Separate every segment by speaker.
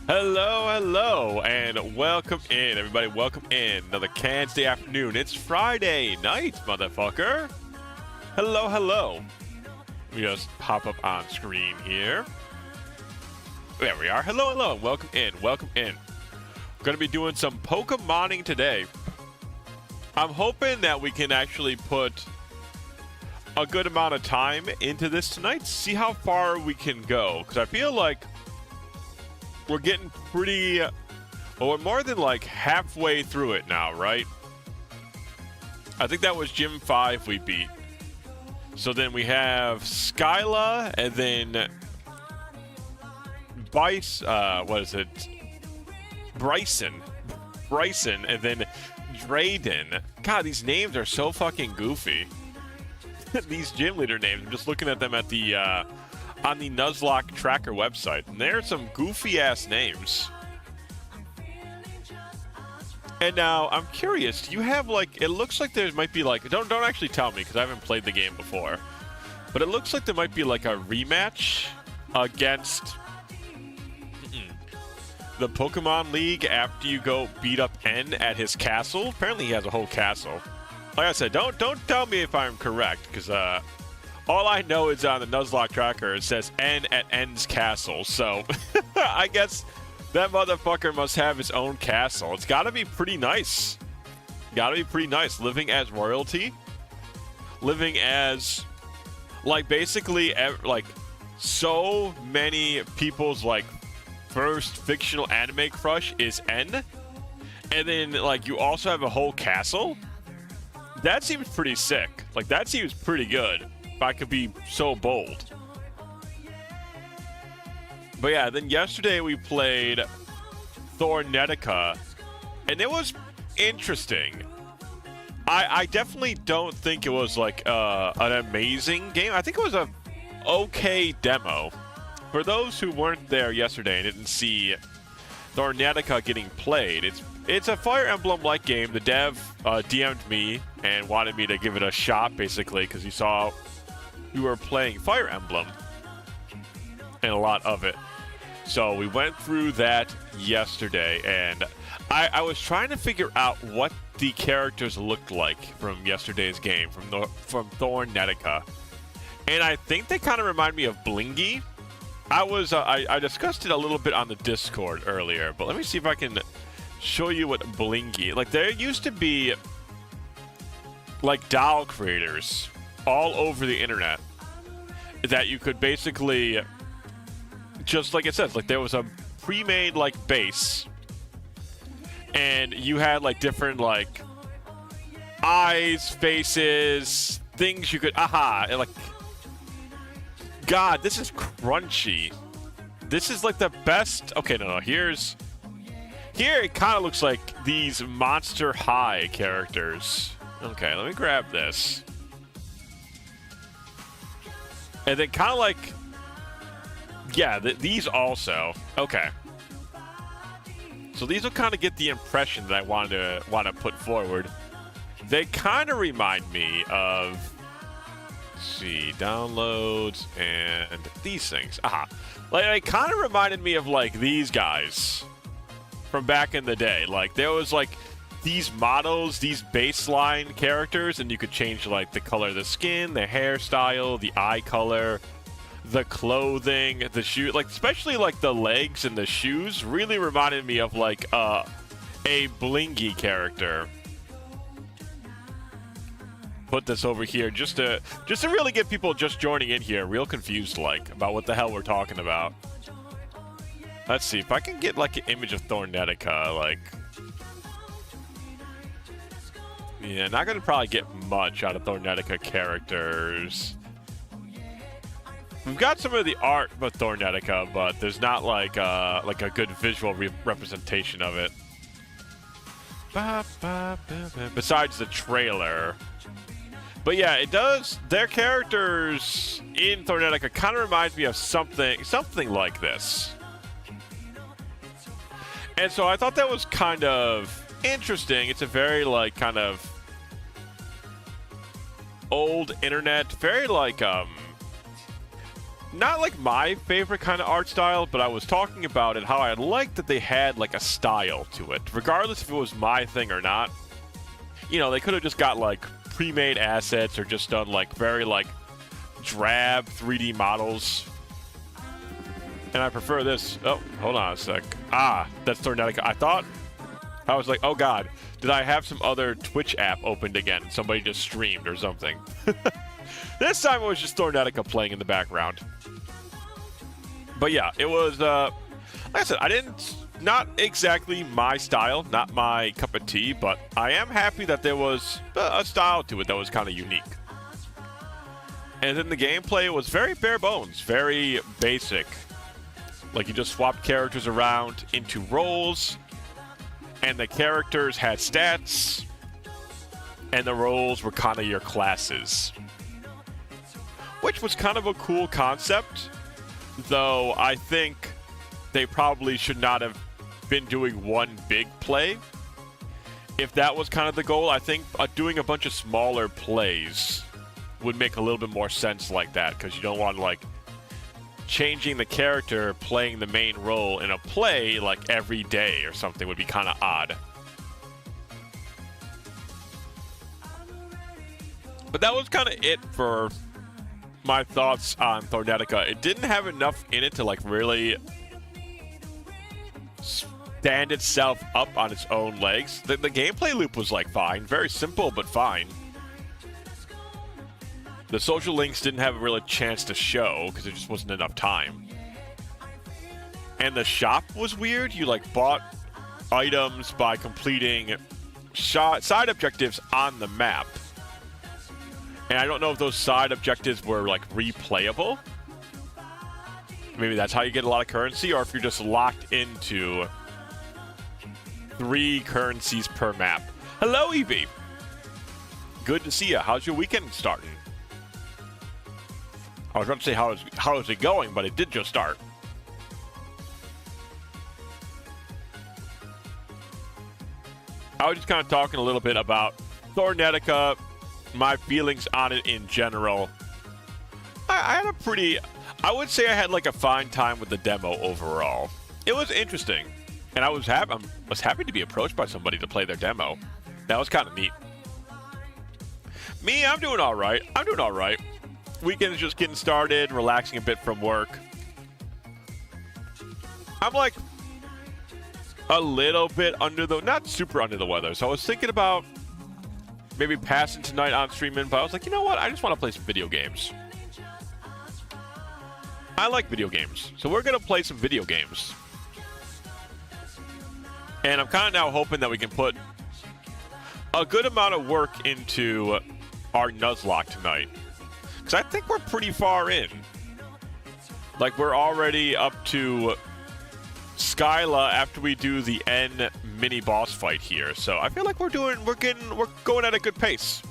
Speaker 1: Hello, and welcome in, everybody. Welcome in another Wednesday afternoon. It's Friday night, motherfucker. Hello. Let me just pop up on screen here. There we are. Hello, and welcome in. We're gonna be doing some Pokemoning today. I'm hoping that we can actually put a good amount of time into this tonight. See how far we can go, because I feel like we're getting pretty, well, we're more than like halfway through it now, right? I think that was Gym 5 we beat. So then we have Skyla, and then Bryson, and then Drayden. God, these names are so fucking goofy. These gym leader names, I'm just looking at them at the, on the Nuzlocke tracker website, and there are some goofy ass names. And now I'm curious, do you have like, it looks like there might be like, don't actually tell me because I haven't played the game before, but it looks like there might be like a rematch against the Pokemon League after you go beat up N at his castle. Apparently he has a whole castle. Like I said, don't tell me if I'm correct, because all I know is on the Nuzlocke tracker, it says N at N's castle. So I guess that motherfucker must have his own castle. It's got to be pretty nice. Living as royalty. Living as, like, basically, like, so many people's, like, first fictional anime crush is N. And then, like, you also have a whole castle. That seems pretty sick. Like, that seems pretty good, if I could be so bold. But yeah, then yesterday we played Thornetica, and it was interesting. I definitely don't think it was like an amazing game. I think it was a okay demo. For those who weren't there yesterday and didn't see Thornetica getting played, it's a Fire Emblem-like game. The dev DM'd me and wanted me to give it a shot, basically, because he saw we were playing Fire Emblem and a lot of it. So we went through that yesterday, and I was trying to figure out what the characters looked like from yesterday's game, from Thornetica. And I think they kind of remind me of Blingy. I discussed it a little bit on the Discord earlier, but let me see if I can show you what Blingy, like, there used to be like doll creators all over the internet that you could basically, just like it says, like, there was a pre-made like base, and you had like different like eyes, faces, things you could and, like, God, this is crunchy. This is like the best. Okay, no, here it kind of looks like these Monster High characters. Okay, let me grab this. And then kind of like, yeah, these also. Okay. So these will kind of get the impression that I want to put forward. They kind of remind me of, let's see, downloads and these things. Like, it kind of reminded me of like these guys from back in the day. Like, there was like these models, these baseline characters, and you could change like the color of the skin, the hairstyle, the eye color, the clothing, the shoe, like especially like the legs and the shoes really reminded me of like a Blingy character. Put this over here just to really get people just joining in here real confused like about what the hell we're talking about. Let's see if I can get like an image of Thornetica. Like, yeah, not gonna probably get much out of Thornetica characters. We've got some of the art of Thornetica, but there's not like a good visual representation of it. Besides the trailer. But yeah, it does. Their characters in Thornetica kind of reminds me of something like this. And so I thought that was kind of interesting. It's a very like kind of old internet, very like not like my favorite kind of art style, but I was talking about it, how I liked that they had like a style to it, regardless if it was my thing or not. You know, they could have just got like pre-made assets or just done like very like drab 3D models. And I prefer this. Oh, hold on a sec. Ah, that's Tornadica. I was like, oh god, did I have some other Twitch app opened again? Somebody just streamed or something. This time it was just Tornadica playing in the background. But yeah, it was, like I said, not exactly my style, not my cup of tea, but I am happy that there was a style to it that was kind of unique. And then the gameplay was very bare bones, very basic. Like, you just swapped characters around into roles, and the characters had stats, and the roles were kind of your classes. Which was kind of a cool concept, though I think they probably should not have been doing one big play. If that was kind of the goal, I think doing a bunch of smaller plays would make a little bit more sense like that, because you don't want, like, changing the character playing the main role in a play like every day or something would be kind of odd. But that was kind of it for my thoughts on Tornadica. It didn't have enough in it to like really stand itself up on its own legs. The gameplay loop was like fine, very simple but fine. The social links didn't have a real chance to show because there just wasn't enough time. And the shop was weird. You like bought items by completing side objectives on the map. And I don't know if those side objectives were like replayable. Maybe that's how you get a lot of currency, or if you're just locked into 3 currencies per map. Hello, Evie. Good to see you. How's your weekend starting? I was about to say how is it going, but it did just start. I was just kind of talking a little bit about Tornadica, my feelings on it in general. I had a pretty, I would say I had like a fine time with the demo overall. It was interesting, and I was happy to be approached by somebody to play their demo. That was kind of neat. Me, I'm doing all right. Weekend is just getting started, relaxing a bit from work. I'm like a little bit not super under the weather. So I was thinking about maybe passing tonight on streaming, but I was like, you know what? I just want to play some video games. I like video games, so we're going to play some video games. And I'm kind of now hoping that we can put a good amount of work into our Nuzlocke tonight. Because I think we're pretty far in. Like, we're already up to Skyla after we do the N mini boss fight here. So I feel like we're going at a good pace.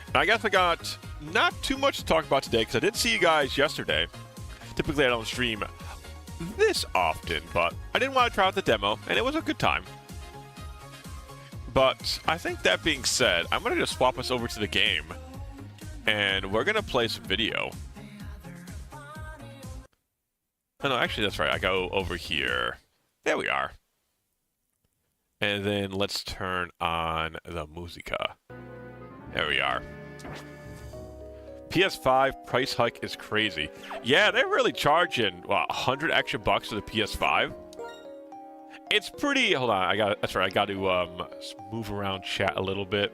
Speaker 1: And I guess I got not too much to talk about today, because I did see you guys yesterday. Typically I don't stream this often, but I didn't want to try out the demo, and it was a good time. But I think that being said, I'm going to just swap us over to the game, and we're going to play some video. Oh, no, actually, that's right. I go over here. There we are. And then let's turn on the musica. There we are. PS5 price hike is crazy. Yeah, they're really charging, what, 100 extra bucks for the PS5? It's pretty. Hold on, that's right. I got to move around chat a little bit,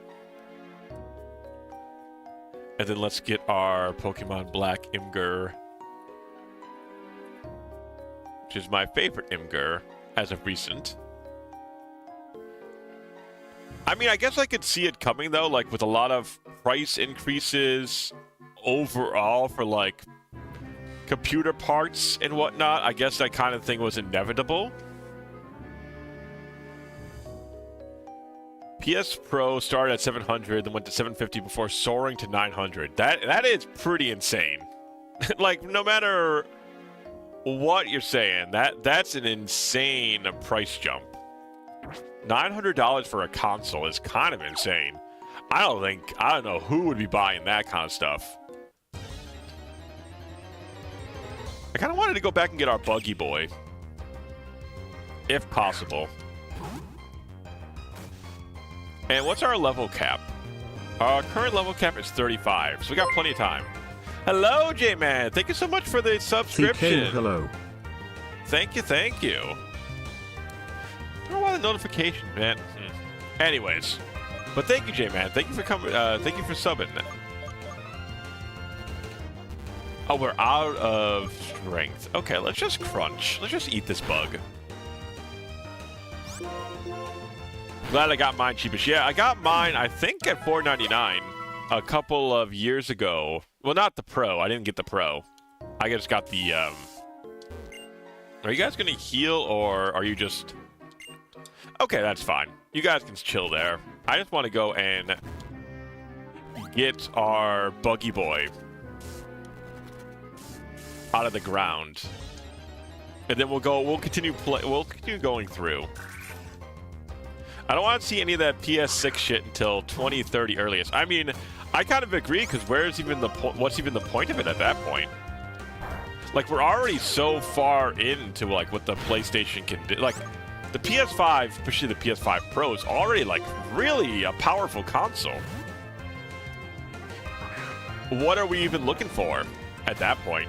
Speaker 1: and then let's get our Pokemon Black Imgur, which is my favorite Imgur as of recent. I mean, I guess I could see it coming though, like with a lot of price increases overall for like computer parts and whatnot. I guess that kind of thing was inevitable. PS Pro started at 700, then went to 750 before soaring to 900. That is pretty insane. Like, no matter what you're saying, that's an insane price jump. $900 for a console is kind of insane. I don't know who would be buying that kind of stuff. I kind of wanted to go back and get our buggy boy. If possible. And what's our level cap? Our current level cap is 35, so we got plenty of time. Hello, J-Man. Thank you so much for the subscription.
Speaker 2: TK, hello.
Speaker 1: Thank you, thank you. I don't know why the notification, man. Anyways, but thank you, J-Man. Thank you for coming. Thank you for subbing. Oh, we're out of strength. Okay, let's just crunch. Let's just eat this bug. Glad I got mine cheapest. Yeah, I got mine, I think, at $4.99 a couple of years ago. Well, not the Pro. I didn't get the Pro. I just got the, Are you guys going to heal, or are you just... Okay, that's fine. You guys can chill there. I just want to go and get our buggy boy out of the ground. And then we'll continue going through. I don't want to see any of that PS6 shit until 2030 earliest. I mean, I kind of agree, because what's even the point of it at that point? Like, we're already so far into, like, what the PlayStation can do. Like, the PS5, especially the PS5 Pro, is already, like, really a powerful console. What are we even looking for at that point?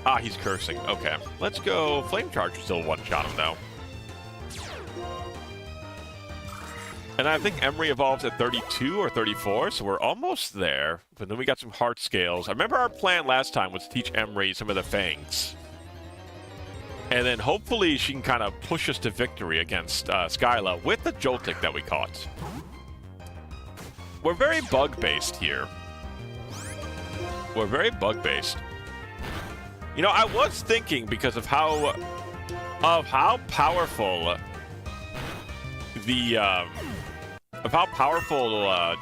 Speaker 1: Ah, he's cursing. Okay. Let's go. Flame Charge still one-shot him, though. And I think Emery evolves at 32 or 34, so we're almost there. But then we got some heart scales. I remember our plan last time was to teach Emery some of the fangs. And then hopefully she can kind of push us to victory against Skyla with the Joltik that we caught. We're very bug-based here. We're very bug-based. You know, I was thinking, because of how powerful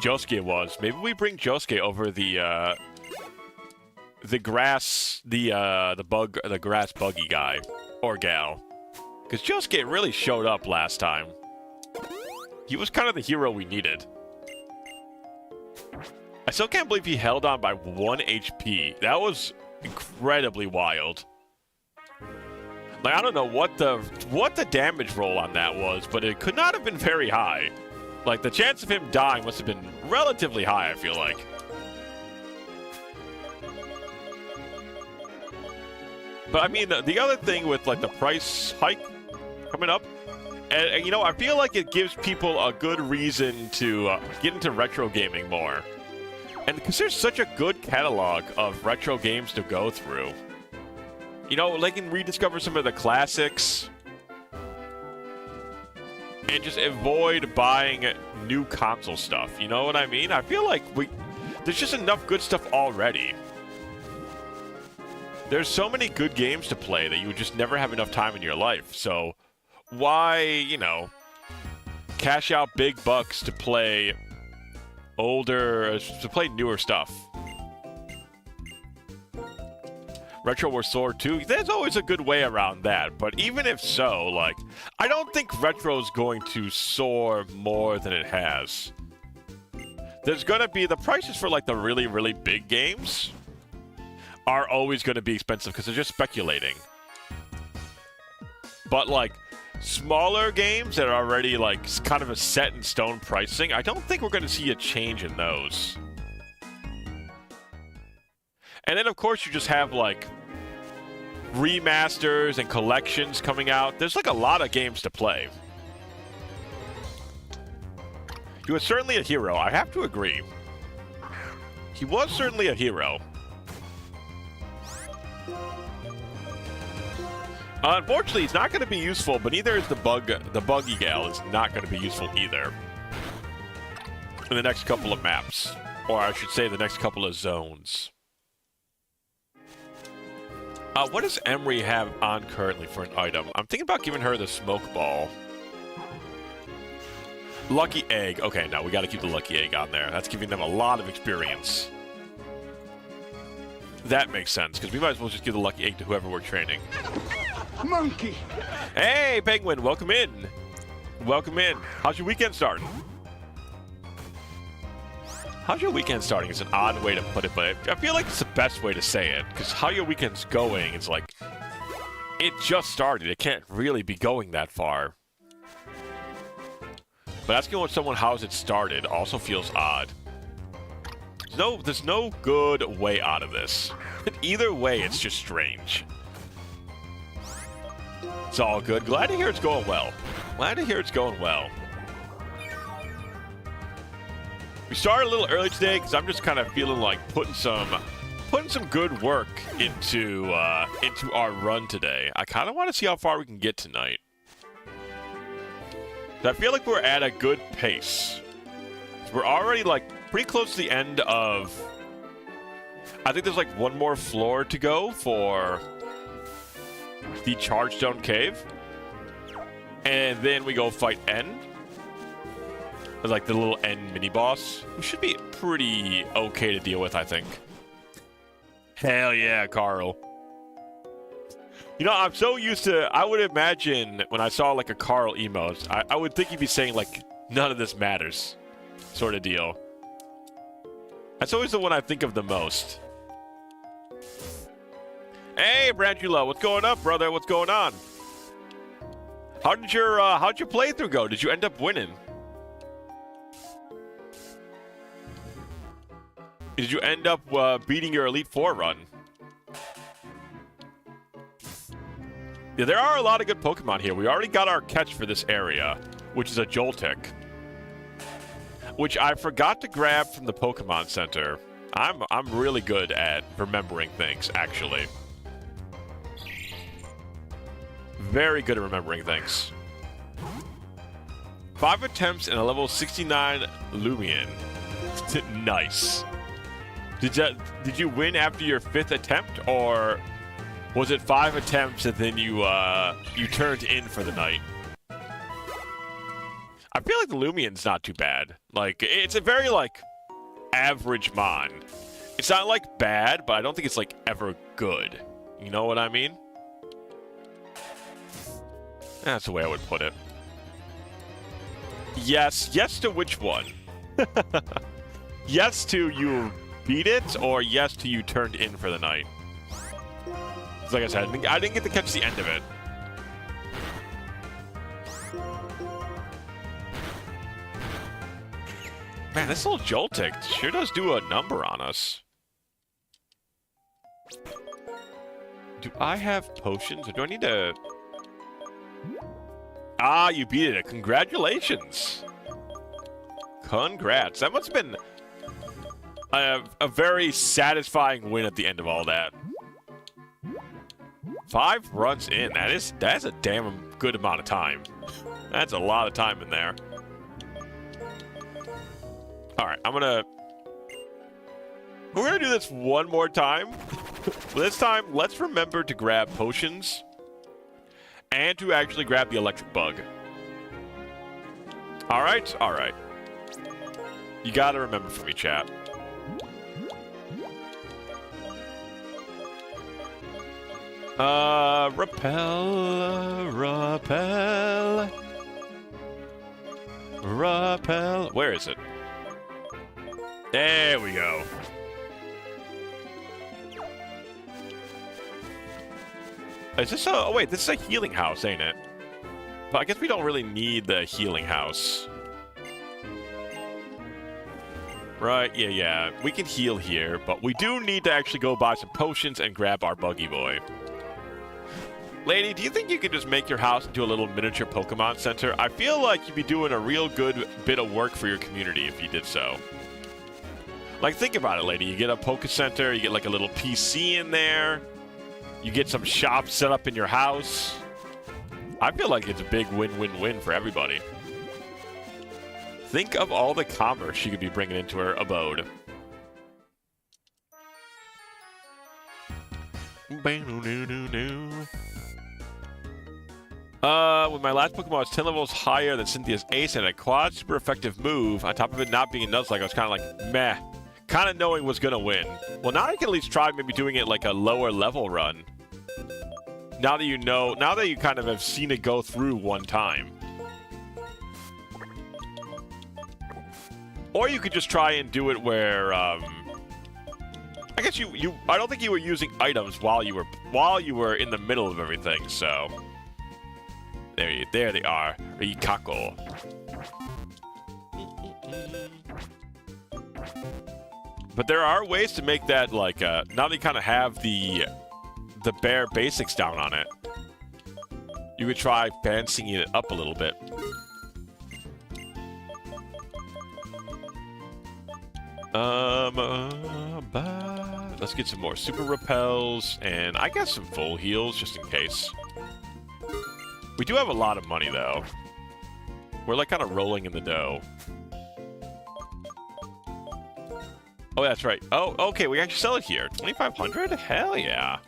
Speaker 1: Josuke was, maybe we bring Josuke over the grass buggy guy or gal, because Josuke really showed up last time. He was kind of the hero we needed. I still can't believe he held on by 1 HP. That was incredibly wild. Like, I don't know what the damage roll on that was, but it could not have been very high. Like, the chance of him dying must have been relatively high, I feel like. But, I mean, the other thing with, like, the price hike coming up, and you know, I feel like it gives people a good reason to get into retro gaming more. And because there's such a good catalog of retro games to go through. You know, they can rediscover some of the classics. And just avoid buying new console stuff. You know what I mean? I feel like there's just enough good stuff already. There's so many good games to play that you would just never have enough time in your life. So why, you know, cash out big bucks to play newer stuff? Retro War Sword 2, there's always a good way around that, but even if so, like, I don't think Retro's going to soar more than it has. There's gonna be, the prices for, like, the really, really big games are always gonna be expensive because they're just speculating. But, like, smaller games that are already, like, kind of a set-in-stone pricing, I don't think we're gonna see a change in those. And then, of course, you just have, like, remasters and collections coming out. There's, like, a lot of games to play. He was certainly a hero. I have to agree. He was certainly a hero. Unfortunately, he's not going to be useful, but neither is the buggy gal is not going to be useful either in the next couple of maps. Or I should say the next couple of zones. What does Emery have on currently for an item? I'm thinking about giving her the smoke ball. Lucky egg. Okay, no, we got to keep the lucky egg on there. That's giving them a lot of experience. That makes sense, because we might as well just give the lucky egg to whoever we're training.
Speaker 3: Monkey!
Speaker 1: Hey, Penguin, welcome in. Welcome in. How's your weekend starting? How's your weekend starting is an odd way to put it, but I feel like it's the best way to say it. Because how your weekend's going is like, it just started. It can't really be going that far. But asking someone how's it started also feels odd. There's no good way out of this. Either way, it's just strange. It's all good. Glad to hear it's going well. Glad to hear it's going well. We started a little early today because I'm just kind of feeling like putting some good work into our run today. I kind of want to see how far we can get tonight. I feel like we're at a good pace. We're already like pretty close to the end of. I think there's like one more floor to go for the Chargestone Cave, and then we go fight N. There's like the little N mini boss, who should be pretty okay to deal with, I think. Hell yeah, Carl. You know, I'm so used to, I would imagine when I saw like a Carl emote, I would think he'd be saying like, none of this matters, sort of deal. That's always the one I think of the most. Hey, Brandula, what's going up, brother? What's going on? How'd your playthrough go? Did you end up winning? Did you end up beating your Elite Four run? Yeah, there are a lot of good Pokemon here. We already got our catch for this area, which is a Joltik, which I forgot to grab from the Pokemon Center. I'm really good at remembering things, actually. Very good at remembering things. 5 attempts and a level 69 Lumion. Nice. Did you win after your 5th attempt, or was it 5 attempts and then you turned in for the night? I feel like the Lumion's not too bad. Like, it's a very, like, average mon. It's not, like, bad, but I don't think it's, like, ever good. You know what I mean? That's the way I would put it. Yes. Yes to which one? Yes to you beat it, or yes to you turned in for the night? Like I said, I didn't get to catch the end of it. Man, this little Joltik sure does do a number on us. Do I have potions, or do I need to... Ah, you beat it. Congratulations. Congrats. That must have been a very satisfying win at the end of all that. 5 runs in. That's a damn good amount of time. That's a lot of time in there. Alright, we're gonna do this one more time. This time, let's remember to grab potions and to actually grab the electric bug. Alright? Alright. You gotta remember for me, chat. Repel. Where is it? There we go. Is this oh wait, this is a healing house, ain't it? But I guess we don't really need the healing house. Right, yeah. We can heal here, but we do need to actually go buy some potions and grab our buggy boy. Lady, do you think you could just make your house into a little miniature Pokemon Center? I feel like you'd be doing a real good bit of work for your community if you did so. Like, think about it, lady. You get a Poke Center, you get like a little PC in there, you get some shops set up in your house. I feel like it's a big win-win-win for everybody. Think of all the commerce she could be bringing into her abode. When my last Pokemon was 10 levels higher than Cynthia's Ace and a quad super effective move, on top of it not being a Nuzlocke, I was kind of like, meh. Kind of knowing was going to win. Well, now I can at least try maybe doing it like a lower level run. Now that you know, now that you kind of have seen it go through one time. Or you could just try and do it where, I guess I don't think you were using items while you were in the middle of everything, so. There they are. Rikako. But there are ways to make that, like, now that you kind of have the bare basics down on it, you could try fancying it up a little bit. Let's get some more super repels, and I guess some full heals, just in case. We do have a lot of money, though. We're, like, kind of rolling in the dough. Oh, that's right. Oh, okay, we actually sell it here. 2,500? Hell yeah.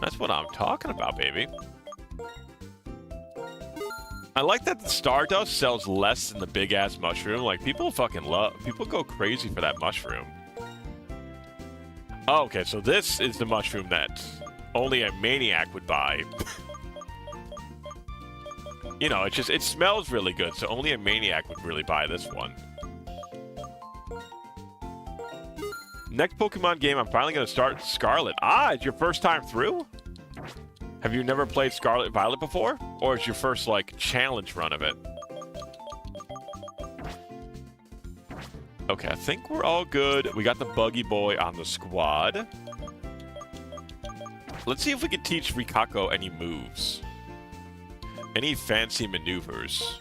Speaker 1: That's what I'm talking about, baby. I like that the Stardust sells less than the big-ass mushroom. Like, people go crazy for that mushroom. Oh, okay, so this is the mushroom that only a maniac would buy. You know, it smells really good, so only a maniac would really buy this one. Next Pokemon game, I'm finally going to start Scarlet. Ah, it's your first time through? Have you never played Scarlet Violet before? Or is your first, like, challenge run of it? Okay, I think we're all good. We got the Buggy Boy on the squad. Let's see if we can teach Rikako any moves. Any fancy maneuvers.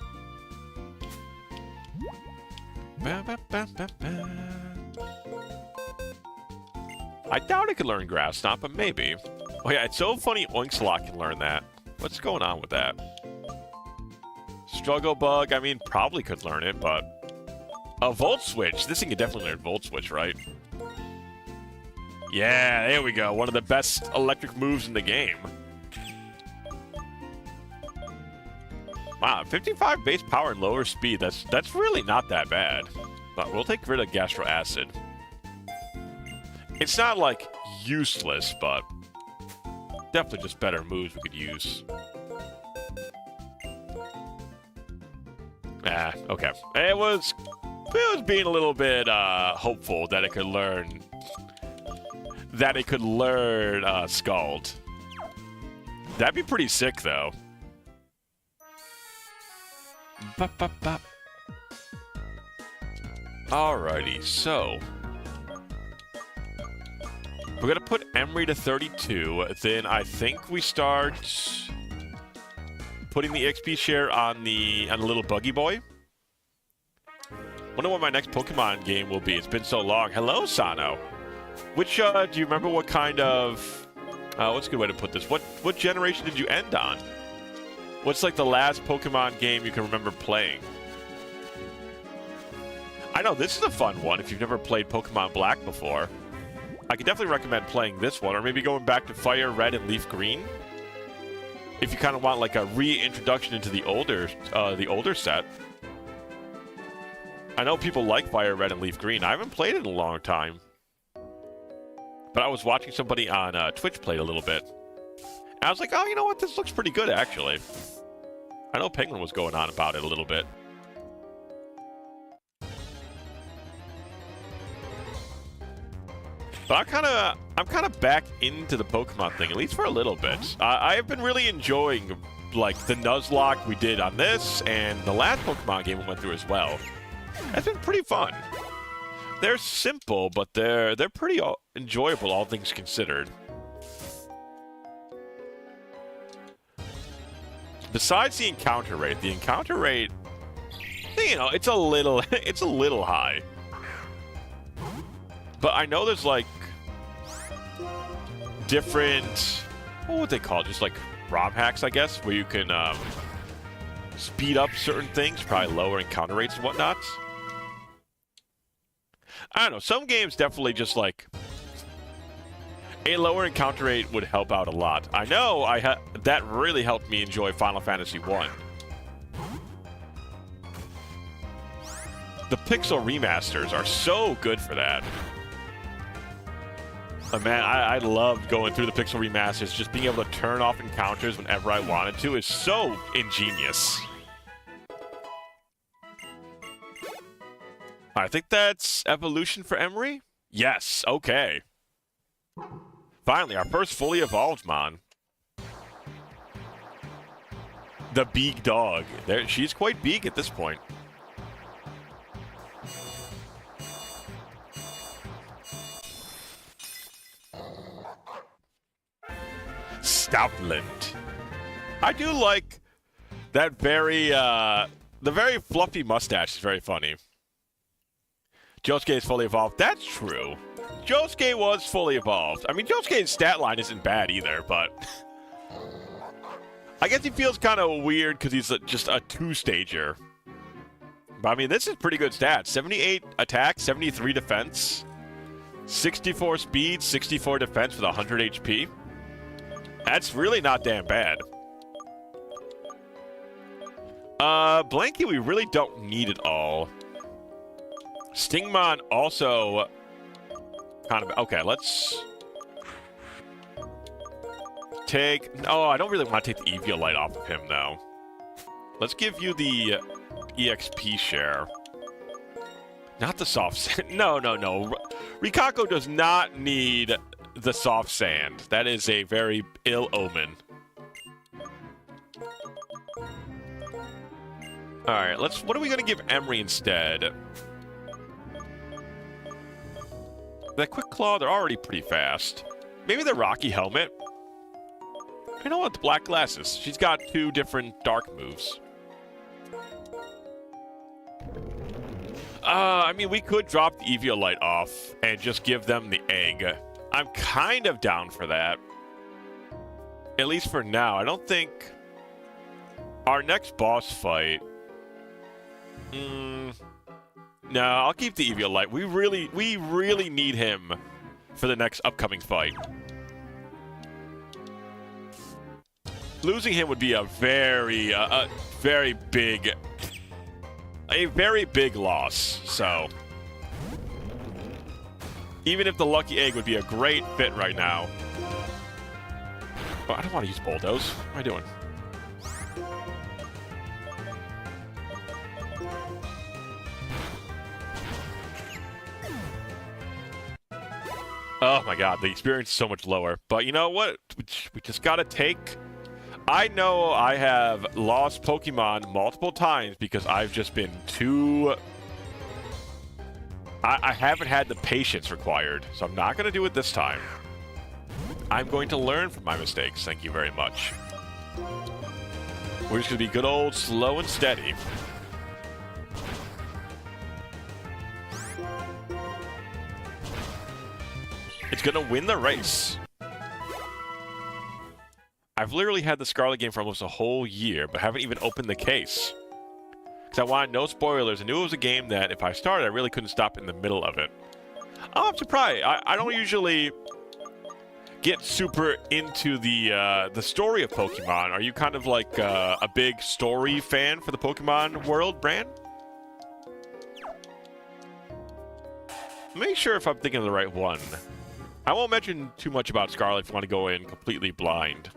Speaker 1: I doubt it could learn Grass Stomp, but maybe. Oh yeah, it's so funny Oinkslot can learn that. What's going on with that? Struggle Bug, I mean, probably could learn it, but... A Volt Switch! This thing could definitely learn Volt Switch, right? Yeah, there we go. One of the best electric moves in the game. Wow, 55 base power and lower speed. That's really not that bad. But we'll take rid of Gastro Acid. It's not, like, useless, but definitely just better moves we could use. Ah, okay. It was being a little bit hopeful that it could learn Scald. That'd be pretty sick, though. Alrighty, so we're gonna put Emery to 32. Then I think we start putting the XP share on the little Buggy Boy. Wonder what my next Pokemon game will be. It's been so long. Hello, Sano. Which do you remember what kind of? What's a good way to put this? What generation did you end on? What's like the last Pokemon game you can remember playing? I know this is a fun one if you've never played Pokemon Black before. I could definitely recommend playing this one, or maybe going back to Fire Red and Leaf Green. If you kind of want like a reintroduction into the older set. I know people like Fire Red and Leaf Green. I haven't played it in a long time. But I was watching somebody on Twitch play it a little bit. And I was like, oh, you know what? This looks pretty good, actually. I know Penguin was going on about it a little bit. But I'm kind of back into the Pokemon thing, at least for a little bit. I have been really enjoying, like, the Nuzlocke we did on this, and the last Pokemon game we went through as well. It's been pretty fun. They're simple, but they're pretty enjoyable, all things considered. Besides the encounter rate, you know, it's a little high. But I know there's like different, what would they call it? Just like ROM hacks, I guess, where you can speed up certain things, probably lower encounter rates and whatnot. I don't know. Some games definitely just like a lower encounter rate would help out a lot. I know that really helped me enjoy Final Fantasy 1. The Pixel remasters are so good for that. Man, I loved going through the Pixel remasters. Just being able to turn off encounters whenever I wanted to is so ingenious. I think that's evolution for Emery. Yes, okay. Finally, our first fully evolved Mon. The big dog. There, she's quite big at this point. Stoutland. I do like that very, the very fluffy mustache is very funny. Josuke is fully evolved. That's true. Josuke was fully evolved. I mean, Josuke's stat line isn't bad either, but I guess he feels kind of weird because he's just a two-stager. But I mean, this is pretty good stats. 78 attack, 73 defense, 64 speed, 64 defense with 100 HP. That's really not damn bad. Blanky, we really don't need it all. Stingmon also kind of... Okay, let's take... Oh, I don't really want to take the Eviolite off of him, though. Let's give you the EXP share. Not the soft sand. No. Rikako does not need the soft sand. That is a very ill omen. Alright, let's... What are we going to give Emery instead? That Quick Claw, they're already pretty fast. Maybe the Rocky Helmet? You know what? The Black Glasses. She's got 2 different dark moves. I mean, we could drop the Eviolite off and just give them the egg. I'm kind of down for that. At least for now. I don't think... Our next boss fight... No, I'll keep the Eviolite. We really need him for the next upcoming fight. Losing him would be a very big loss. So, even if the Lucky Egg would be a great fit right now. Oh, I don't want to use Bulldoze. What am I doing? Oh my god, the experience is so much lower. But you know what? We just gotta take... I know I have lost Pokemon multiple times because I've just been too... I haven't had the patience required, so I'm not gonna do it this time. I'm going to learn from my mistakes, thank you very much. We're just gonna be good old slow and steady. It's gonna win the race. I've literally had the Scarlet game for almost a whole year, but haven't even opened the case. Because I wanted no spoilers. I knew it was a game that if I started, I really couldn't stop in the middle of it. Oh, I'm surprised. I don't usually get super into the story of Pokemon. Are you kind of like a big story fan for the Pokemon world, Bran? Make sure if I'm thinking of the right one. I won't mention too much about Scarlet if you want to go in completely blind.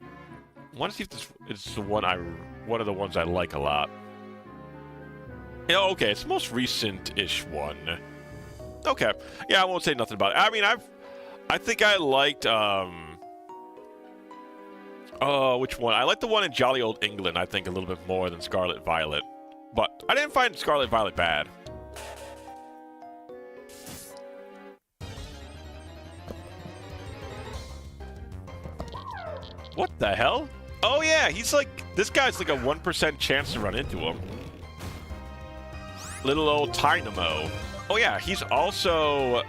Speaker 1: I want to see if this is the one of the ones I like a lot. Yeah, okay, it's the most recent-ish one. Okay, yeah, I won't say nothing about it. I mean, I think I liked which one? I like the one in Jolly Old England, I think, a little bit more than Scarlet Violet. But I didn't find Scarlet Violet bad. What the hell? Oh yeah, he's like... This guy's like a 1% chance to run into him. Little old Tynamo. Oh yeah, he's also...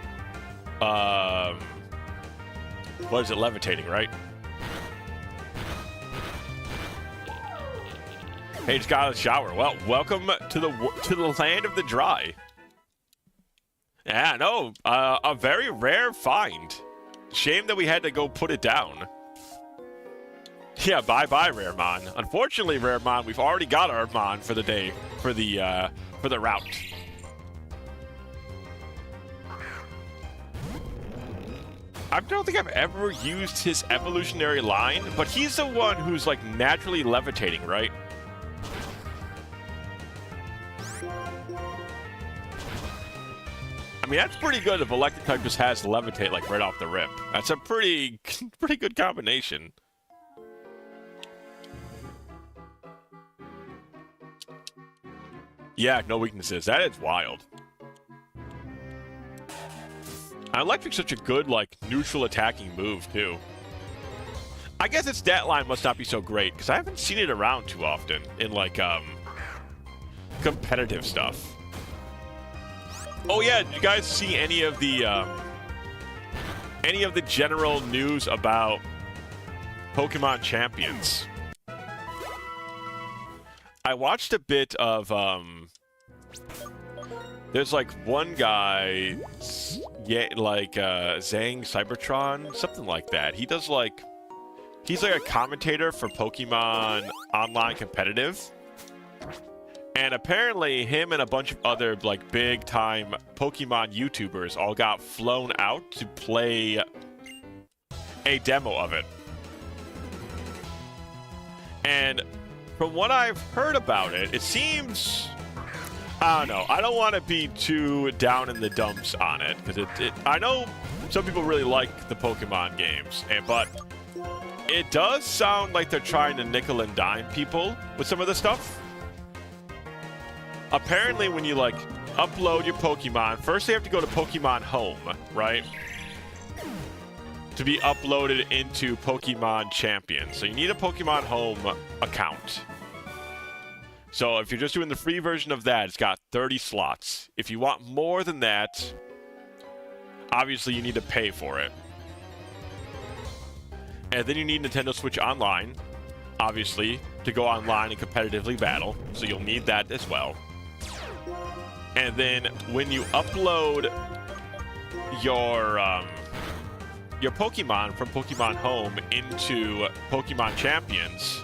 Speaker 1: What is it? Levitating, right? Hey, just got out of the shower. Well, welcome to the land of the dry. Yeah, no, a very rare find. Shame that we had to go put it down. Yeah, bye-bye, Raremon. Unfortunately, Raremon, we've already got our Mon for the day, for the route. I don't think I've ever used his evolutionary line, but he's the one who's, like, naturally levitating, right? I mean, that's pretty good if electric type just has levitate like right off the rip. That's a pretty good combination. Yeah, no weaknesses. That is wild. Electric's such a good, like, neutral attacking move, too. I guess its stat line must not be so great, because I haven't seen it around too often in, like, competitive stuff. Oh, yeah, did you guys see any of the general news about Pokemon Champions? I watched a bit of, there's, like, one guy, yeah, like, Zang Cybertron, something like that. He does, like, he's, like, a commentator for Pokemon Online Competitive. And apparently, him and a bunch of other, like, big-time Pokemon YouTubers all got flown out to play a demo of it. And from what I've heard about it, it seems... I don't know. I don't want to be too down in the dumps on it, because I know some people really like the Pokemon games, but it does sound like they're trying to nickel and dime people with some of the stuff. Apparently, when you, like, upload your Pokemon, first they have to go to Pokemon Home, right? To be uploaded into Pokemon Champions. So you need a Pokemon Home account. So if you're just doing the free version of that, it's got 30 slots. If you want more than that, obviously you need to pay for it. And then you need Nintendo Switch Online, obviously, to go online and competitively battle. So you'll need that as well. And then when you upload your Pokemon from Pokemon Home into Pokemon Champions,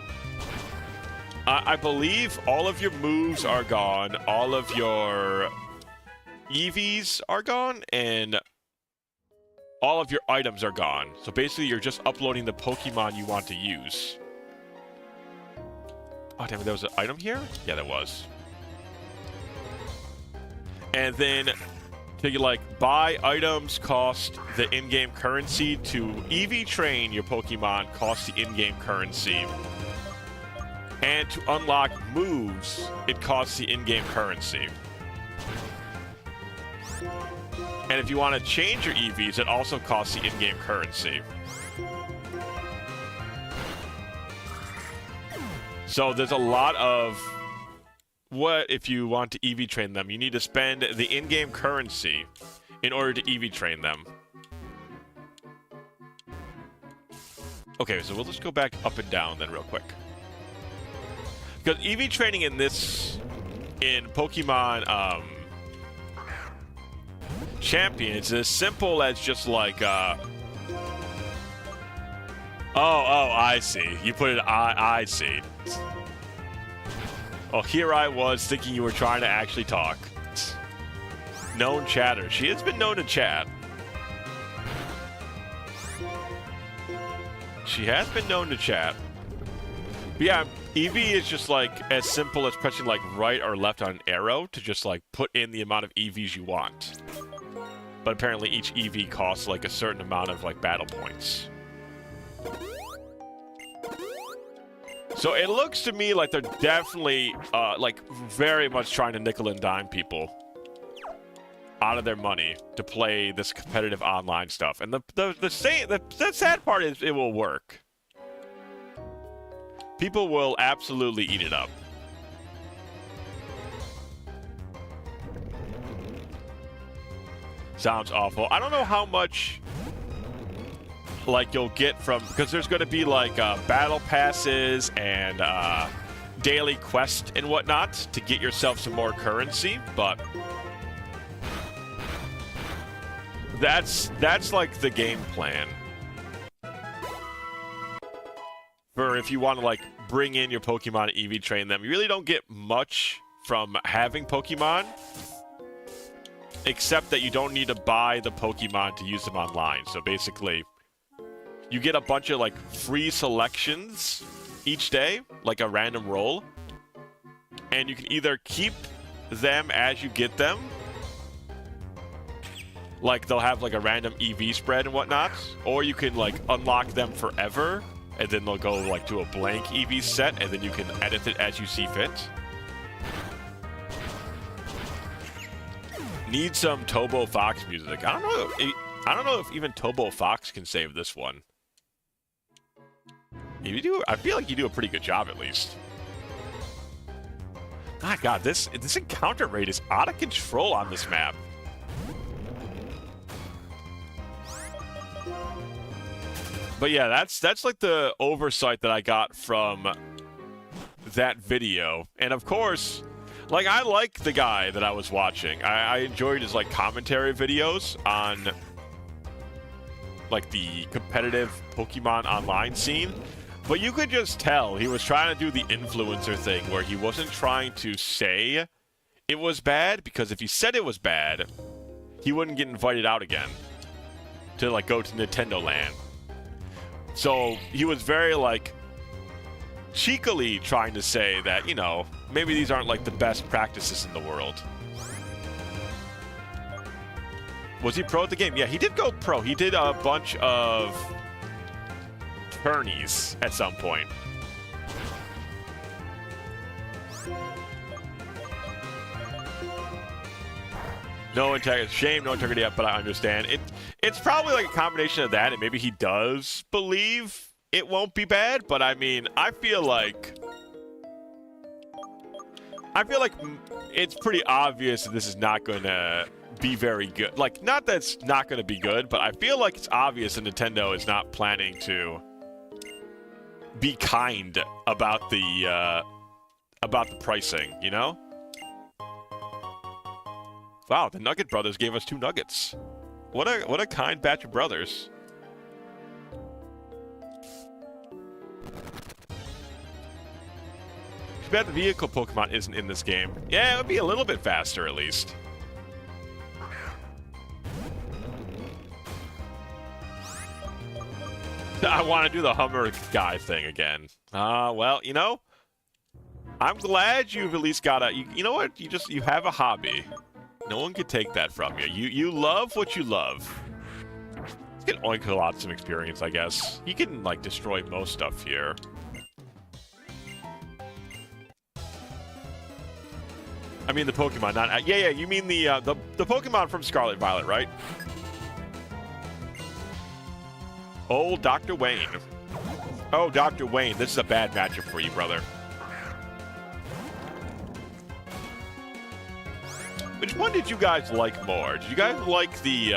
Speaker 1: I believe all of your moves are gone, all of your EVs are gone, and all of your items are gone. So basically, you're just uploading the Pokemon you want to use. Oh, damn it, there was an item here? Yeah, there was. And then to, like, buy items cost the in-game currency. To EV train your Pokemon costs the in-game currency. And to unlock moves, it costs the in-game currency. And if you want to change your EVs, it also costs the in-game currency. So there's a lot of what if you want to EV train them. You need to spend the in-game currency in order to EV train them. Okay, so we'll just go back up and down then real quick. Because EV training in Pokemon Champions is as simple as just like oh, I see. You put it I see. Oh, here I was thinking you were trying to actually talk. Known chatter. She has been known to chat. She has been known to chat. But yeah, EV is just like as simple as pressing like right or left on an arrow to just like put in the amount of EVs you want. But apparently each EV costs like a certain amount of like battle points. So it looks to me like they're definitely like very much trying to nickel and dime people out of their money to play this competitive online stuff. And the sad part is it will work. People will absolutely eat it up. Sounds awful. I don't know how much like you'll get from, because there's going to be like battle passes and daily quest and whatnot to get yourself some more currency, but that's like the game plan for if you want to like bring in your Pokemon, EV train them. You really don't get much from having Pokemon, except that you don't need to buy the Pokemon to use them online. So basically, you get a bunch of like free selections each day, like a random roll, and you can either keep them as you get them, Like, they'll have, like, a random EV spread and whatnot. Or you can, like, unlock them forever, and then they'll go, like, to a blank EV set, and then you can edit it as you see fit. Need some Tobo Fox music. I don't know if even Tobo Fox can save this one. If you do, I feel like you do a pretty good job, at least. My God, this encounter rate is out of control on this map. But yeah, that's like the oversight that I got from that video. And of course, like, I like the guy that I was watching. I enjoyed his, like, commentary videos on, like, the competitive Pokemon online scene. But you could just tell he was trying to do the influencer thing where he wasn't trying to say it was bad, because if he said it was bad, he wouldn't get invited out again to, like, go to Nintendo Land. So he was very, like, cheekily trying to say that, you know, maybe these aren't, like, the best practices in the world. Was he pro at the game? Yeah, he did go pro. He did a bunch of tourneys at some point. No integrity. Shame, no integrity yet, but I understand. It's probably like a combination of that, and maybe he does believe it won't be bad, but I mean, I feel like it's pretty obvious that this is not going to be very good. Like, not that it's not going to be good, but I feel like it's obvious that Nintendo is not planning to be kind about the pricing, you know? Wow, the Nugget Brothers gave us 2 nuggets. What a kind batch of brothers. Too bad the vehicle Pokemon isn't in this game. Yeah, it would be a little bit faster at least. I want to do the Hummer guy thing again. Well, you know, I'm glad you've at least got a. You know what? You have a hobby. No one can take that from you. You love what you love. You can oink a lot some experience, I guess. You can, like, destroy most stuff here. I mean the Pokemon, not yeah. You mean the Pokemon from Scarlet Violet, right? Old Dr. Wayne. Oh, Dr. Wayne, this is a bad matchup for you, brother. Which one did you guys like more? Did you guys like the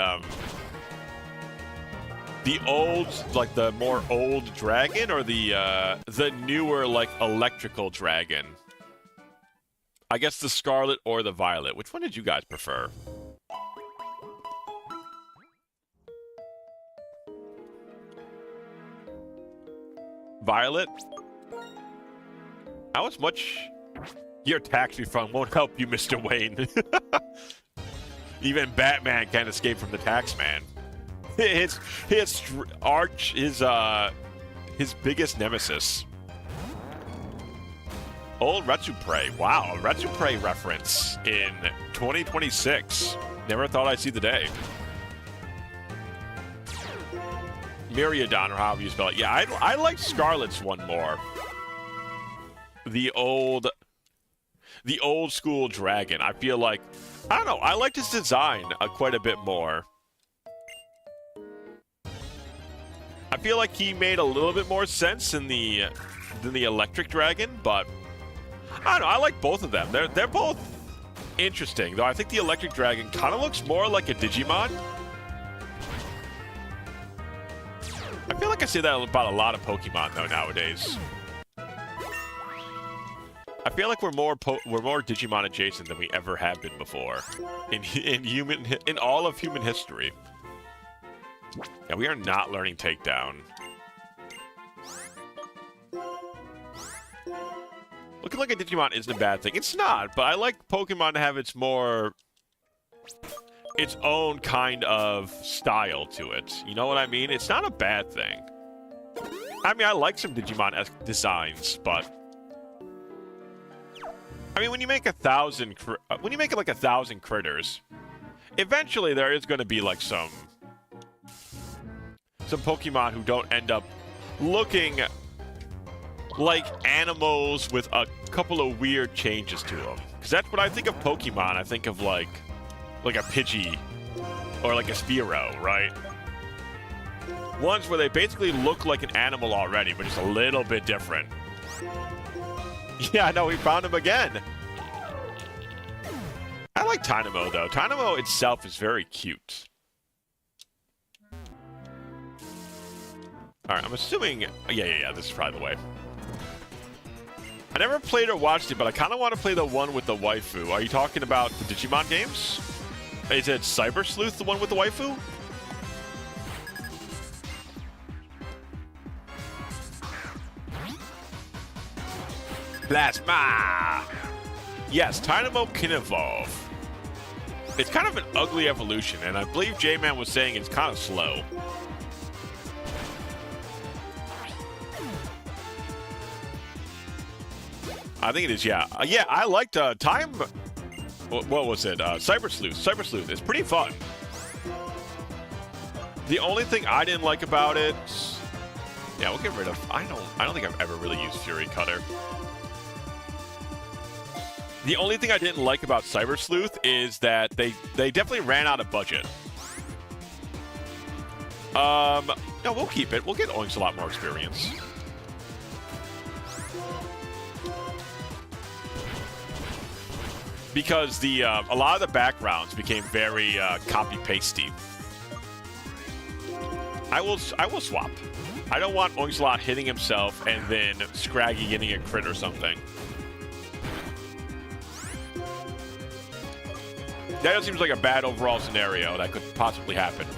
Speaker 1: old, like the more old dragon, or the newer, like, electrical dragon? I guess the Scarlet or the Violet. Which one did you guys prefer? Violet? How much? Your tax refund won't help you, Mr. Wayne. Even Batman can't escape from the tax man. His biggest nemesis. Old Retsupray. Wow, a Retsupray reference in 2026. Never thought I'd see the day. Myriadon, or however you spell it. Yeah, I like Scarlet's one more. The old school dragon. I feel like, I don't know, I liked his design quite a bit more. I feel like he made a little bit more sense than the electric dragon, but I don't know, I like both of them. They're both interesting, though I think the electric dragon kind of looks more like a Digimon. I feel like I say that about a lot of Pokemon, though, nowadays. I feel like we're more Digimon adjacent than we ever have been before in all of human history. Yeah, we are not learning Takedown. Looking like a Digimon isn't a bad thing. It's not, but I like Pokemon to have its own kind of style to it. You know what I mean? It's not a bad thing. I mean, I like some Digimon-esque designs, but I mean, when you make like 1,000 critters, eventually there is going to be like some Pokemon who don't end up looking like animals with a couple of weird changes to them. Because that's what I think of Pokemon. I think of like a Pidgey or like a Spearow, right? Ones where they basically look like an animal already, but just a little bit different. Yeah, I know, we found him again. I like Tynamo, though. Tynamo itself is very cute. Alright, I'm assuming... Yeah, this is probably the way. I never played or watched it, but I kind of want to play the one with the waifu. Are you talking about the Digimon games? Is it Cyber Sleuth, the one with the waifu? Plasma! Yes, Tynamo can evolve. It's kind of an ugly evolution, and I believe J-Man was saying it's kind of slow. I think it is, yeah. Yeah, I liked Time... What was it? Cyber Sleuth. Cyber Sleuth. It's pretty fun. The only thing I didn't like about it... Yeah, we'll get rid of... I don't think I've ever really used Fury Cutter. The only thing I didn't like about Cyber Sleuth is that they definitely ran out of budget. No, we'll keep it. We'll get Oinks a lot more experience. Because the a lot of the backgrounds became very copy-pasty. I will swap. I don't want Oinks hitting himself and then Scraggy getting a crit or something. That just seems like a bad overall scenario that could possibly happen.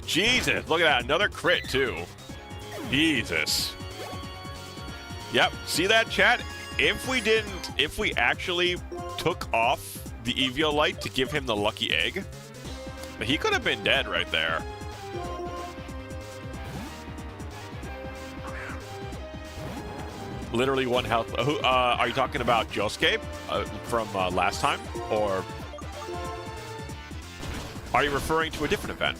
Speaker 1: Jesus, look at that. Another crit, too. Jesus. Yep, see that, chat? If we actually took off the Eviolite to give him the lucky egg, he could have been dead right there. Literally 1 health. Are you talking about Josuke from last time? Or are you referring to a different event?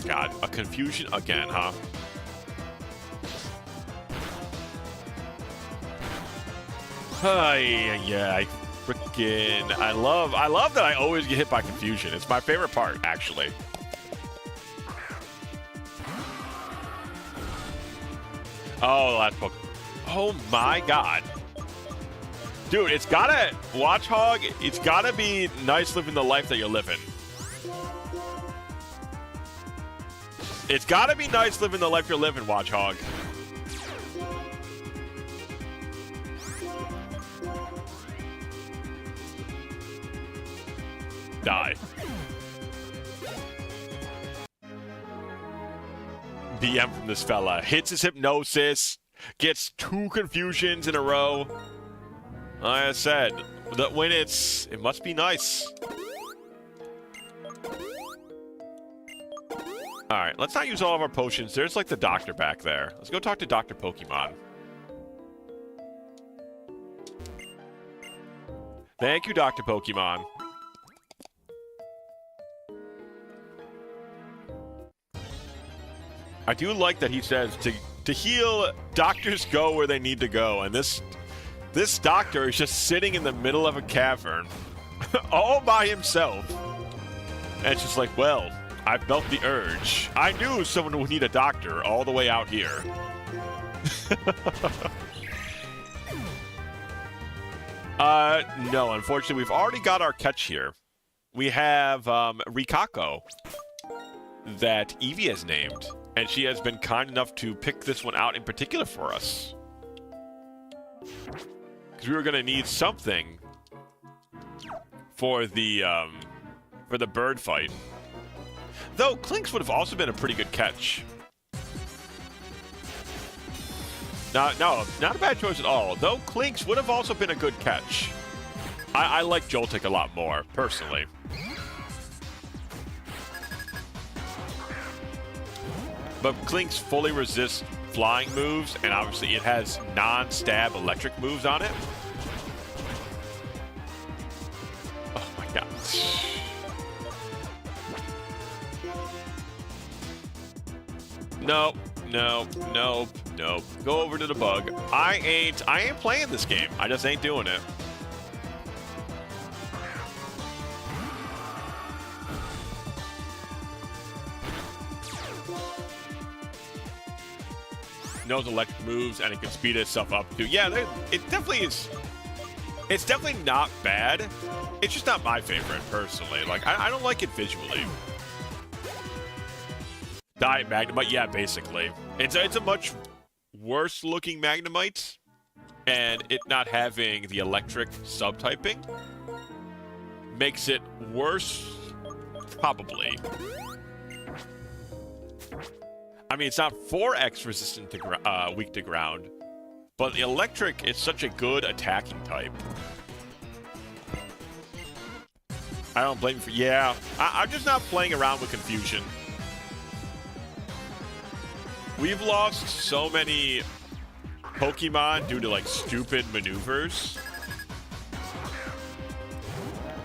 Speaker 1: God, a confusion again, huh? Yeah, I love that I always get hit by confusion. It's my favorite part, actually. Oh, last book. Oh my god. Dude, it's gotta, Watch Hog, it's gotta be nice living the life that you're living. It's gotta be nice living the life you're living, Watch Hog. Die. BM from this fella. Hits his hypnosis. Gets 2 confusions in a row. Like I said, that when it must be nice. Alright, let's not use all of our potions. There's like the doctor back there. Let's go talk to Dr. Pokemon. Thank you, Dr. Pokemon. I do like that he says to heal, doctors go where they need to go, and this doctor is just sitting in the middle of a cavern all by himself. And it's just like, well, I felt the urge. I knew someone would need a doctor all the way out here. No, unfortunately, we've already got our catch here. We have Rikako that Eevee has named. And she has been kind enough to pick this one out in particular for us. Because we were going to need something for the bird fight. Though, Clinks would have also been a pretty good catch. No, not a bad choice at all. Though, Clinks would have also been a good catch. I like Joltik a lot more, personally. But Clinks fully resists flying moves, and obviously it has non-stab electric moves on it. Nope, nope, nope, nope. Go over to the bug. I ain't playing this game. I just ain't doing it. Knows electric moves and it can speed itself up too. Yeah, it definitely is. It's definitely not bad. It's just not my favorite personally. Like I don't like it visually. Diet Magnemite, yeah, basically. It's a much worse looking Magnemite, and it not having the electric subtyping makes it worse, probably. I mean, it's not 4x resistant to weak to ground, but the electric is such a good attacking type. I don't blame you for... Yeah, I'm just not playing around with confusion. We've lost so many Pokemon due to, like, stupid maneuvers.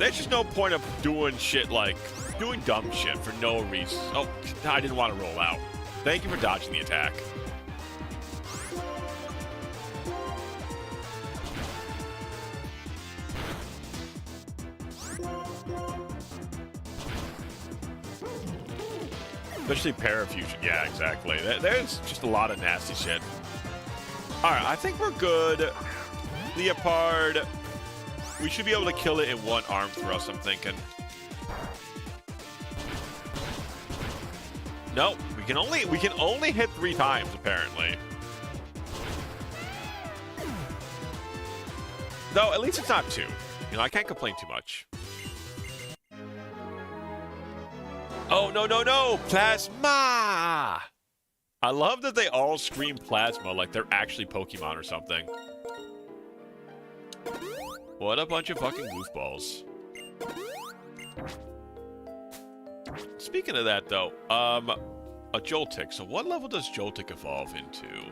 Speaker 1: There's just no point of doing shit like... doing dumb shit for no reason. Oh, I didn't want to roll out. Thank you for dodging the attack. Especially Parafusion. Yeah, exactly. There's just a lot of nasty shit. Alright, I think we're good. Leopard. We should be able to kill it in one arm thrust, I'm thinking. Nope. We can only hit 3 times, apparently. Though, at least it's not 2. You know, I can't complain too much. Oh, no, no, no! Plasma! I love that they all scream Plasma like they're actually Pokemon or something. What a bunch of fucking goofballs. Speaking of that, though, a Joltik. So what level does Joltik evolve into?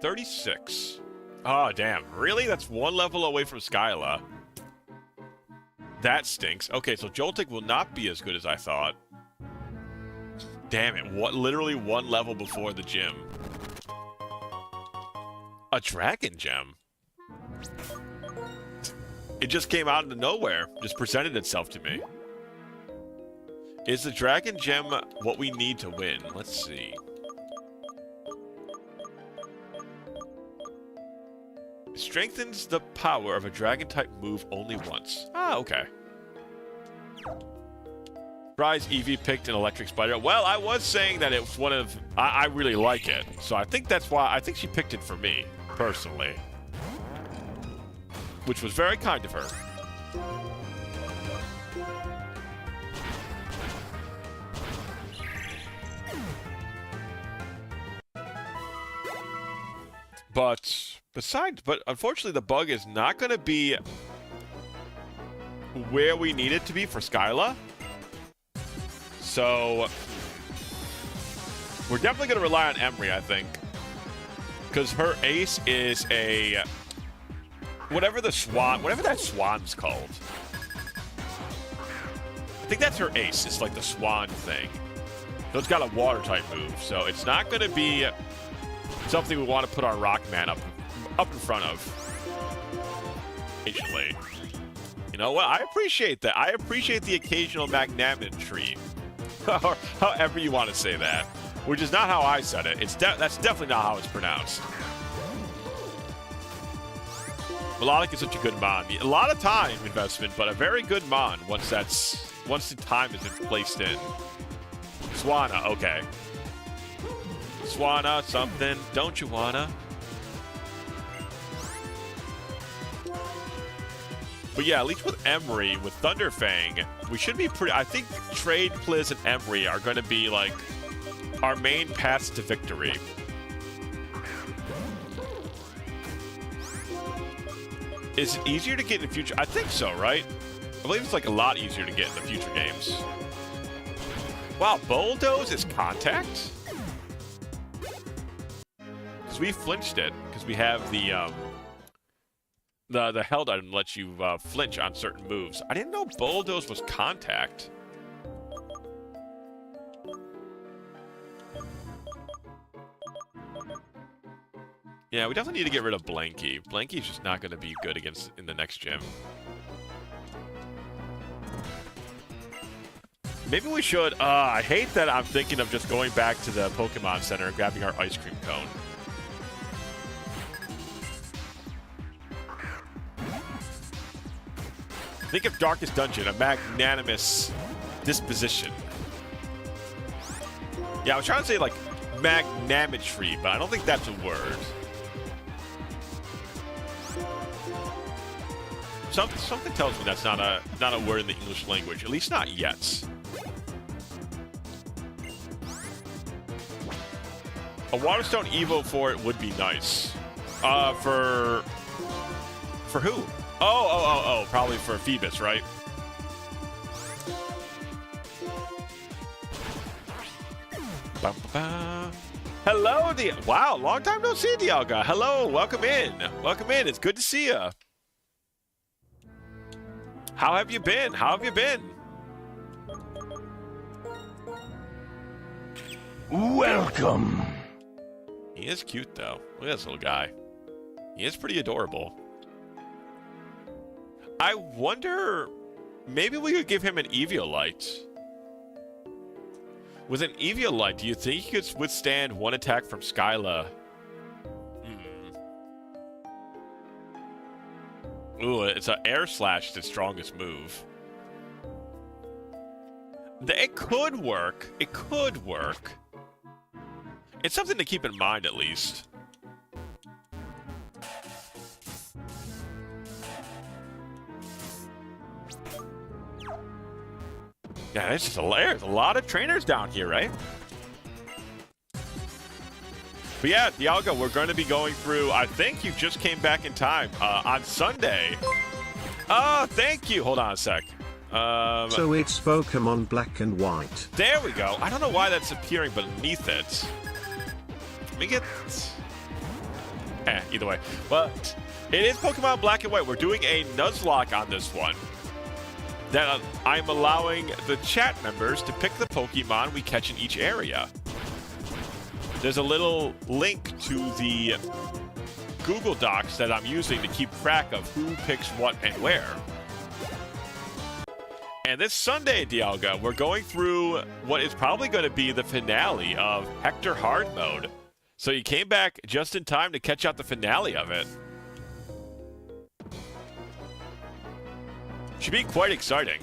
Speaker 1: 36. Oh, damn. Really? That's 1 level away from Skyla. That stinks. Okay, so Joltik will not be as good as I thought. Damn it. What? Literally 1 level before the gym. A Dragon Gem? It just came out of nowhere. Just presented itself to me. Is the Dragon Gem what we need to win? Let's see. It strengthens the power of a Dragon-type move only once. Ah, okay. Rise Eevee picked an Electric Spider. Well, I was saying that it was one of... I really like it. So I think that's why... I think she picked it for me, personally. Which was very kind of her. But unfortunately the bug is not going to be where we need it to be for Skyla. So we're definitely going to rely on Emery, I think. Because her ace is a... whatever that swan's called. I think that's her ace. It's like the swan thing. So it's got a water type move. So it's not going to be something we want to put our Rockman up in front of. Occasionally. You know what? I appreciate that. I appreciate the occasional magnanimity. Or however you want to say that. Which is not how I said it. That's definitely not how it's pronounced. Melodic is such a good mon. A lot of time investment, but a very good mon once the time is placed in. Swanna, okay. Swanna, something, don't you wanna? But yeah, at least with Emery, with Thunderfang, we should be pretty... I think Trade, Pliz, and Emery are going to be, like, our main paths to victory. Is it easier to get in the future? I think so, right? I believe it's, like, a lot easier to get in the future games. Wow, Bulldoze is Contact? Because we flinched it, because we have the held item lets you flinch on certain moves. I didn't know Bulldoze was Contact. Yeah, we definitely need to get rid of Blanky. Blanky's just not going to be good against in the next gym. Maybe we should. I hate that I'm thinking of just going back to the Pokemon Center and grabbing our ice cream cone. Think of Darkest Dungeon, a magnanimous disposition. Yeah, I was trying to say like magnanimity, but I don't think that's a word. Something tells me that's not a word in the English language, at least not yet. A Waterstone Evo for it would be nice. For who? Oh, probably for Phoebus, right? Ba-ba-ba. Hello, wow, long time no see, Dialga. Hello, welcome in. Welcome in. It's good to see you. How have you been? How have you been?
Speaker 3: Welcome.
Speaker 1: He is cute, though. Look at this little guy. He is pretty adorable. I wonder, maybe we could give him an Eviolite. With an Eviolite, do you think he could withstand one attack from Skyla? Ooh, it's an Air Slash, the strongest move. It could work. It could work. It's something to keep in mind, at least. Yeah, there's a lot of trainers down here, right? But yeah, Dialga, we're going to be going through, I think you just came back in time, on Sunday. Oh, thank you. Hold on a sec.
Speaker 2: So it's Pokemon Black and White.
Speaker 1: There we go. I don't know why that's appearing beneath it. Let me get... either way. But it is Pokemon Black and White. We're doing a Nuzlocke on this one. That I'm allowing the chat members to pick the Pokemon we catch in each area. There's a little link to the Google Docs that I'm using to keep track of who picks what and where. And this Sunday, Dialga, we're going through what is probably going to be the finale of Hector Hard Mode. So you came back just in time to catch out the finale of it. Should be quite exciting.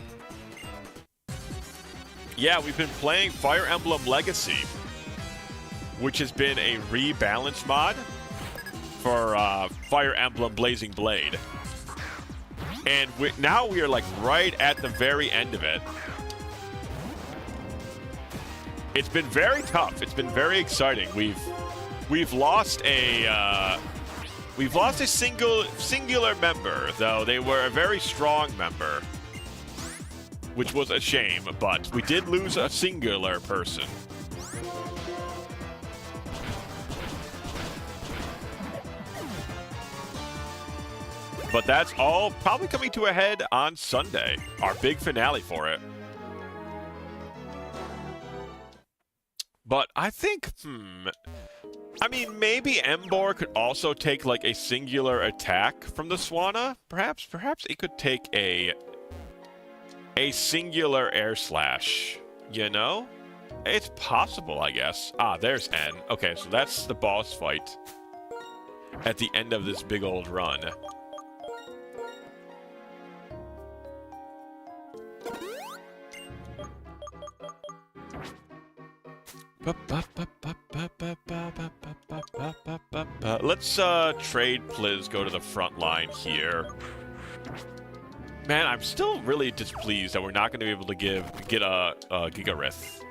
Speaker 1: Yeah, we've been playing Fire Emblem Legacy, which has been a rebalance mod for Fire Emblem Blazing Blade. And now we are like right at the very end of it. It's been very tough. It's been very exciting. We've lost a singular member, though they were a very strong member, which was a shame, but we did lose a singular person. But that's all probably coming to a head on Sunday, our big finale for it. But I think, I mean, maybe Emboar could also take like a singular attack from the Swanna. Perhaps it could take a singular Air Slash, you know? It's possible, I guess. Ah, there's N. Okay, so that's the boss fight at the end of this big old run. Let's trade Pliz, go to the front line here. Man, I'm still really displeased that we're not going to be able to get a Gigarith.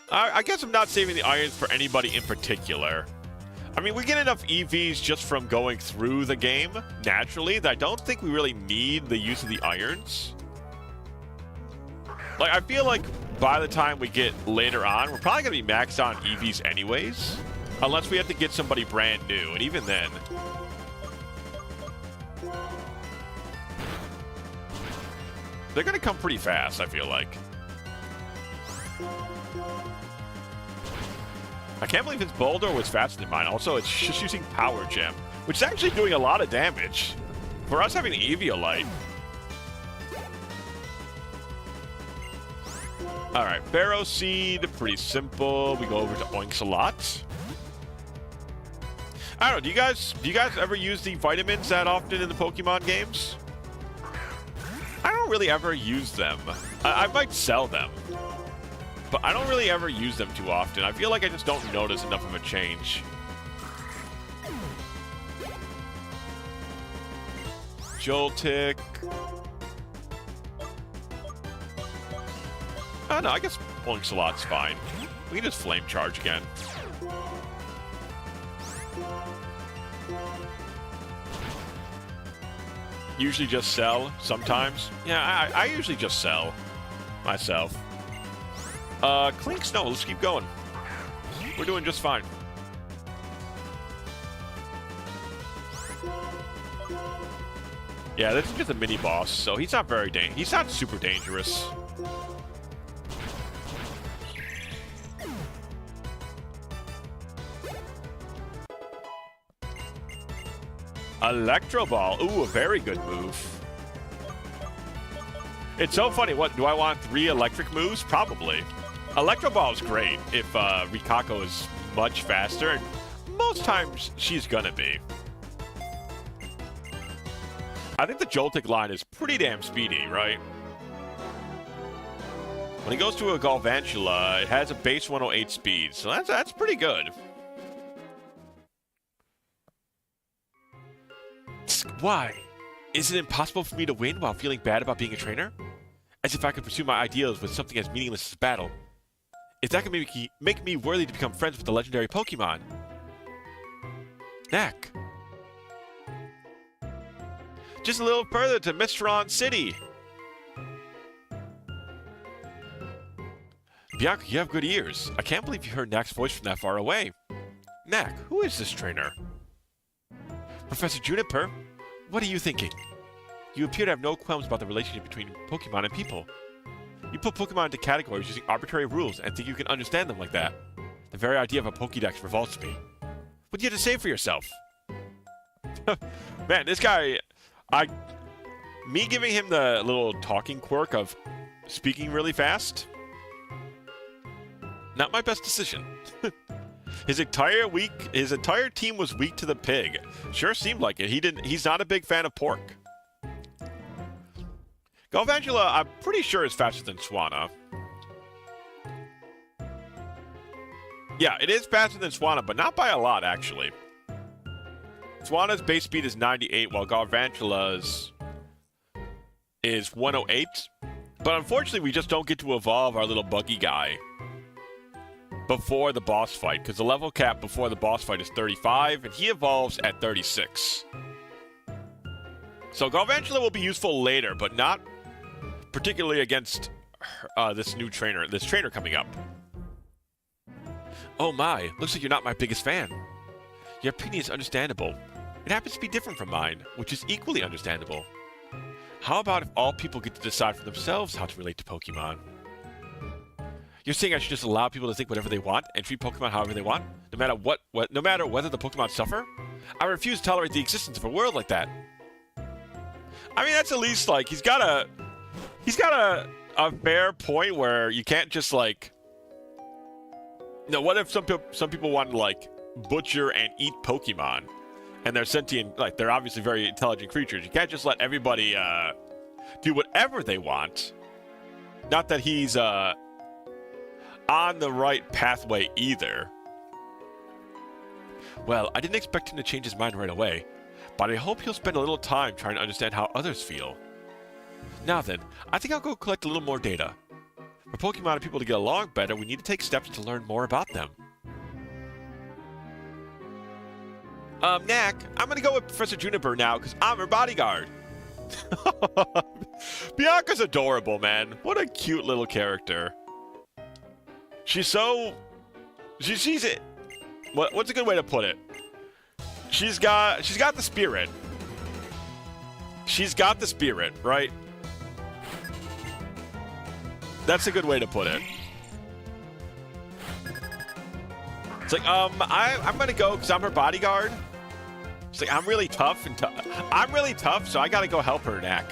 Speaker 1: I guess I'm not saving the irons for anybody in particular. I mean, we get enough EVs just from going through the game, naturally, that I don't think we really need the use of the irons. Like, I feel like by the time we get later on, we're probably going to be maxed on EVs anyways. Unless we have to get somebody brand new, and even then... they're going to come pretty fast, I feel like. I can't believe his boulder was faster than mine. Also, it's just using Power Gem, which is actually doing a lot of damage. For us having Eviolite. Alright, Pharaoh Seed, pretty simple. We go over to Oinks a lot. I don't know, do you guys ever use the vitamins that often in the Pokemon games? I don't really ever use them. I might sell them. But I don't really ever use them too often. I feel like I just don't notice enough of a change. Joltik. Oh no, I guess Oinksalot's fine. We can just Flame Charge again. Usually just sell, sometimes. Yeah, I usually just sell myself. Clink Snow, let's keep going. We're doing just fine. Yeah, this is just a mini boss, so he's not he's not super dangerous. Electro Ball. Ooh, a very good move. It's so funny. What, do I want 3 electric moves? Probably. Electro Ball is great if Rikako is much faster, and most times she's gonna be. I think the Joltik line is pretty damn speedy, right? When he goes to a Galvantula, it has a base 108 speed, so that's pretty good. Why? Is it impossible for me to win while feeling bad about being a trainer? As if I could pursue my ideals with something as meaningless as battle. If that can make me worthy to become friends with the legendary Pokemon. Knack. Just a little further to Mistron City. Bianca, you have good ears. I can't believe you heard Knack's voice from that far away. Knack, who is this trainer? Professor Juniper, what are you thinking? You appear to have no qualms about the relationship between Pokemon and people. You put Pokemon into categories using arbitrary rules and think you can understand them like that. The very idea of a Pokédex revolts me. What do you have to say for yourself? Man, this guy... Me giving him the little talking quirk of speaking really fast? Not my best decision. His entire team was weak to the pig. Sure seemed like it. He's not a big fan of pork. Galvantula, I'm pretty sure is faster than Swanna. Yeah, it is faster than Swanna, but not by a lot, actually. Swanna's base speed is 98, while Galvantula's is 108. But unfortunately, we just don't get to evolve our little buggy guy before the boss fight, because the level cap before the boss fight is 35, and he evolves at 36. So Galvantula will be useful later, but not particularly against this trainer coming up. Oh my, looks like you're not my biggest fan. Your opinion is understandable. It happens to be different from mine, which is equally understandable. How about if all people get to decide for themselves how to relate to Pokemon? You're saying I should just allow people to think whatever they want and treat Pokemon however they want, no matter whether the Pokemon suffer? I refuse to tolerate the existence of a world like that. I mean, that's at least like he's got a fair point where you can't just like. No, what if some people want to like butcher and eat Pokemon, and they're sentient, like they're obviously very intelligent creatures. You can't just let everybody do whatever they want. Not that he's on the right pathway either. Well, I didn't expect him to change his mind right away, but I hope he'll spend a little time trying to understand how others feel. Now then, I think I'll go collect a little more data. For Pokemon and people to get along better, we need to take steps to learn more about them. Knack, I'm gonna go with Professor Juniper now, because I'm her bodyguard. Bianca's adorable, man. What a cute little character. She's it. What's a good way to put it? She's got the spirit. She's got the spirit, right? That's a good way to put it. It's like, I'm gonna go because I'm her bodyguard. It's like, I'm really tough I'm really tough, so I gotta go help her, Knack.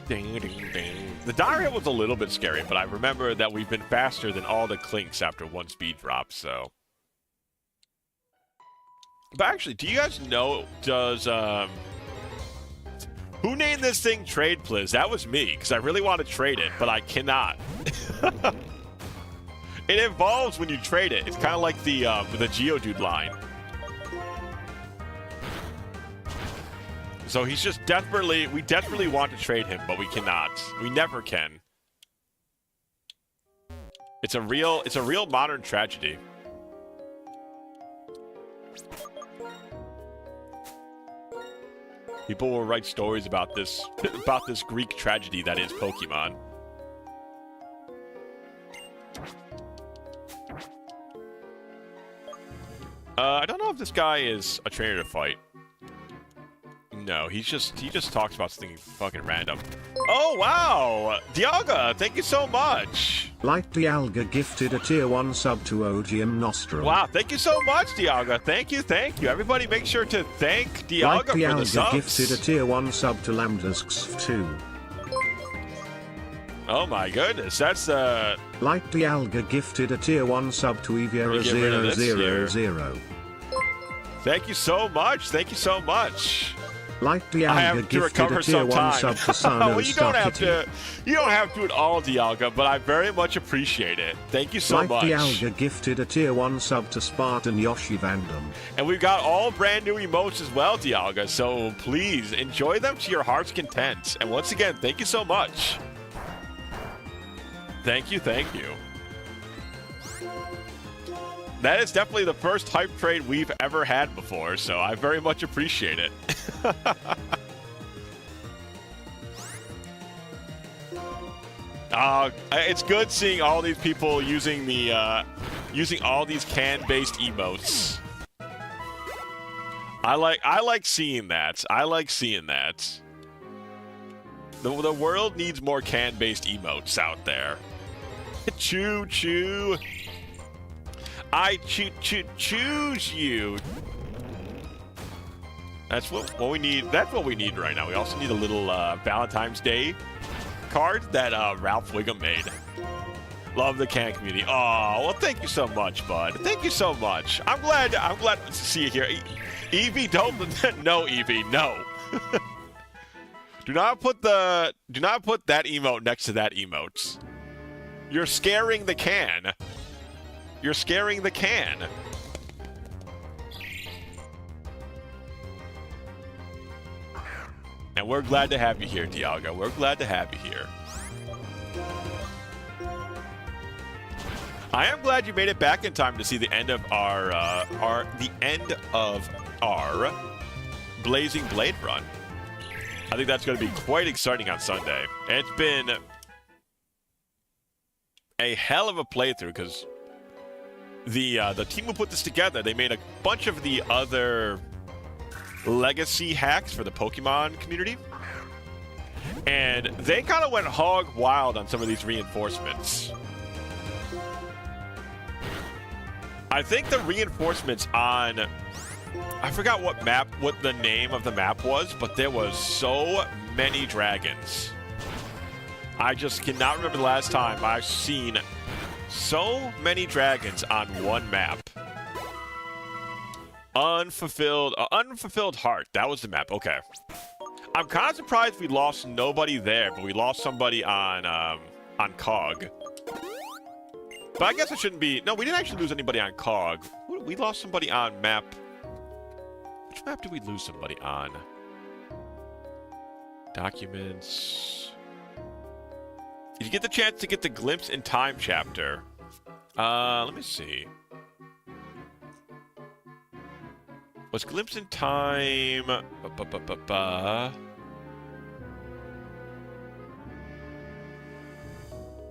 Speaker 1: Ding, ding, ding. The diarrhea was a little bit scary, but I remember that we've been faster than all the clinks after one speed drop, so. But actually, do you guys know, who named this thing Trade Pliz? That was me, because I really want to trade it, but I cannot. It evolves when you trade it. It's kind of like the Geodude line. So he's just we desperately want to trade him, but we cannot. We never can. It's a real modern tragedy. People will write stories about this Greek tragedy that is Pokemon. I don't know if this guy is a trainer to fight. No, he just talks about something fucking random. Oh wow, Dialga, thank you so much.
Speaker 2: Light Dialga gifted a tier 1 sub to OGM Nostrum.
Speaker 1: Wow, thank you so much, Dialga. Thank you. Everybody, make sure to thank Dialga for the subs.
Speaker 2: Light Dialga gifted a tier 1 sub to Lambdasks 2.
Speaker 1: Oh my goodness, that's
Speaker 2: Light Dialga gifted a tier 1 sub to Eviera 000.
Speaker 1: Thank you so much.
Speaker 2: Light Dialga gifted a tier 1 sub to Sano
Speaker 1: well, you don't have to do it all, Dialga, but I very much appreciate it. Thank you so much.
Speaker 2: Light Dialga gifted a tier 1 sub to Spartan Yoshi Vandam.
Speaker 1: And we've got all brand new emotes as well, Dialga, so please enjoy them to your heart's content. And once again, thank you so much. Thank you. That is definitely the first hype trade we've ever had before, so I very much appreciate it. It's good seeing all these people using using all these can-based emotes. I like seeing that. The world needs more can-based emotes out there. Choo choo. I choose you. That's what we need. That's what we need right now. We also need a little Valentine's Day card that Ralph Wiggum made. Love the can community. Oh, well, thank you so much, bud. Thank you so much. I'm glad to see you here. Eevee, don't. No, Eevee, no. Do not put that emote next to that emote. You're scaring the can. You're scaring the can. And we're glad to have you here, Dialga. We're glad to have you here. I am glad you made it back in time to see the end of our Blazing Blade run. I think that's going to be quite exciting on Sunday. It's been a hell of a playthrough because the team who put this together, they made a bunch of the other legacy hacks for the Pokemon community. And they kind of went hog wild on some of these reinforcements. I think the reinforcements on, I forgot what the name of the map was, but there was so many dragons. I just cannot remember the last time I've seen so many dragons on one map. Unfulfilled Heart. That was the map. Okay. I'm kind of surprised we lost nobody there, but we lost somebody on Cog. But I guess it shouldn't be. No, we didn't actually lose anybody on Cog. We lost somebody on map. Which map did we lose somebody on? Documents. Did you get the chance to get the Glimpse in Time chapter? Let me see. Was Glimpse in Time...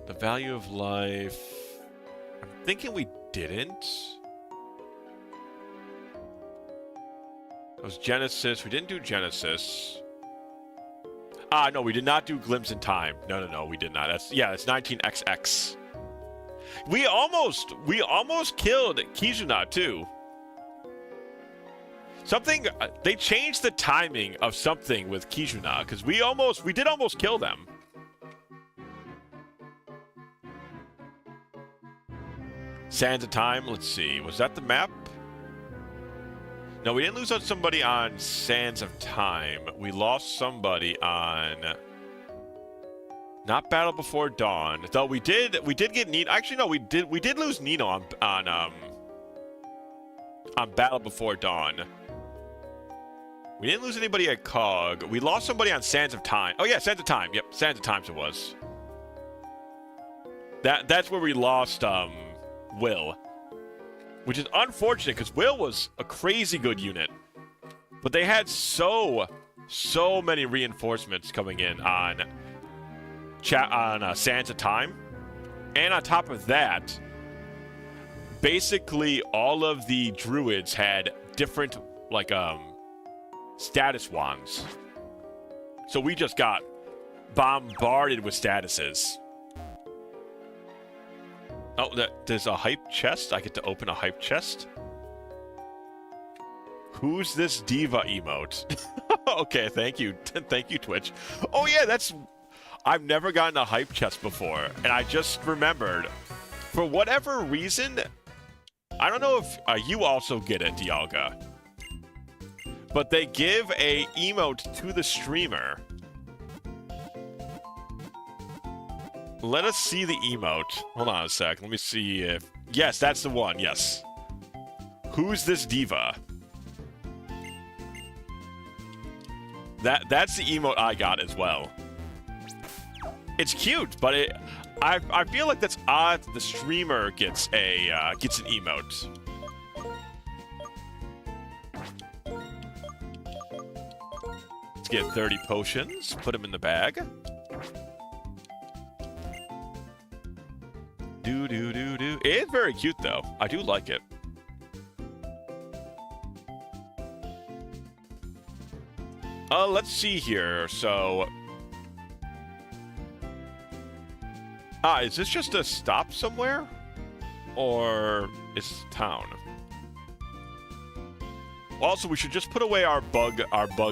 Speaker 1: The Value of Life... I'm thinking we didn't. It was Genesis. We didn't do Genesis. No, we did not do Glimpse in Time. No, we did not. That's 19XX. We almost killed Kizuna too. Something they changed the timing of something with Kizuna because we did almost kill them. Sands of Time. Let's see. Was that the map? No, we didn't lose on somebody on Sands of Time. We lost somebody on not Battle Before Dawn. Though we did get Nino. Actually, no, we did lose Nino on Battle Before Dawn. We didn't lose anybody at Cog. We lost somebody on Sands of Time. Oh yeah, Sands of Time. Yep, Sands of Time it was. That's where we lost Will. Which is unfortunate because Will was a crazy good unit. But they had so many reinforcements coming in on Sands of Time. And on top of that, basically all of the druids had different status wands. So we just got bombarded with statuses. Oh, there's a hype chest. I get to open a hype chest. Who's this diva emote? Okay, thank you. Thank you, Twitch. Oh yeah, I've never gotten a hype chest before, and I just remembered, for whatever reason, I don't know if you also get it, Dialga, but they give a emote to the streamer. Let us see the emote. Hold on a sec. Let me see if... Yes, that's the one. Yes. Who's this diva? That's the emote I got as well. It's cute, but I feel like that's odd. The streamer gets an emote. Let's get 30 potions. Put them in the bag. It is very cute, though. I do like it. Let's see here. So... is this just a stop somewhere? Or is this a town? Also, we should just put away our bug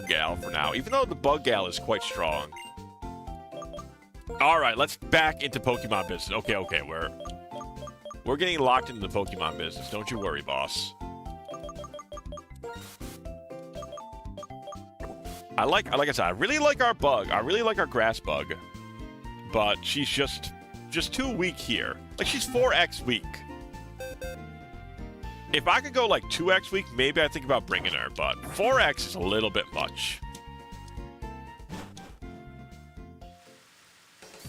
Speaker 1: gal for now, even though the bug gal is quite strong. All right, let's back into Pokemon business. Okay, we're getting locked into the Pokemon business. Don't you worry, boss. Like I said, I really like our bug. I really like our grass bug, but she's just too weak here. Like, she's 4x weak. If I could go like 2x weak, maybe I think about bringing her, but 4x is a little bit much.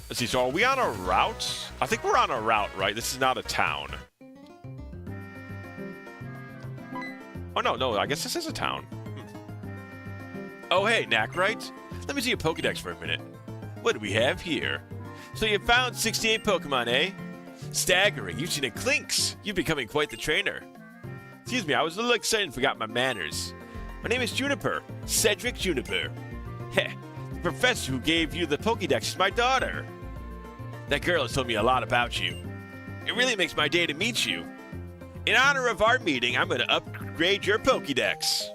Speaker 1: Let's see, so are we on a route? I think we're on a route, right? This is not a town. Oh, no, I guess this is a town. Oh, hey, Knackright. Let me see your Pokedex for a minute. What do we have here? So you found 68 Pokemon, eh? Staggering, you've seen a Clinks. You're becoming quite the trainer. Excuse me, I was a little excited and forgot my manners. My name is Juniper, Cedric Juniper. Heh, the professor who gave you the Pokédex is my daughter. That girl has told me a lot about you. It really makes my day to meet you. In honor of our meeting, I'm going to upgrade your Pokédex.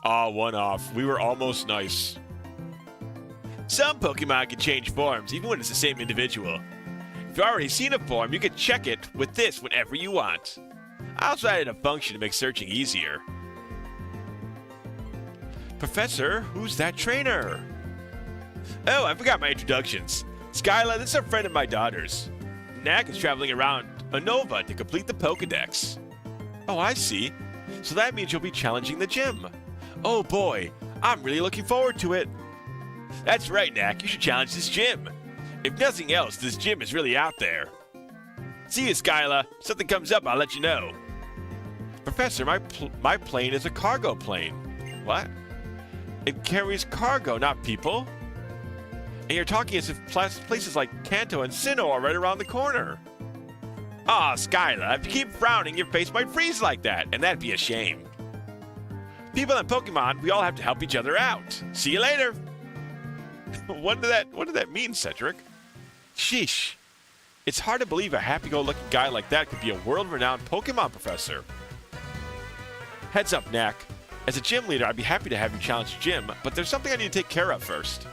Speaker 1: Aw, one off. We were almost nice. Some Pokemon can change forms, even when it's the same individual. If you've already seen a form, you can check it with this whenever you want. I also added a function to make searching easier. Professor, who's that trainer? Oh, I forgot my introductions. Skyla, this is a friend of my daughter's. Knack is traveling around Unova to complete the Pokedex. Oh, I see. So that means you'll be challenging the gym. Oh boy, I'm really looking forward to it. That's right, Knack, you should challenge this gym. If nothing else, this gym is really out there. See you, Skyla. If something comes up, I'll let you know. Professor, my plane is a cargo plane. What? It carries cargo, not people. And you're talking as if places like Kanto and Sinnoh are right around the corner. Aw, Skyla, if you keep frowning, your face might freeze like that, and that'd be a shame. People and Pokemon, we all have to help each other out. See you later. What did that mean, Cedric? Sheesh. It's hard to believe a happy-go-lucky guy like that could be a world-renowned Pokemon professor. Heads up, Knack. As a gym leader, I'd be happy to have you challenge Jim, but there's something I need to take care of first.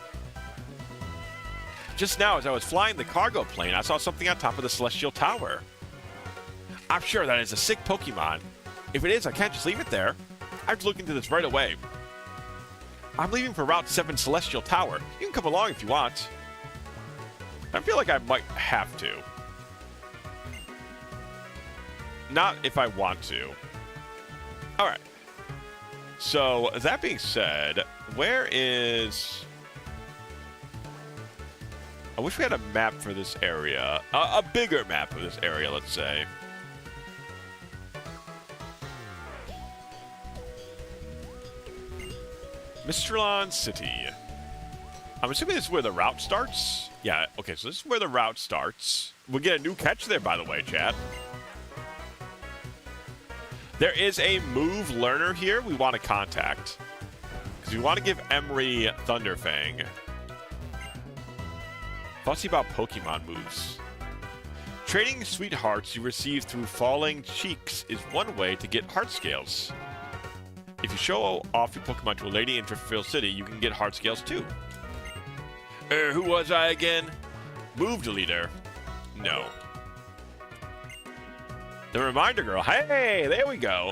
Speaker 1: Just now, as I was flying the cargo plane, I saw something on top of the Celestial Tower. I'm sure that is a sick Pokemon. If it is, I can't just leave it there. I have to look into this right away. I'm leaving for Route 7 Celestial Tower. You can come along if you want. I feel like I might have to. Not if I want to. Alright. So, that being said, where is... I wish we had a map for this area. A bigger map of this area, let's say. Mistral City. I'm assuming this is where the route starts? Yeah, okay, so this is where the route starts. We'll get a new catch there, by the way, chat. There is a move learner here we want to contact. Because we want to give Emery Thunderfang. Fussy about Pokemon moves. Trading sweethearts you receive through falling cheeks is one way to get heart scales. If you show off your Pokemon to a lady in Driftfield City, you can get heart scales too. Who was I again? Move deleter. No. The reminder girl. Hey, there we go.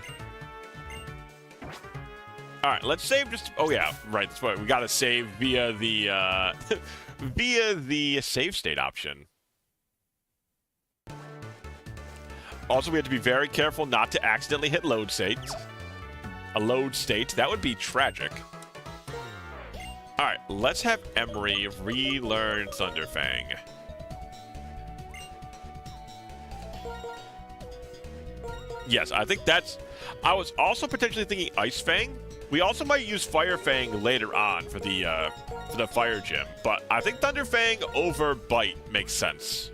Speaker 1: Alright, let's save just... Oh yeah, right, that's right. We gotta save via the, via the save state option. Also, we have to be very careful not to accidentally hit load state. A load state. That would be tragic. Alright, let's have Emery relearn Thunderfang. Yes, I think that's... I was also potentially thinking Ice Fang. We also might use Fire Fang later on for the Fire Gym. But I think Thunderfang over Bite makes sense.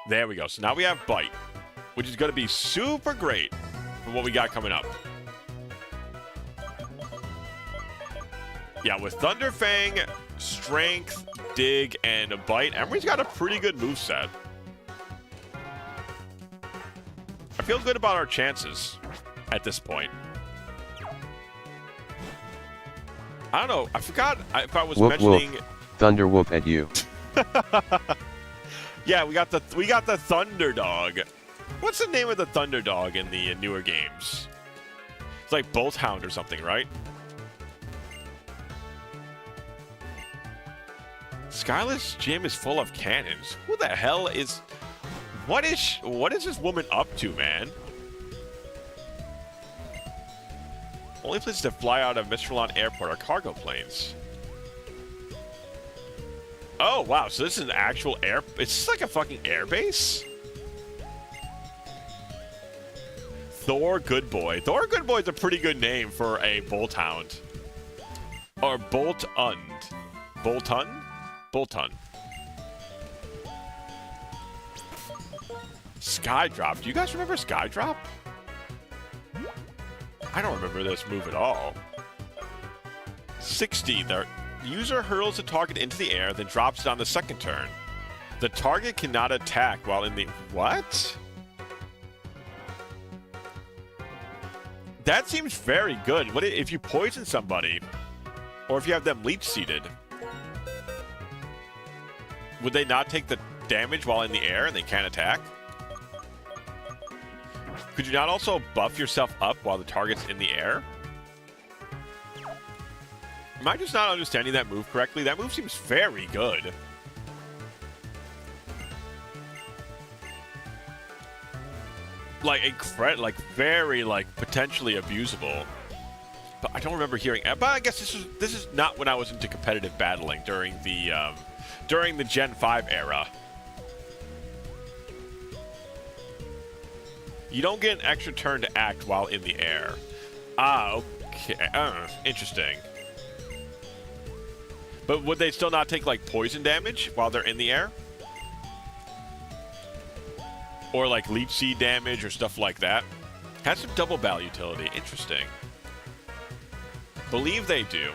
Speaker 1: There we go. So now we have Bite, which is going to be super great for what we got coming up. Yeah, with Thunderfang, Strength, Dig, and a Bite, Emery's got a pretty good moveset. I feel good about our chances at this point. I don't know. I forgot if I was mentioning...
Speaker 4: Whoop. Thunder whoop at you.
Speaker 1: Yeah, we got the Thunder Dog. What's the name of the Thunder Dog in the newer games? It's like Bolt Hound or something, right? Skyla's gym is full of cannons. Who the hell is... What is this woman up to, man? Only places to fly out of Mistral Airport are cargo planes. Oh, wow. So this is an actual air... It's like a fucking airbase? Thor Goodboy. Thor Goodboy is a pretty good name for a Bolt Hound. Or Bolt-Und. Bolt-Un? Bolt-Un. Skydrop. Do you guys remember Skydrop? I don't remember this move at all. 60. The user hurls the target into the air, then drops it on the second turn. The target cannot attack while in the... What? That seems very good. What if you poison somebody? Or if you have them leech seeded? Would they not take the damage while in the air and they can't attack? Could you not also buff yourself up while the target's in the air? Am I just not understanding that move correctly? That move seems very good. Like, very, potentially abusable. But I don't remember hearing... But I guess this is not when I was into competitive battling during the Gen 5 era. You don't get an extra turn to act while in the air. Ah, okay. Interesting. But would they still not take, poison damage while they're in the air? or like leech seed damage or stuff like that. Has some double battle utility. Interesting. Believe they do.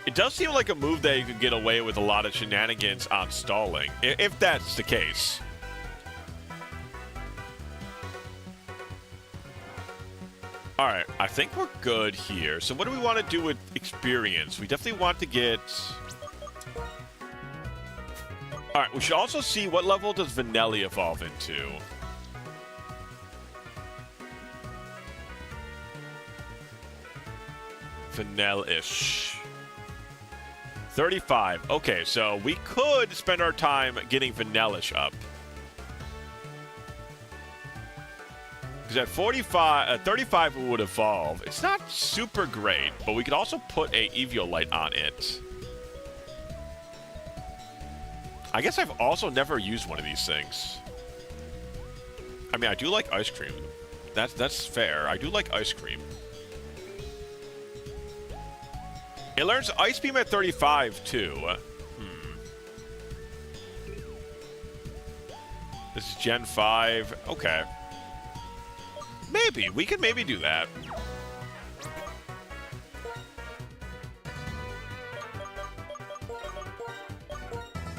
Speaker 1: It does seem like a move that you could get away with a lot of shenanigans on stalling, if that's the case. Alright, I think we're good here. So what do we want to do with experience? We definitely want to get... Alright, we should also see what level does Vanelli evolve into. Vanilla-ish. 35. Okay, so we could spend our time getting Vanellish up. Because at 35 it would evolve. It's not super great, but we could also put a Eviolite on it. I guess I've also never used one of these things. I mean, I do like ice cream. That's fair. I do like ice cream. It learns Ice Beam at 35, too. This is Gen 5. Okay. Maybe. We could maybe do that.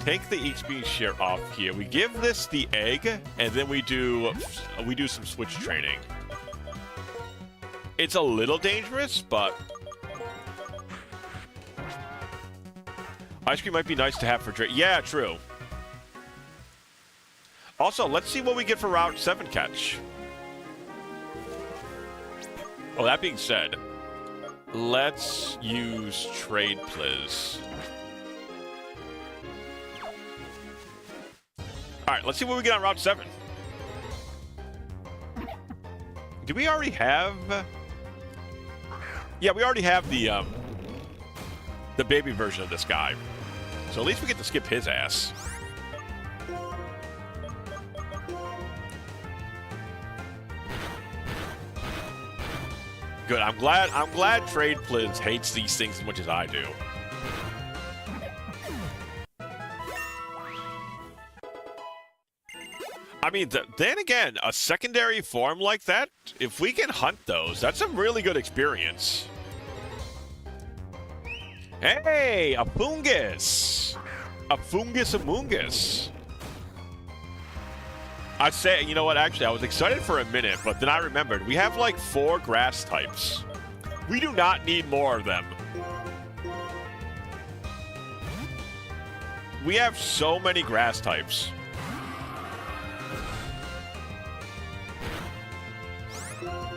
Speaker 1: Take the XP share off here. We give this the egg, and then we do some switch training. It's a little dangerous, but... Ice cream might be nice to have for Drake. Yeah, true. Also, let's see what we get for Route 7 catch. Oh, that being said, let's use Trade Pliz. Alright, let's see what we get on Route 7. Do we already have... Yeah, we already have the baby version of this guy. So at least we get to skip his ass. Good. I'm glad Trade Pliz hates these things as much as I do. I mean, then again, a secondary form like that, if we can hunt those, that's a really good experience. Hey, a fungus! A fungus amungus. I'd say, you know what, actually, I was excited for a minute, but then I remembered, we have like 4 grass types. We do not need more of them. We have so many grass types.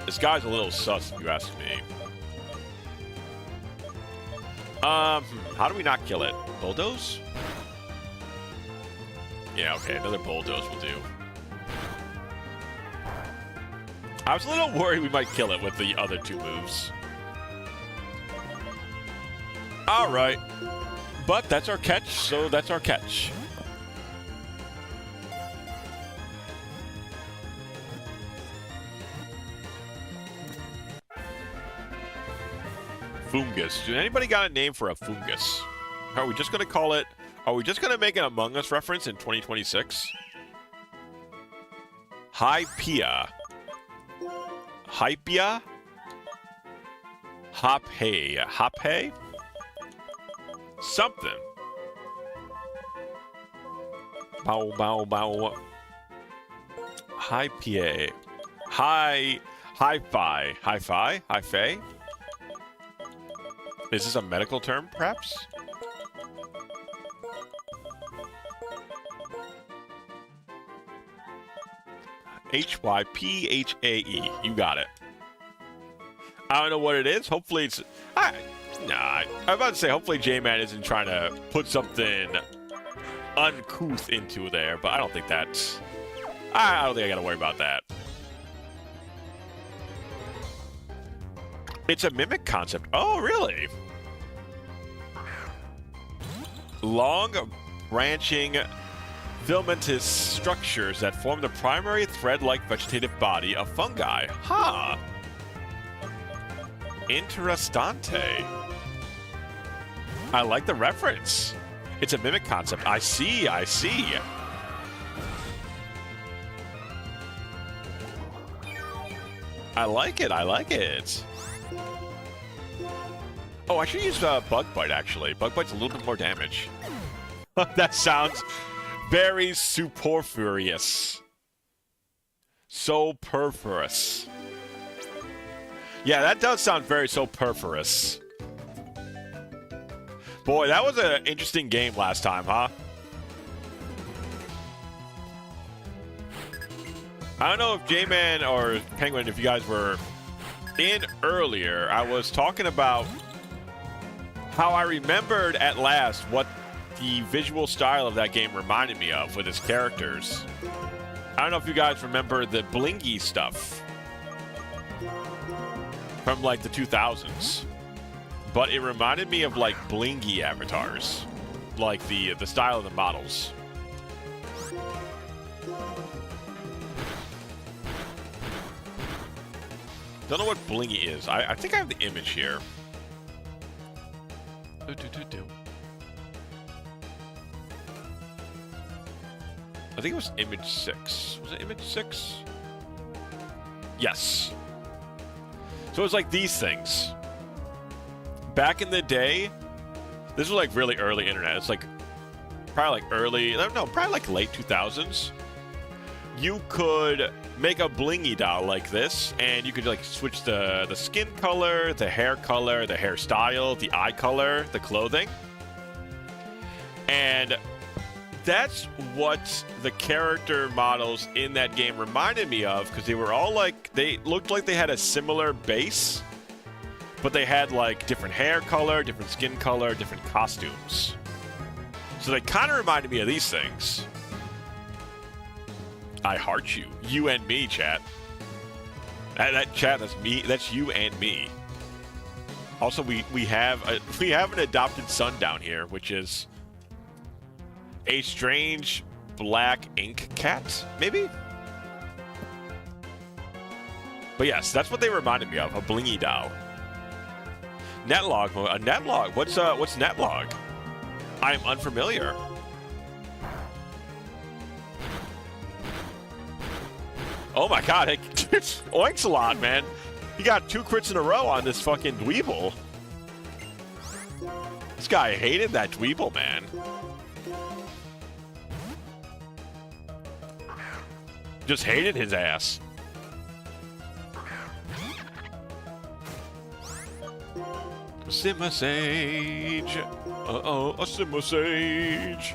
Speaker 1: This guy's a little sus, if you ask me. How do we not kill it? Bulldoze? Yeah, okay, another bulldoze will do. I was a little worried we might kill it with the other 2 moves. Alright. But that's our catch, so that's our catch. Fungus. Did anybody got a name for a fungus? Are we just going to call it... Are we just going to make an Among Us reference in 2026? Hypea. Hypea? Hophay. Hophay? Something. Bow, bow, bow. Hypea. Hi-fi. Hi-fi? Hi-fi? Is this a medical term, perhaps? Hyphae. You got it. I don't know what it is. Hopefully it's... I'm about to say, hopefully J-Man isn't trying to put something uncouth into there, but I don't think that's... I don't think I gotta worry about that. It's a mimic concept. Oh, really? Long, branching, filamentous structures that form the primary thread-like vegetative body of fungi. Huh. Interessante. I like the reference. It's a mimic concept. I see. I like it. I like it. Oh, I should use Bug Bite, actually. Bug Bite's a little bit more damage. That sounds very superfluous. So perforous. Yeah, that does sound very so perforous. Boy, that was an interesting game last time, huh? I don't know if J-Man or Penguin, if you guys were in earlier, I was talking about how I remembered at last what the visual style of that game reminded me of with its characters. I don't know if you guys remember the blingy stuff from like the 2000s, but it reminded me of like blingy avatars, like the style of the models. Don't know what blingy is. I think I have the image here. I think it was image 6. Was it image 6? Yes. So it was like these things. Back in the day, this was like really early internet. It's like probably like probably like late 2000s. You could make a blingy doll like this, and you could like switch the skin color, the hair hairstyle, the eye color, the clothing. And that's what the character models in that game reminded me of, because they were all like, they looked like they had a similar base, but they had like different hair color, different skin color, different costumes. So they kind of reminded me of these things. I heart you. You and me, chat. That chat, that's me. That's you and me. Also, we have an adopted son down here, which is a strange black ink cat, maybe? But yes, that's what they reminded me of, a blingy doll. Netlog, a netlog. What's netlog? I am unfamiliar. Oh my god, it oinks a lot, man. He got 2 crits in a row on this fucking Dweeble. This guy hated that Dweeble, man. Just hated his ass. Simmer Sage. Uh-oh, a Simmer Sage.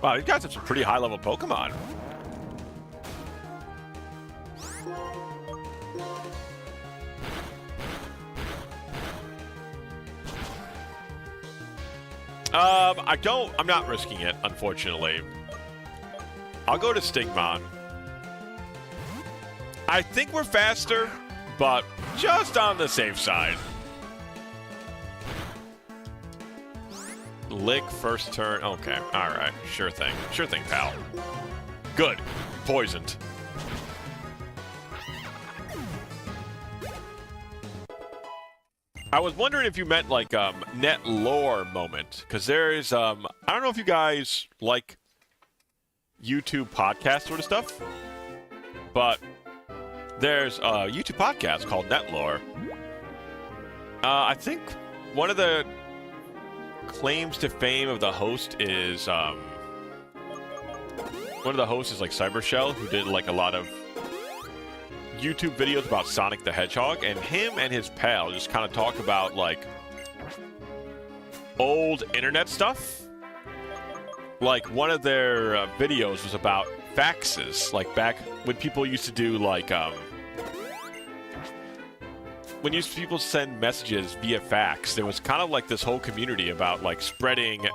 Speaker 1: Wow, these guys have some pretty high-level Pokemon. I'm not risking it, unfortunately. I'll go to Stigmon. I think we're faster, but just on the safe side. Lick first turn. Okay, alright. Sure thing. Sure thing, pal. Good. Poisoned. I was wondering if you meant like net lore moment, because there's I don't know if you guys like YouTube podcast sort of stuff, but there's a YouTube podcast called Net Lore. I think one of the claims to fame of the host is one of the hosts is like Cybershell, who did like a lot of YouTube videos about Sonic the Hedgehog, and him and his pal just kind of talk about like old internet stuff. Like one of their videos was about faxes, like back when people used to do like when people send messages via fax, there was kind of like this whole community about like spreading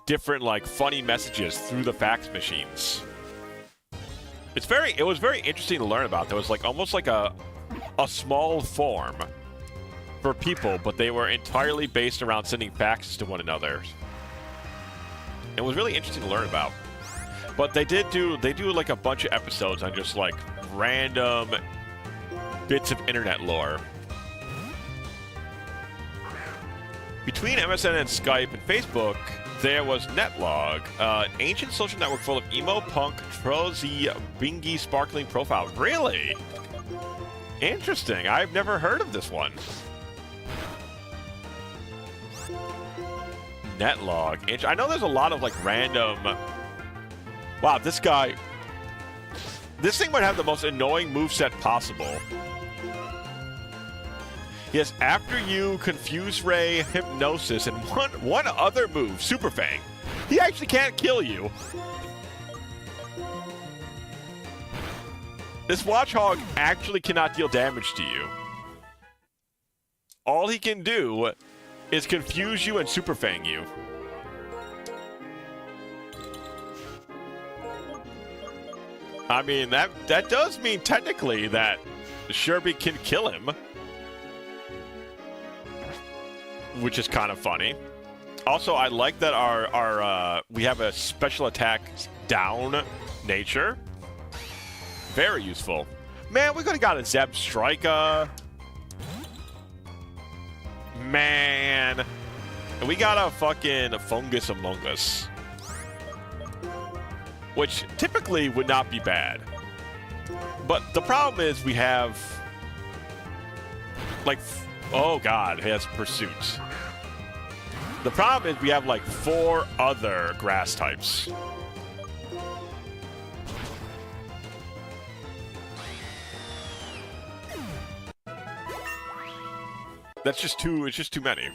Speaker 1: different like funny messages through the fax machines. It was very interesting to learn about. There was like almost like a small forum for people, but they were entirely based around sending faxes to one another. It was really interesting to learn about. But they do like a bunch of episodes on just like random bits of internet lore. Between MSN and Skype and Facebook, there was Netlog, an ancient social network full of emo, punk, trolls, bingy, sparkling profile. Really? Interesting. I've never heard of this one. Netlog. I know there's a lot of like random... Wow, this guy... This thing might have the most annoying moveset possible. Yes, after you Confuse Ray, Hypnosis, and one other move, Super Fang, he actually can't kill you. This Watchhog actually cannot deal damage to you. All he can do is confuse you and Super Fang you. I mean, that does mean technically that Sherby can kill him. Which is kind of funny. Also, I like that our we have a special attack down nature. Very useful. Man, we could have got a Zeb Striker. Man. And we got a fucking Fungus Among Us. Which typically would not be bad. But the problem is we have... Like... Oh god, he has Pursuit. The problem is we have like 4 other grass types. That's just too, it's just too many.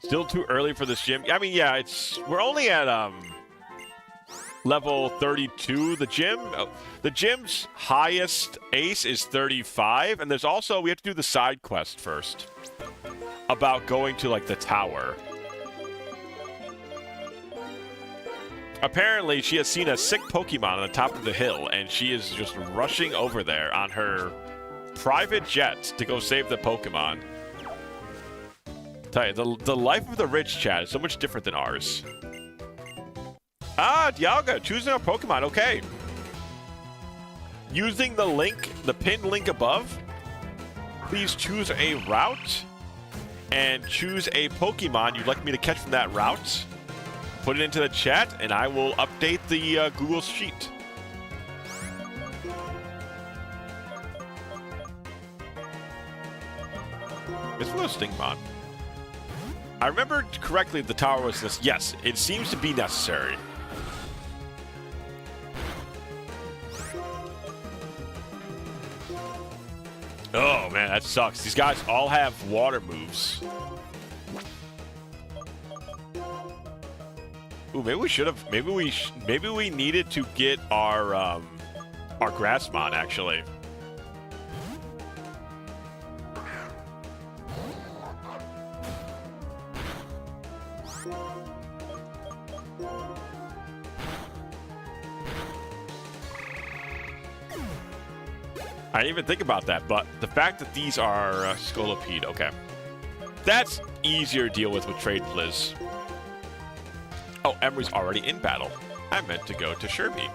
Speaker 1: Still too early for this gym. I mean, yeah, we're only at level 32. The gym's highest ace is 35, and there's also, we have to do the side quest first about going to like the tower. Apparently, she has seen a sick Pokemon on the top of the hill, and she is just rushing over there on her private jet to go save the Pokemon. Tell you, the life of the rich, chat, is so much different than ours. Ah, Dialga, choosing a Pokemon, okay. Using the link, the pinned link above, please choose a route and choose a Pokemon you'd like me to catch from that route. Put it into the chat, and I will update the Google Sheet. This was a Stingmon. I remember correctly the tower was this. Yes, it seems to be necessary. Oh man, that sucks. These guys all have water moves. Ooh, maybe we should have. Maybe we needed to get our Grassmon actually. I didn't even think about that, but the fact that these are Scolipede, okay. That's easier to deal with Trade Blizz. Oh, Emery's already in battle. I meant to go to Sherby.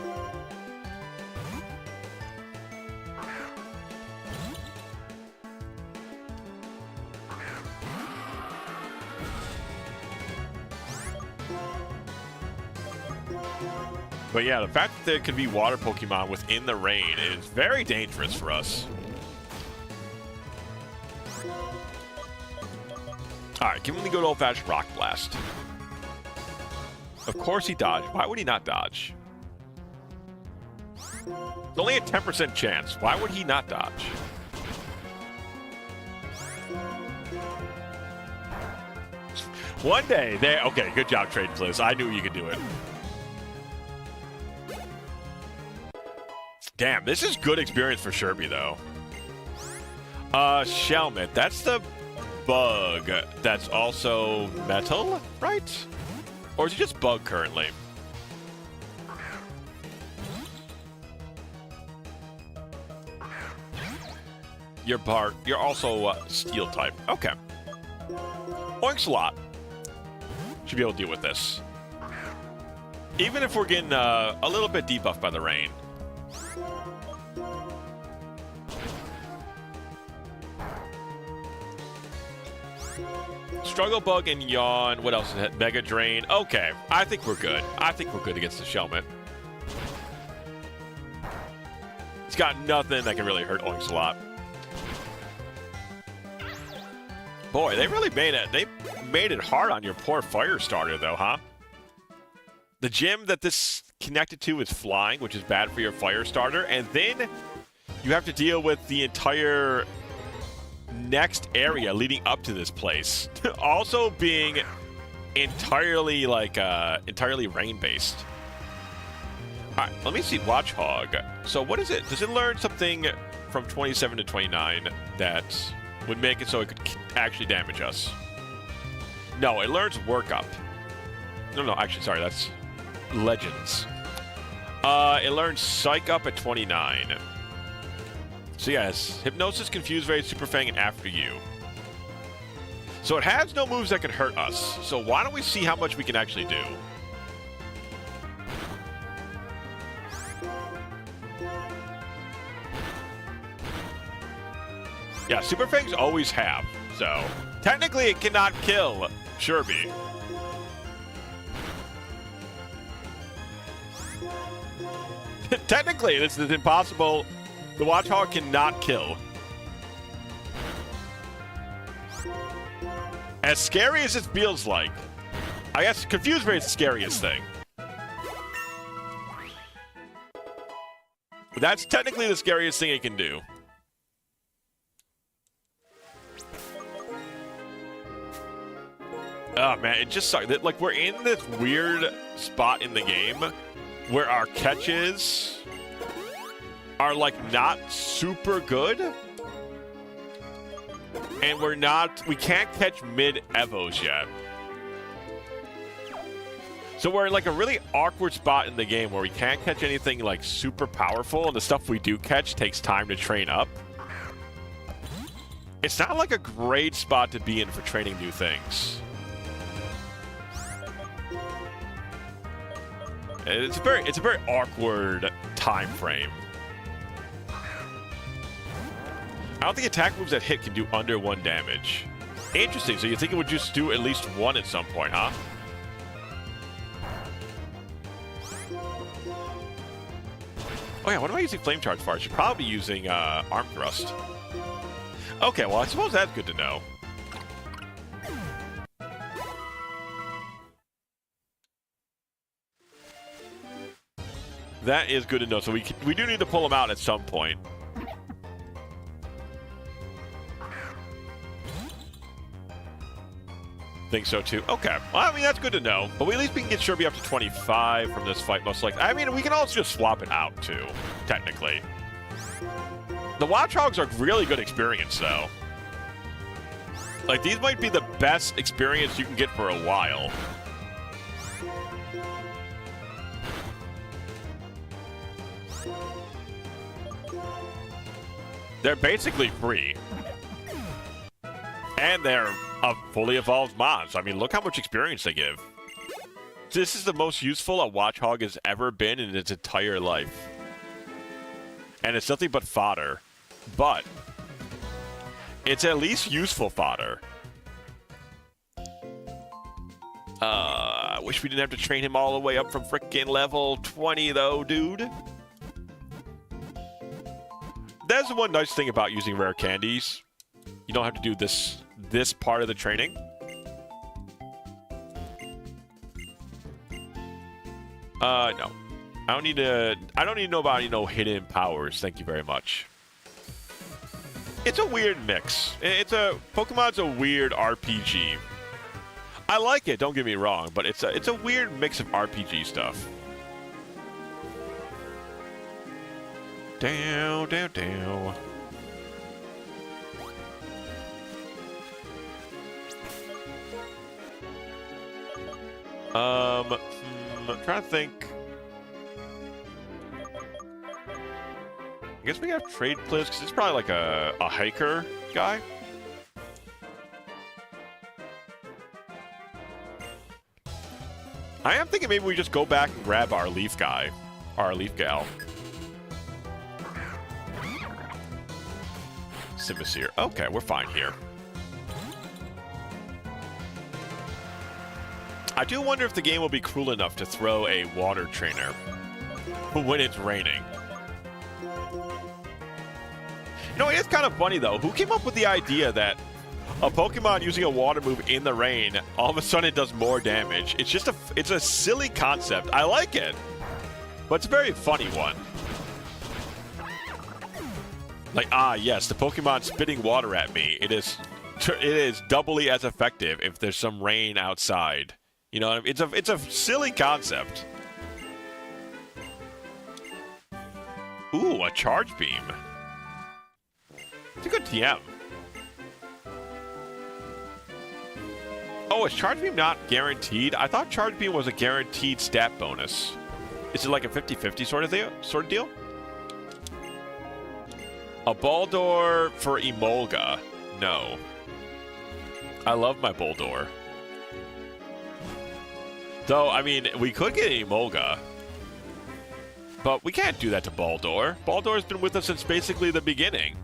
Speaker 1: But yeah, the fact that there could be water Pokemon within the rain is very dangerous for us. Alright, can we go to old-fashioned Rock Blast? Of course he dodged. Why would he not dodge? It's only a 10% chance. Why would he not dodge? One day, okay, good job, Trade Blizz. I knew you could do it. Damn, this is good experience for Sherby, though. Shelmet, that's the bug that's also metal, right? Or is it just bug currently? You're also steel type. Okay. Oinkslot should be able to deal with this. Even if we're getting a little bit debuffed by the rain. Struggle Bug and Yawn. What else is it? Mega Drain. Okay. I think we're good. I think we're good against the Shelmet. got nothing that can really hurt Oinks a lot. Boy, they really made it. They made it hard on your poor fire starter, though, huh? The gym that this connected to is flying, which is bad for your fire starter, and then you have to deal with the entire next area leading up to this place, also being entirely entirely rain-based. All right, let me see Watchhog. So what is it? Does it learn something from 27 to 29 that would make it so it could actually damage us? No, it learns Work Up. No, actually, sorry, that's Legends. It learns Psych Up at 29. So yes, Hypnosis, Confuse Ray, Super Fang, and After You. So it has no moves that can hurt us. So why don't we see how much we can actually do? Yeah, Super Fangs always have. So technically it cannot kill Shurby. Technically, this is impossible. The Watchhog cannot kill. As scary as it feels like, I guess Confuse Ray is the scariest thing. That's technically the scariest thing it can do. Oh man, it just sucks. Like, we're in this weird spot in the game where our catches are like not super good, and we can't catch mid evos yet. So we're in like a really awkward spot in the game where we can't catch anything like super powerful, and the stuff we do catch takes time to train up. It's not like a great spot to be in for training new things. It's a very awkward time frame. I don't think attack moves that hit can do under 1 damage. Interesting. So you think it would just do at least 1 at some point, huh? Oh yeah, what am I using Flame Charge for? I should probably be using Arm Thrust. Okay, well I suppose that's good to know. That is good to know. So we do need to pull him out at some point. Think so too. Okay. Well, I mean, that's good to know. But at least we can get Shurby up to 25 from this fight, most likely. I mean, we can also just swap it out too, technically. The Watchhogs are really good experience, though. Like, these might be the best experience you can get for a while. They're basically free. And they're a fully evolved mod. So, I mean, look how much experience they give. This is the most useful a Watchhog has ever been in its entire life. And it's nothing but fodder. But it's at least useful fodder. I wish we didn't have to train him all the way up from frickin' level 20, though, dude. That's the one nice thing about using rare candies. You don't have to do this part of the training. No. I don't need to know about, hidden powers. Thank you very much. It's a weird mix. Pokemon's a weird RPG. I like it, don't get me wrong, but it's a weird mix of RPG stuff. Down, down, down. I'm trying to think. I guess we have trade cliffs because it's probably like a hiker guy. I am thinking maybe we just go back and grab our leaf guy, our leaf gal. Simisear. Okay, we're fine here. I do wonder if the game will be cruel enough to throw a water trainer when it's raining. You know, it's kind of funny, though. Who came up with the idea that a Pokemon using a water move in the rain, all of a sudden it does more damage? It's a silly concept. I like it, but it's a very funny one. Like, yes, the Pokemon spitting water at me. It is doubly as effective if there's some rain outside. You know, it's a silly concept. Ooh, a Charge Beam. It's a good TM. Oh, is Charge Beam not guaranteed? I thought Charge Beam was a guaranteed stat bonus. Is it like a 50-50 sort of deal? A Baldor for Emolga. No. I love my Baldor. Though, I mean, we could get Emolga. But we can't do that to Baldor. Baldor's been with us since basically the beginning.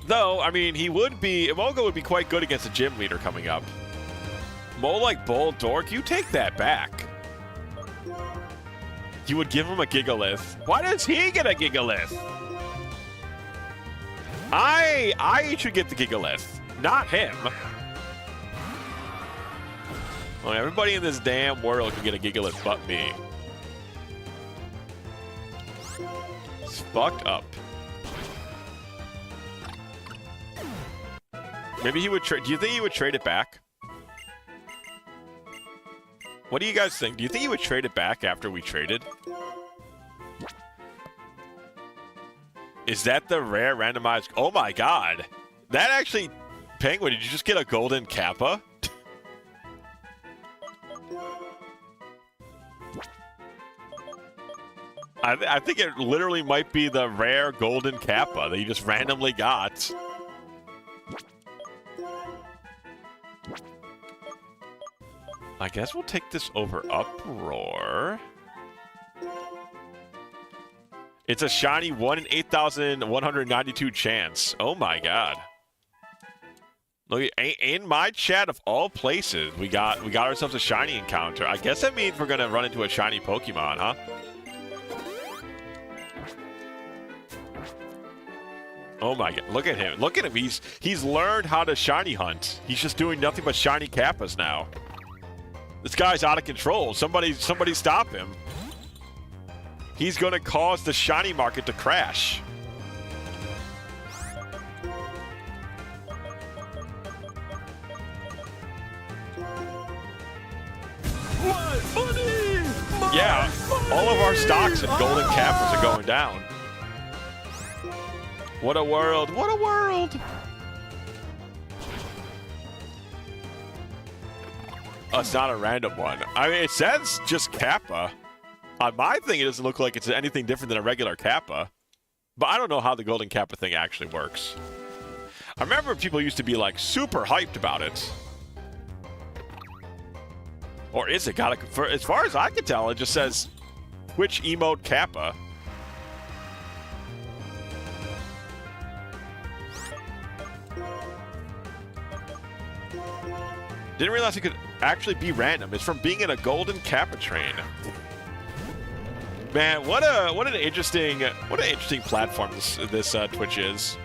Speaker 1: Though, I mean, Emolga would be quite good against a gym leader coming up. Mo like Baldor, you take that back. You would give him a Gigalith. Why does he get a Gigalith? I should get the Gigalith, not him. Well, everybody in this damn world can get a Gigalith but me. It's fucked up. Maybe he would trade. Do you think he would trade it back? What do you guys think? Do you think he would trade it back after we traded? Is that the rare randomized? Oh my god. That actually... Penguin, did you just get a golden Kappa? I think it literally might be the rare golden Kappa that you just randomly got. I guess we'll take this over Uproar. It's a shiny 1 in 8,192 chance. Oh my god. Look, in my chat of all places, we got ourselves a shiny encounter. I guess that means we're gonna run into a shiny Pokemon, huh? Oh my god, look at him. Look at him. He's learned how to shiny hunt. He's just doing nothing but shiny Kappas now. This guy's out of control. Somebody stop him. He's gonna cause the shiny market to crash. Yeah, all of our stocks of golden Kappas are going down. What a world! What a world! Oh, it's not a random one. I mean, it says just Kappa. On my thing, it doesn't look like it's anything different than a regular Kappa. But I don't know how the golden Kappa thing actually works. I remember people used to be like super hyped about it. Or is it? As far as I can tell, it just says Twitch emote Kappa. Didn't realize it could actually be random. It's from being in a golden Kappa train. Man, what an interesting platform this Twitch is.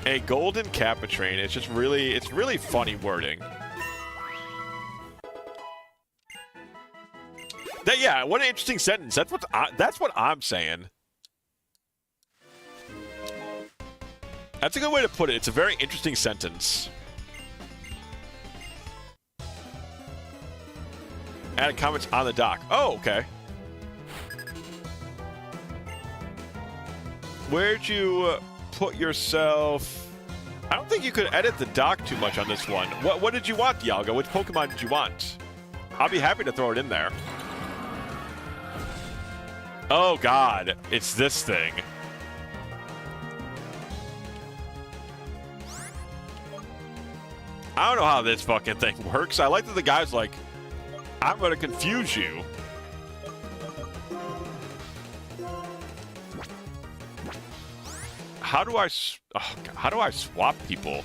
Speaker 1: A golden Kappa train. It's really funny wording. Yeah, what an interesting sentence. That's what I'm saying. That's a good way to put it. It's a very interesting sentence. Add comments on the dock. Oh, okay. Where'd you put yourself? I don't think you could edit the dock too much on this one. What did you want, Dialga? Which Pokemon did you want? I'll be happy to throw it in there. Oh god, it's this thing. I don't know how this fucking thing works. I like that the guy's like, I'm gonna confuse you. How do I swap people?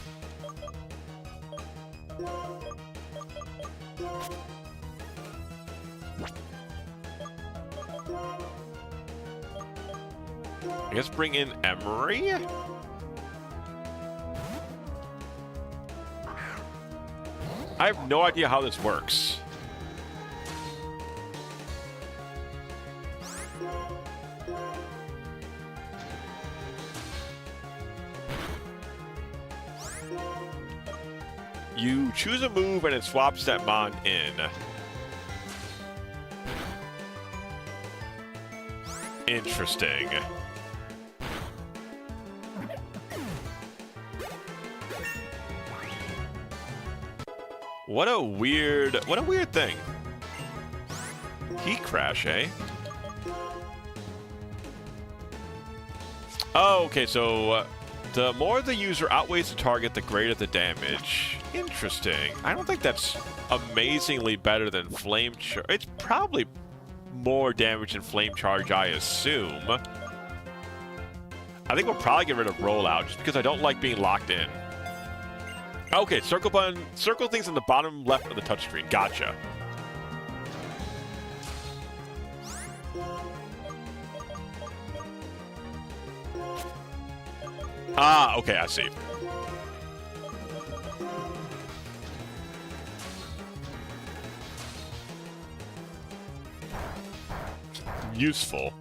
Speaker 1: I guess bring in Emery? I have no idea how this works. You choose a move and it swaps that mon in. Interesting. What a weird thing. Heat crash, eh? Oh, okay, so the more the user outweighs the target, the greater the damage. Interesting. I don't think that's amazingly better than Flame Charge. It's probably more damage than Flame Charge, I assume. I think we'll probably get rid of Rollout, just because I don't like being locked in. Okay, circle button, circle things in the bottom left of the touchscreen. Gotcha. Ah, okay, I see. Useful.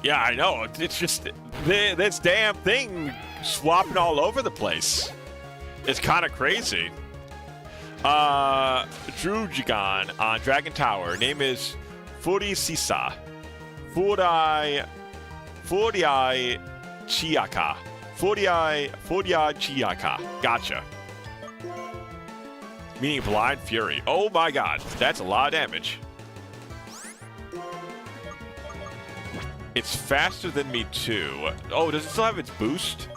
Speaker 1: Yeah, I know. It's just this damn thing swapping all over the place. It's kind of crazy. Drujigan on Dragon Tower. Name is Furi Sisa. Furai Chiaka. Furai Chiaka. Gotcha. Meaning Blind Fury. Oh my god. That's a lot of damage. It's faster than me too. Oh, does it still have its boost?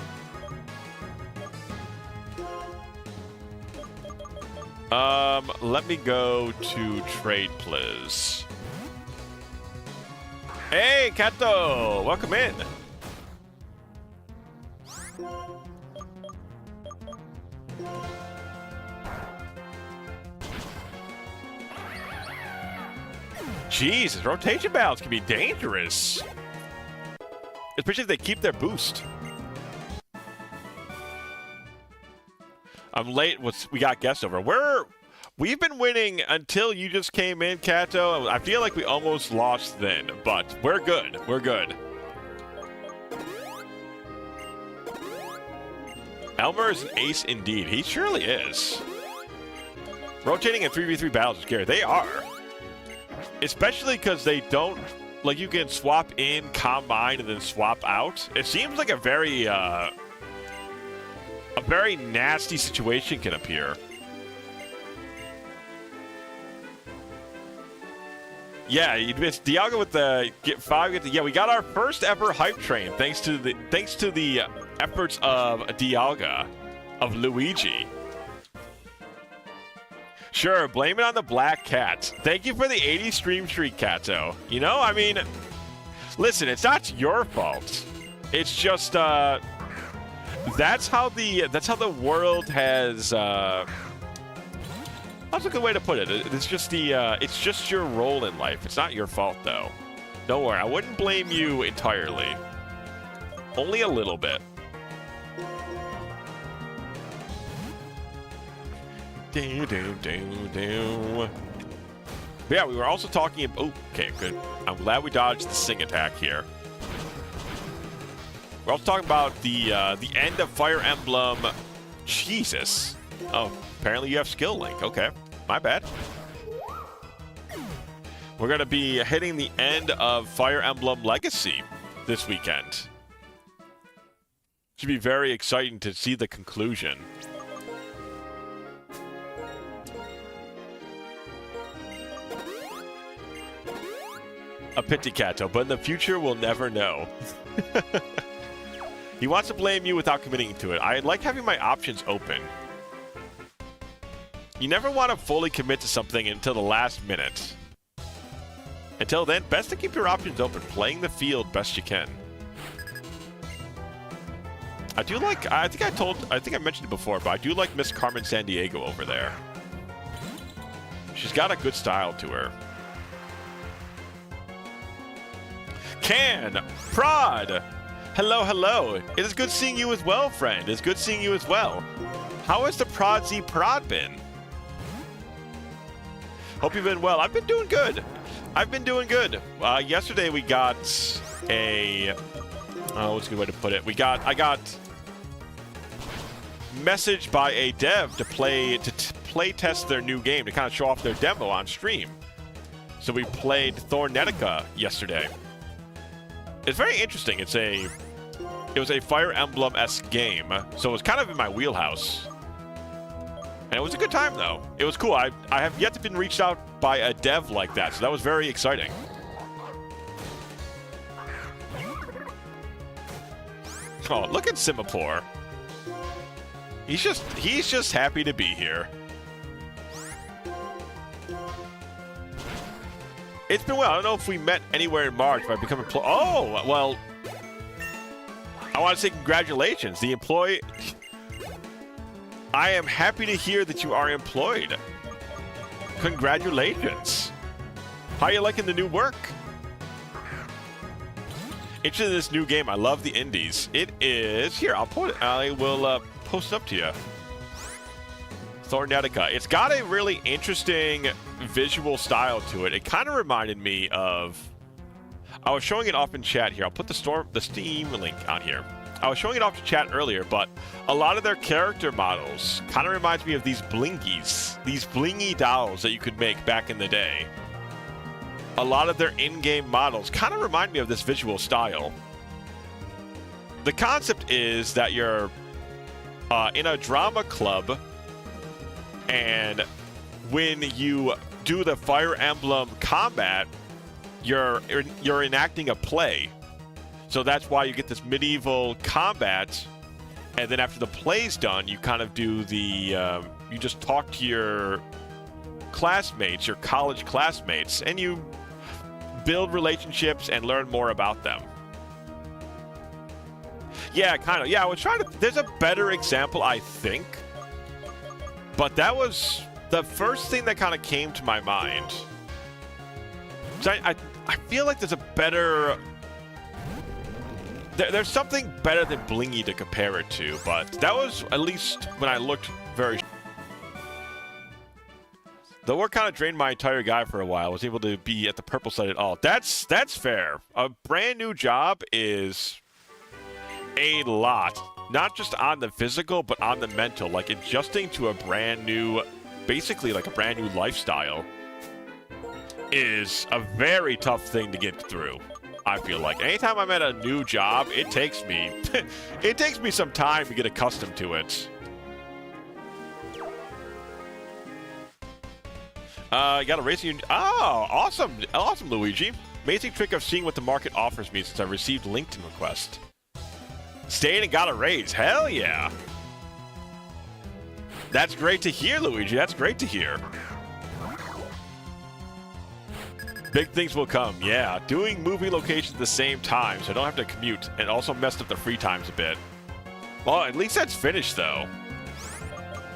Speaker 1: Let me go to trade, please. Hey, Kato! Welcome in. Jesus, rotation battles can be dangerous. Especially if they keep their boost. I'm late. We got guests over. We've been winning until you just came in, Kato. I feel like we almost lost then, but we're good. We're good. Elmer is an ace indeed. He surely is. Rotating in 3v3 battles is scary. They are. Especially because they don't... Like, you can swap in, combine, and then swap out. It seems like a very nasty situation can appear. Yeah, it's Dialga with the get 5. Yeah, we got our first ever hype train thanks to the efforts of Dialga, of Luigi. Sure, blame it on the black cat. Thank you for the 80 stream streak, Kato. You know, I mean, listen, it's not your fault. It's just that's how the world has. That's a good way to put it. It's just it's just your role in life. It's not your fault, though. Don't worry, I wouldn't blame you entirely. Only a little bit. Yeah, we were also talking about... Oh, okay, good. I'm glad we dodged the sing attack here. We're also talking about the end of Fire Emblem... Jesus. Oh, apparently you have skill link. Okay, my bad. We're going to be hitting the end of Fire Emblem Legacy this weekend. Should be very exciting to see the conclusion. A pity, Kato, but in the future we'll never know. He wants to blame you without committing to it. I like having my options open. You never want to fully commit to something until the last minute. Until then, best to keep your options open, playing the field best you can. I do like, I think I mentioned it before, but I do like Miss Carmen Sandiego over there. She's got a good style to her. Can Prod. Hello, hello. It is good seeing you as well, friend. It's good seeing you as well. How has the Prod been? Hope you've been well. I've been doing good. Yesterday we got a... what's a good way to put it? I got messaged by a dev to play test their new game, to kind of show off their demo on stream. So we played Thornetica yesterday. It's very interesting. It was a Fire Emblem-esque game, so it was kind of in my wheelhouse. And it was a good time, though. It was cool. I have yet to been reached out by a dev like that, so that was very exciting. Oh, look at Singapore. He's just happy to be here. It's been well. I don't know if we met anywhere in March, but I've become employed. Oh, well, I want to say congratulations. The employee... I am happy to hear that you are employed. Congratulations. How are you liking the new work? Interested in this new game. I love the indies. It is... Here, I will post it up to you. Thornetica. It's got a really interesting visual style to it. It kind of reminded me of... I was showing it off in chat here. I'll put the Steam link on here. I was showing it off to chat earlier, but a lot of their character models kind of reminds me of these blingies. These blingy dolls that you could make back in the day. A lot of their in-game models kind of remind me of this visual style. The concept is that you're in a drama club, and when you do the Fire Emblem combat, you're enacting a play. So that's why you get this medieval combat, and then after the play's done, you kind of do the you just talk to your classmates, your college classmates, and you build relationships and learn more about them. Yeah, kind of. Yeah, I was trying to... There's a better example, I think. But that was the first thing that kind of came to my mind. So I feel like there's a better... There's something better than Blingy to compare it to, but that was, at least when I looked, very... The work kind of drained my entire guy for a while. I was able to be at the purple side at all. That's fair. A brand new job is a lot. Not just on the physical, but on the mental. Like, adjusting to a brand new, basically like a brand new lifestyle is a very tough thing to get through. I feel like anytime I'm at a new job, it takes me some time to get accustomed to it. You got a racing... Oh, awesome. Awesome, Luigi. Amazing trick of seeing what the market offers me since I received LinkedIn request. Stayed and got a raise. Hell yeah. That's great to hear, Luigi. That's great to hear. Big things will come, yeah. Doing moving locations at the same time, so I don't have to commute, and also messed up the free times a bit. Well, at least that's finished, though.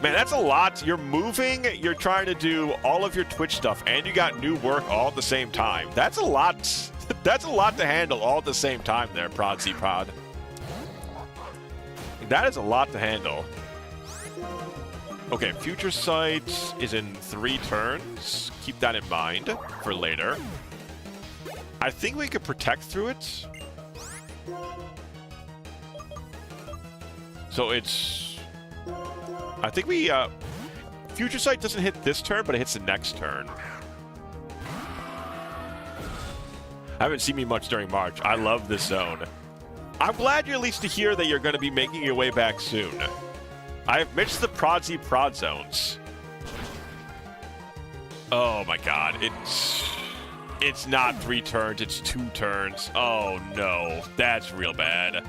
Speaker 1: Man, that's a lot. You're moving, you're trying to do all of your Twitch stuff, and you got new work all at the same time. That's a lot. That's a lot to handle all at the same time there, Prod. That is a lot to handle. Okay, Future Sight is in 3 turns. Keep that in mind for later. I think we could protect through it. So it's... I think we... Future Sight doesn't hit this turn, but it hits the next turn. I haven't seen me much during March. I love this zone. I'm glad you're at least to hear that you're going to be making your way back soon. I have missed the prod zones. Oh my god, it's not 3 turns, it's 2 turns. Oh no, that's real bad.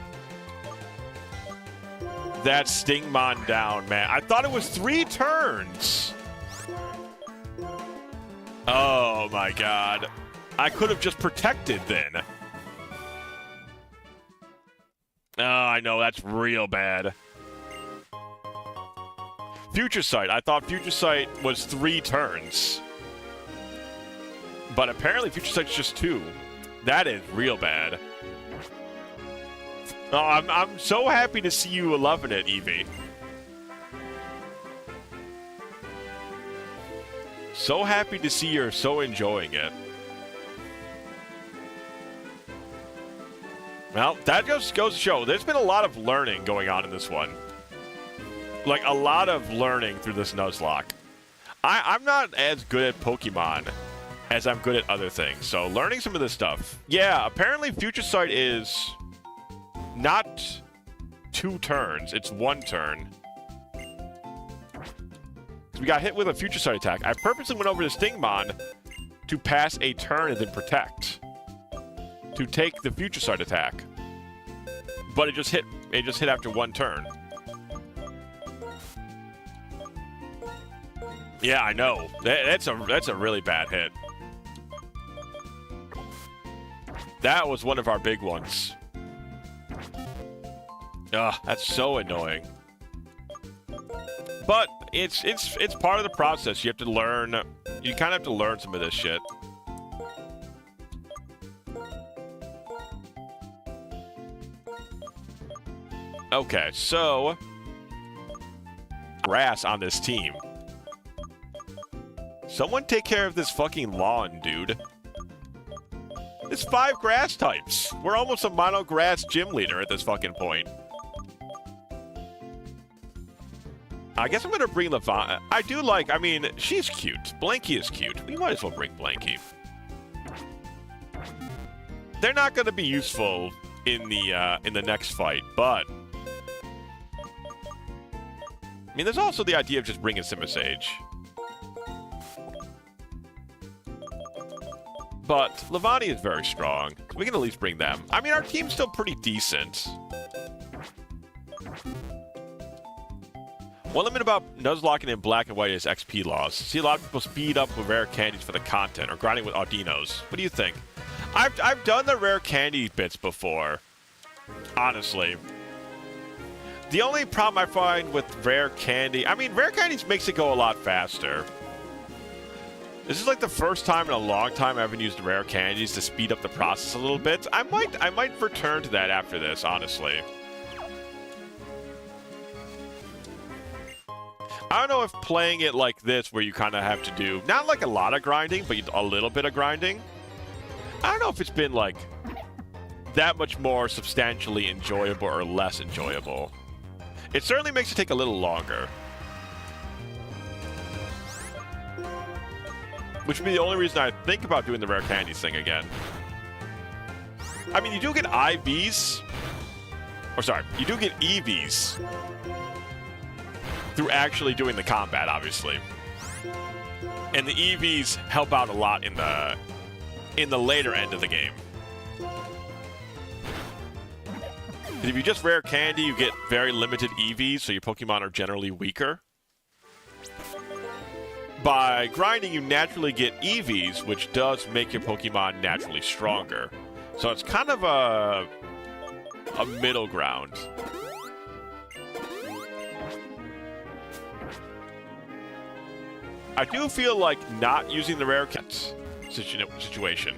Speaker 1: That's Stingmon down, man. I thought it was 3 turns. Oh my god. I could have just protected then. Oh, I know, that's real bad. Future Sight. I thought Future Sight was 3 turns. But apparently Future Sight's just 2. That is real bad. Oh, I'm so happy to see you loving it, Eevee. So happy to see you're so enjoying it. Well, that just goes to show there's been a lot of learning going on in this one. Like, a lot of learning through this Nuzlocke. I'm not as good at Pokemon as I'm good at other things, so learning some of this stuff. Yeah, apparently Future Sight is not 2 turns, it's 1 turn. So we got hit with a Future Sight attack. I purposely went over to Stingmon to pass a turn and then protect. To take the Future Sight attack. But it just hit after 1 turn. Yeah, I know. That's a really bad hit. That was one of our big ones. Ugh, that's so annoying. But it's part of the process. You have to learn. You kind of have to learn some of this shit. Okay, so grass on this team. Someone take care of this fucking lawn, dude. It's 5 grass types. We're almost a mono grass gym leader at this fucking point. I guess I'm gonna bring Levant. I do like, I mean, she's cute. Blanky is cute. We might as well bring Blanky. They're not gonna be useful in the next fight, but I mean, there's also the idea of just bringing Simisage. But Levani is very strong. We can at least bring them. I mean, our team's still pretty decent. One limit about Nuzlocking in Black and White is XP loss. See a lot of people speed up with rare candies for the content or grinding with Audinos. What do you think? I've done the rare candy bits before. Honestly. The only problem I find with rare candy... I mean, rare candies makes it go a lot faster. This is like the first time in a long time I haven't used rare candies to speed up the process a little bit. I might return to that after this, honestly. I don't know if playing it like this, where you kind of have to do, not like a lot of grinding, but a little bit of grinding. I don't know if it's been like that much more substantially enjoyable or less enjoyable. It certainly makes it take a little longer. Which would be the only reason I think about doing the rare candies thing again. I mean, you do get IVs. Or sorry, you do get EVs. Through actually doing the combat, obviously. And the EVs help out a lot in the later end of the game. If you just rare candy, you get very limited EVs, so your Pokemon are generally weaker. By grinding, you naturally get EVs, which does make your Pokemon naturally stronger. So it's kind of a middle ground. I do feel like not using the rare kits situation.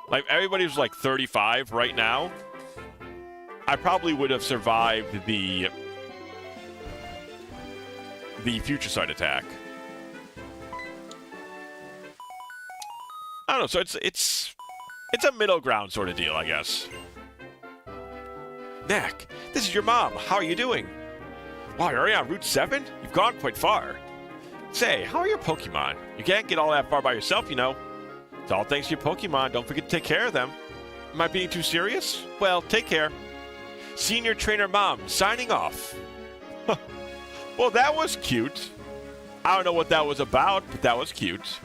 Speaker 1: Like, everybody was like 35 right now. I probably would have survived the Future Sight attack. I don't know, so it's a middle ground sort of deal, I guess. Knack, this is your mom. How are you doing? Wow, you're already on Route 7? You've gone quite far. Say, how are your Pokemon? You can't get all that far by yourself, you know. It's all thanks to your Pokemon. Don't forget to take care of them. Am I being too serious? Well, take care. Senior Trainer Mom, signing off. Well, that was cute. I don't know what that was about, but that was cute.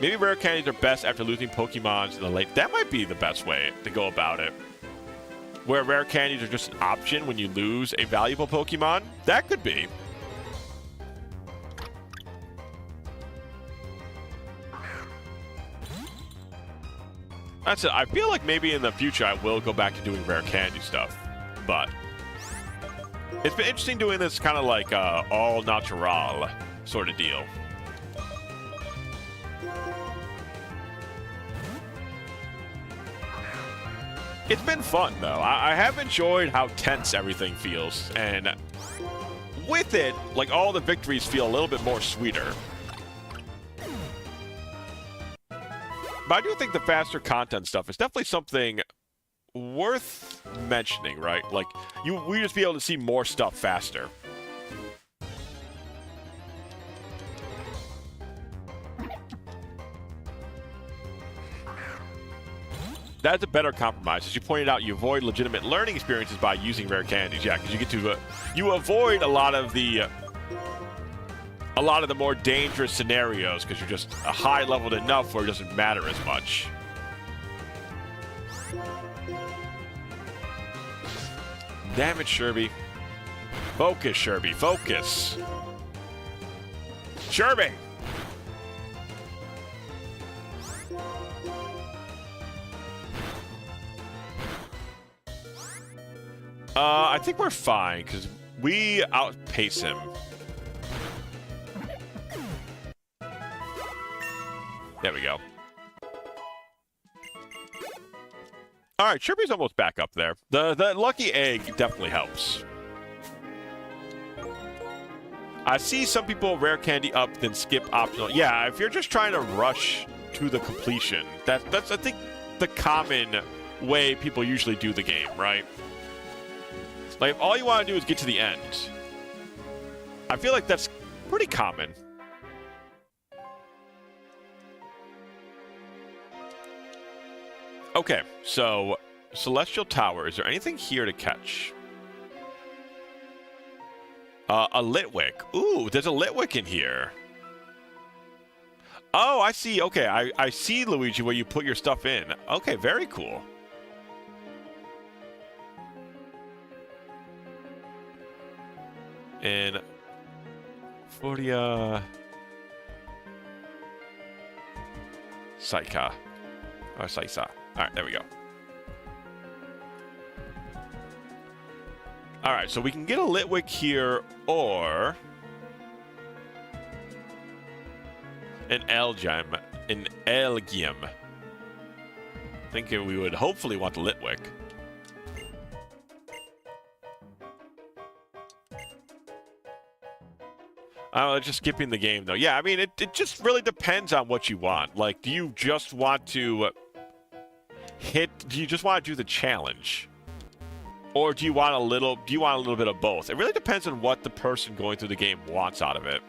Speaker 1: Maybe rare candies are best after losing Pokemons in the late... That might be the best way to go about it. Where rare candies are just an option when you lose a valuable Pokemon. That could be. That's it. I feel like maybe in the future I will go back to doing rare candy stuff, but it's been interesting doing this kind of like all natural sort of deal. It's been fun though. I have enjoyed how tense everything feels, and with it, like all the victories feel a little bit more sweeter. But I do think the faster content stuff is definitely something worth mentioning, right? Like, we just be able to see more stuff faster. That's a better compromise. As you pointed out, you avoid legitimate learning experiences by using rare candies. Yeah, because you get to you avoid a lot of the more dangerous scenarios because you're just a high leveled enough where it doesn't matter as much. Damn it, Sherby. Focus, Sherby. Focus. Sherby! I think we're fine, because we outpace him. There we go. All right, Chirpy's almost back up there. The lucky egg definitely helps. I see some people rare candy up, then skip optional. Yeah, if you're just trying to rush to the completion, that's I think the common way people usually do the game, right? Like, if all you want to do is get to the end. I feel like that's pretty common. Okay, so Celestial Tower. Is there anything here to catch? A Litwick. Ooh, there's a Litwick in here. Oh, I see. Okay, I see, Luigi, where you put your stuff in. Okay, very cool. And Fordia Saika. Or Saisa. Alright, there we go. Alright, so we can get a Litwick here or an Elgem. An Elgium. Thinking we would hopefully want the Litwick. Just skipping the game, though. Yeah, I mean, it just really depends on what you want. Like, do you just want to do you just want to do the challenge? Or do you want a little bit of both? It really depends on what the person going through the game wants out of it.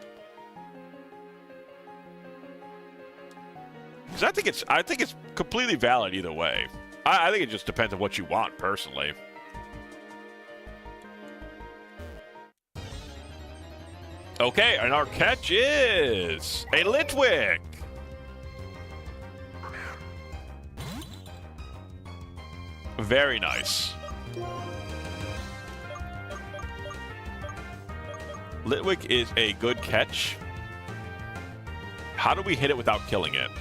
Speaker 1: Because I think it's completely valid either way. I think it just depends on what you want, personally. Okay, and our catch is a Litwick. Very nice. Litwick is a good catch. How do we hit it without killing it?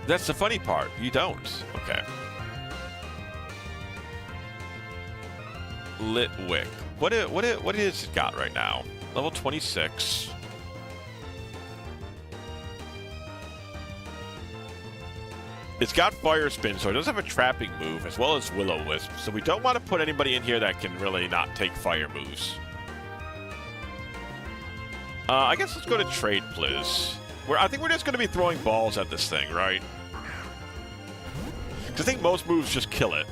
Speaker 1: That's the funny part. You don't. Okay. Litwick. What is it got right now? Level 26. It's got Fire Spin, so it does have a trapping move, as well as Will-O-Wisp. So we don't want to put anybody in here that can really not take fire moves. I guess let's go to Trade Pliz. I think we're just going to be throwing balls at this thing, right? Because I think most moves just kill it.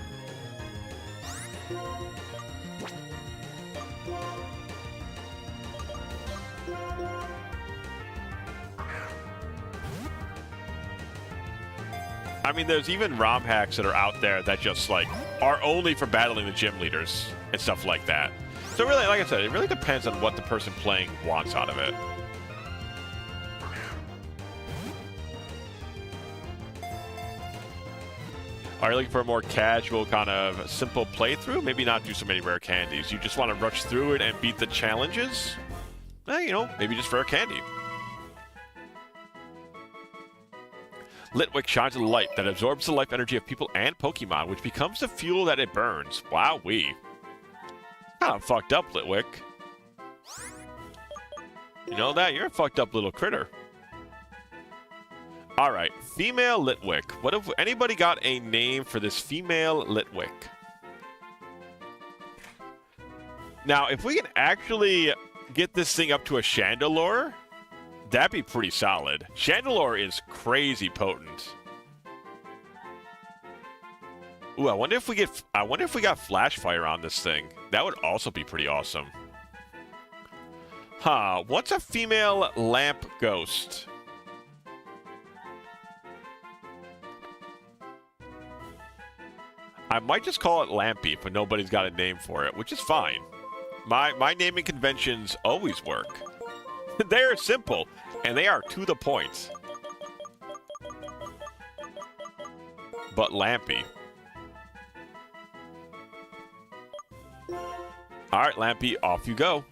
Speaker 1: I mean, there's even ROM hacks that are out there that just, like, are only for battling the gym leaders and stuff like that. So really, like I said, it really depends on what the person playing wants out of it. Are you looking for a more casual, kind of simple playthrough? Maybe not do so many rare candies. You just want to rush through it and beat the challenges? You know, maybe just rare candy. Litwick shines a light that absorbs the life energy of people and Pokemon, which becomes the fuel that it burns. Wowee. Kind of fucked up, Litwick. You know that? You're a fucked up little critter. Alright, female Litwick. What if anybody got a name for this female Litwick? Now, if we can actually get this thing up to a Chandelure, that'd be pretty solid. Chandelure is crazy potent. Ooh, I wonder if we got Flash Fire on this thing. That would also be pretty awesome. Huh, what's a female Lamp Ghost? I might just call it Lampy, but nobody's got a name for it, which is fine. My naming conventions always work. They're simple, and they are to the point. But Lampy. Alright, Lampy, off you go.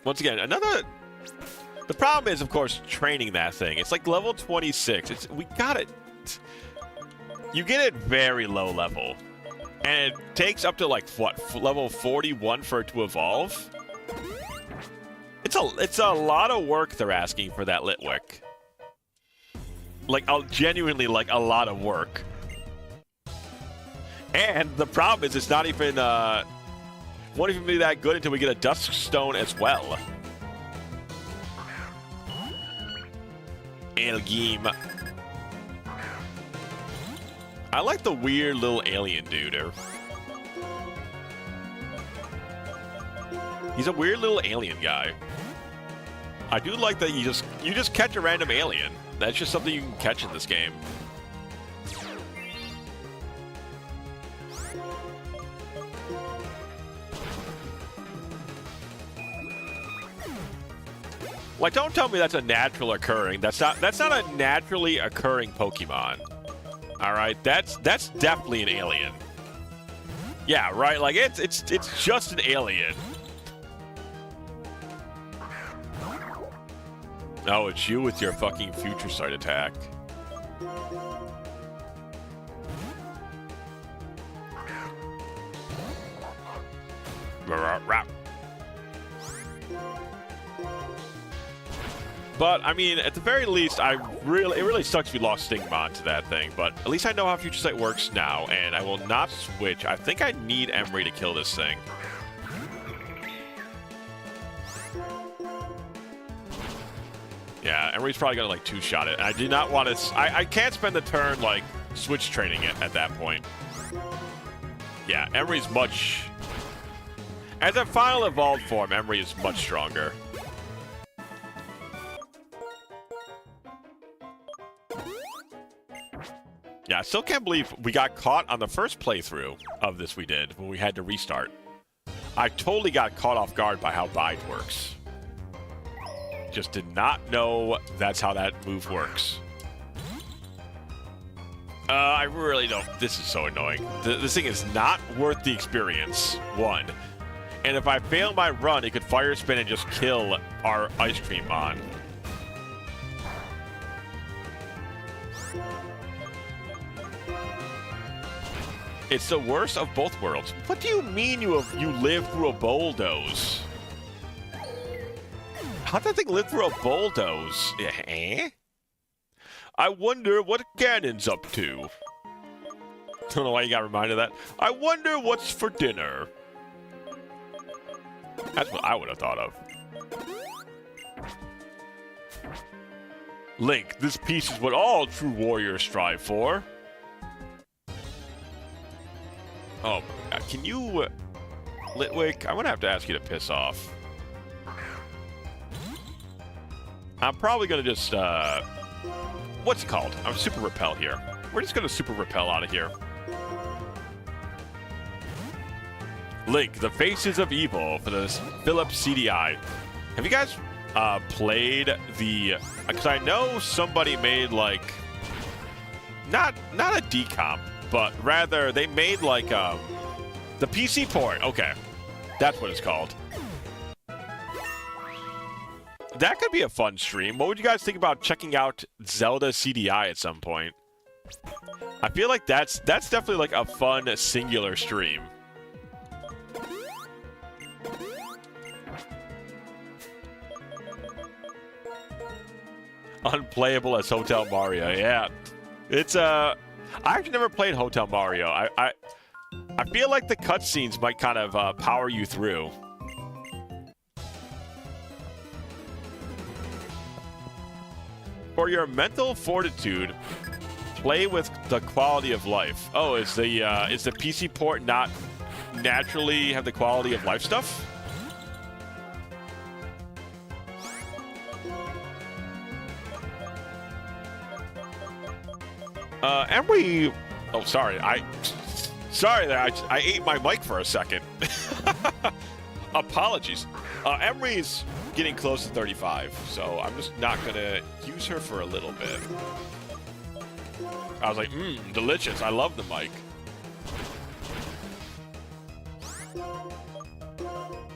Speaker 1: Once again, the problem is, of course, training that thing. It's like level 26. We got it. You get it very low level. And it takes up to, like, what, level 41 for it to evolve? It's a lot of work they're asking for that Litwick. Like, genuinely, like, a lot of work. And the problem is it's not even, won't even be that good until we get a Dusk Stone as well. Elgim. I like the weird little alien dude. He's a weird little alien guy. I do like that you just catch a random alien. That's just something you can catch in this game. Like, don't tell me that's a natural occurring. That's not a naturally occurring Pokemon. All right, that's definitely an alien. Yeah, right. Like it's just an alien. Oh, it's you with your fucking Future Sight attack. But, I mean, at the very least, it really sucks we lost Stigmon to that thing, but at least I know how Future Sight works now, and I will not switch. I think I need Emery to kill this thing. Yeah, Emery's probably gonna, like, two-shot it, and I do not want to... I can't spend the turn, like, switch training it at that point. Yeah, Emery's much... As a final evolved form, Emery is much stronger. Yeah, I still can't believe we got caught on the first playthrough of this we did when we had to restart. I totally got caught off guard by how Bide works. Just did not know that's how that move works. I really don't. This is so annoying. This thing is not worth the experience, one. And if I fail my run, it could Fire Spin and just kill our Ice Cream Mon. It's the worst of both worlds. What do you mean you lived through a bulldoze? How'd that thing live through a bulldoze? Eh? I wonder what Ganon's up to. Don't know why you got reminded of that. I wonder what's for dinner. That's what I would have thought of. Link, this peace is what all true warriors strive for. Oh, can you... Litwick, I'm gonna have to ask you to piss off. I'm probably gonna just, what's it called? I'm Super Repel here. We're just gonna Super Repel out of here. Link, the Faces of Evil for the Philips CDI. Have you guys, played the... Because I know somebody made, like... Not a decomp, but rather they made like the PC port. Okay, that's what it's called. that could be a fun stream. What would you guys think about checking out Zelda CDI at some point? I feel like that's definitely like a fun singular stream. Unplayable as Hotel Mario. Yeah, it's I actually never played Hotel Mario. I feel like the cutscenes might kind of power you through. For your mental fortitude, play with the quality of life. Oh, is the PC port not naturally have the quality of life stuff? Emery. Oh, sorry. Sorry there. I ate my mic for a second. Apologies. Emery's getting close to 35, so I'm just not gonna use her for a little bit. I was like, delicious. I love the mic.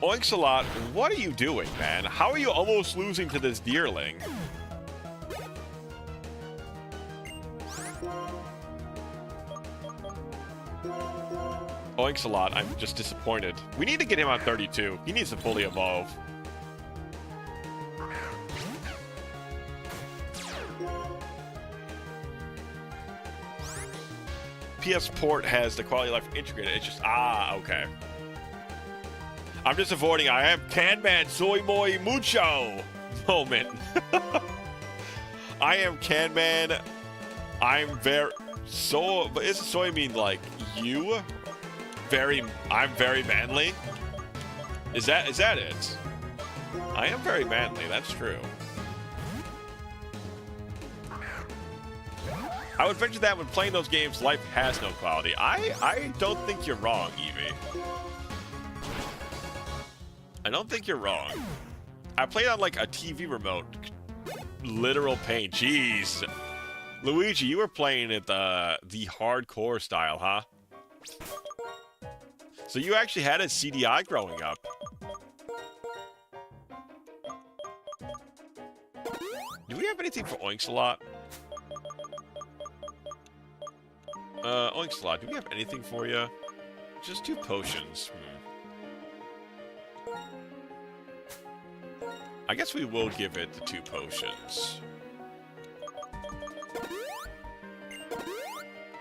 Speaker 1: Oinks-a-lot, what are you doing, man? How are you almost losing to this deerling? Oinks-a-lot, I'm just disappointed. We need to get him on 32. He needs to fully evolve. PS port has the quality of life integrated. It's just, okay. I'm just avoiding, I am Canman Soy Muy Mucho moment. I am Canman. I'm very, so, but isn't soy mean like you? I'm very manly. Is that it? I am very manly, that's true. I would venture that when playing those games, life has no quality. I don't think you're wrong, Evie. I don't think you're wrong. I played on like a TV remote. Literal pain. Jeez. Luigi, you were playing it the hardcore style, huh? So you actually had a CDI growing up. Do we have anything for Oinks-a-lot? Oinks-a-lot, do we have anything for you? Just 2 potions. I guess we will give it the 2 potions.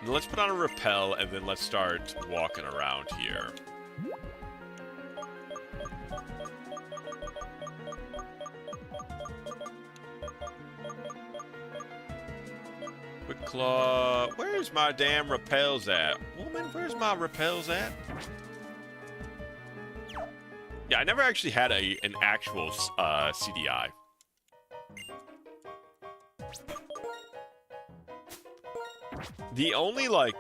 Speaker 1: Let's put on a rappel, and then let's start walking around here. Quick Claw. Where's my damn rappels at? Woman, where's my rappels at? Yeah, I never actually had an actual CDI. The only, like,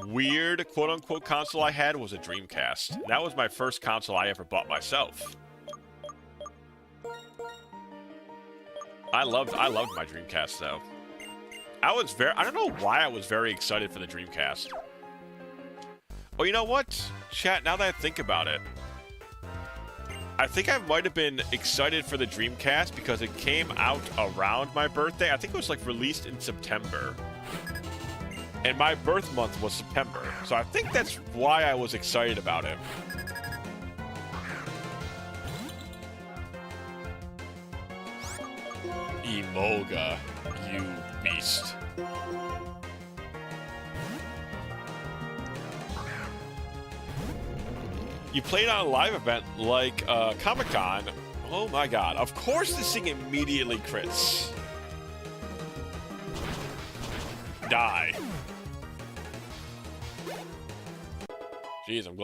Speaker 1: weird, quote-unquote, console I had was a Dreamcast. That was my first console I ever bought myself. I loved my Dreamcast, though. I don't know why I was very excited for the Dreamcast. Oh, you know what? Chat, now that I think about it, I think I might have been excited for the Dreamcast because it came out around my birthday. I think it was, like, released in September. And my birth month was September, so I think that's why I was excited about it. Emolga, you beast. You played on a live event like Comic-Con. Oh my god, of course this thing immediately crits. Die. Jeez, I'm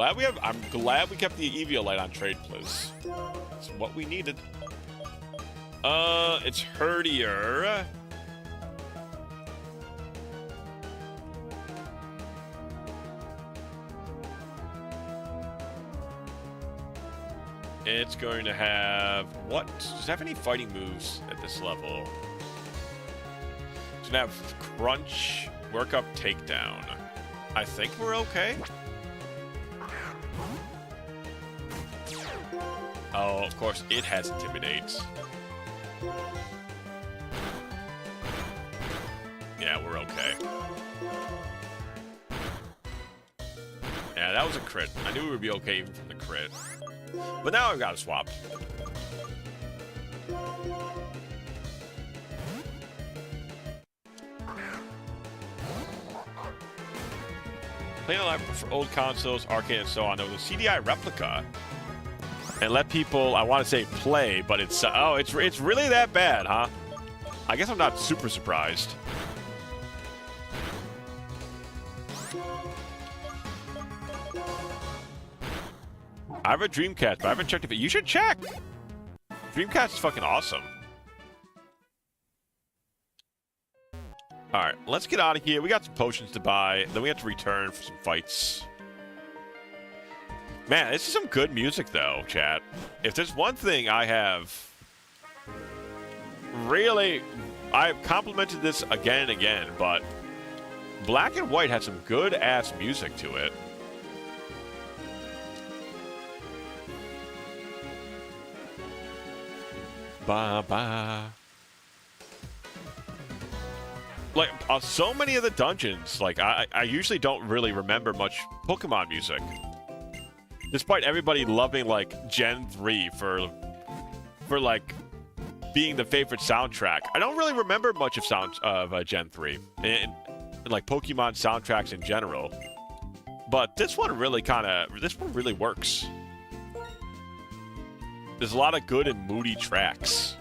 Speaker 1: glad we kept the Eviolite on trade, please. It's what we needed. It's Herdier. It's going to have what? Does it have any fighting moves at this level? It's gonna have Crunch, Work Up, Takedown. I think we're okay. Oh, of course, it has Intimidate. Yeah, we're okay. Yeah, that was a crit. I knew we would be okay even from the crit. But now I've got to swap. Playing a lot for old consoles, arcade, and so on. There was a CDI replica. And let people, I want to say play, but it's, oh, it's really that bad, huh? I guess I'm not super surprised. I have a Dreamcast, but I haven't checked if it. You should check! Dreamcast is fucking awesome. Alright, let's get out of here. We got some potions to buy. Then we have to return for some fights. Man, this is some good music, though, chat. If there's one thing I have... really... I've complimented this again and again, but... Black and White had some good-ass music to it. Ba-ba. Like, so many of the dungeons, like, I usually don't really remember much Pokemon music. Despite everybody loving, like, Gen 3 for like, being the favorite soundtrack. I don't really remember much of Gen 3. And, like, Pokemon soundtracks in general. But this one really really works. There's a lot of good and moody tracks.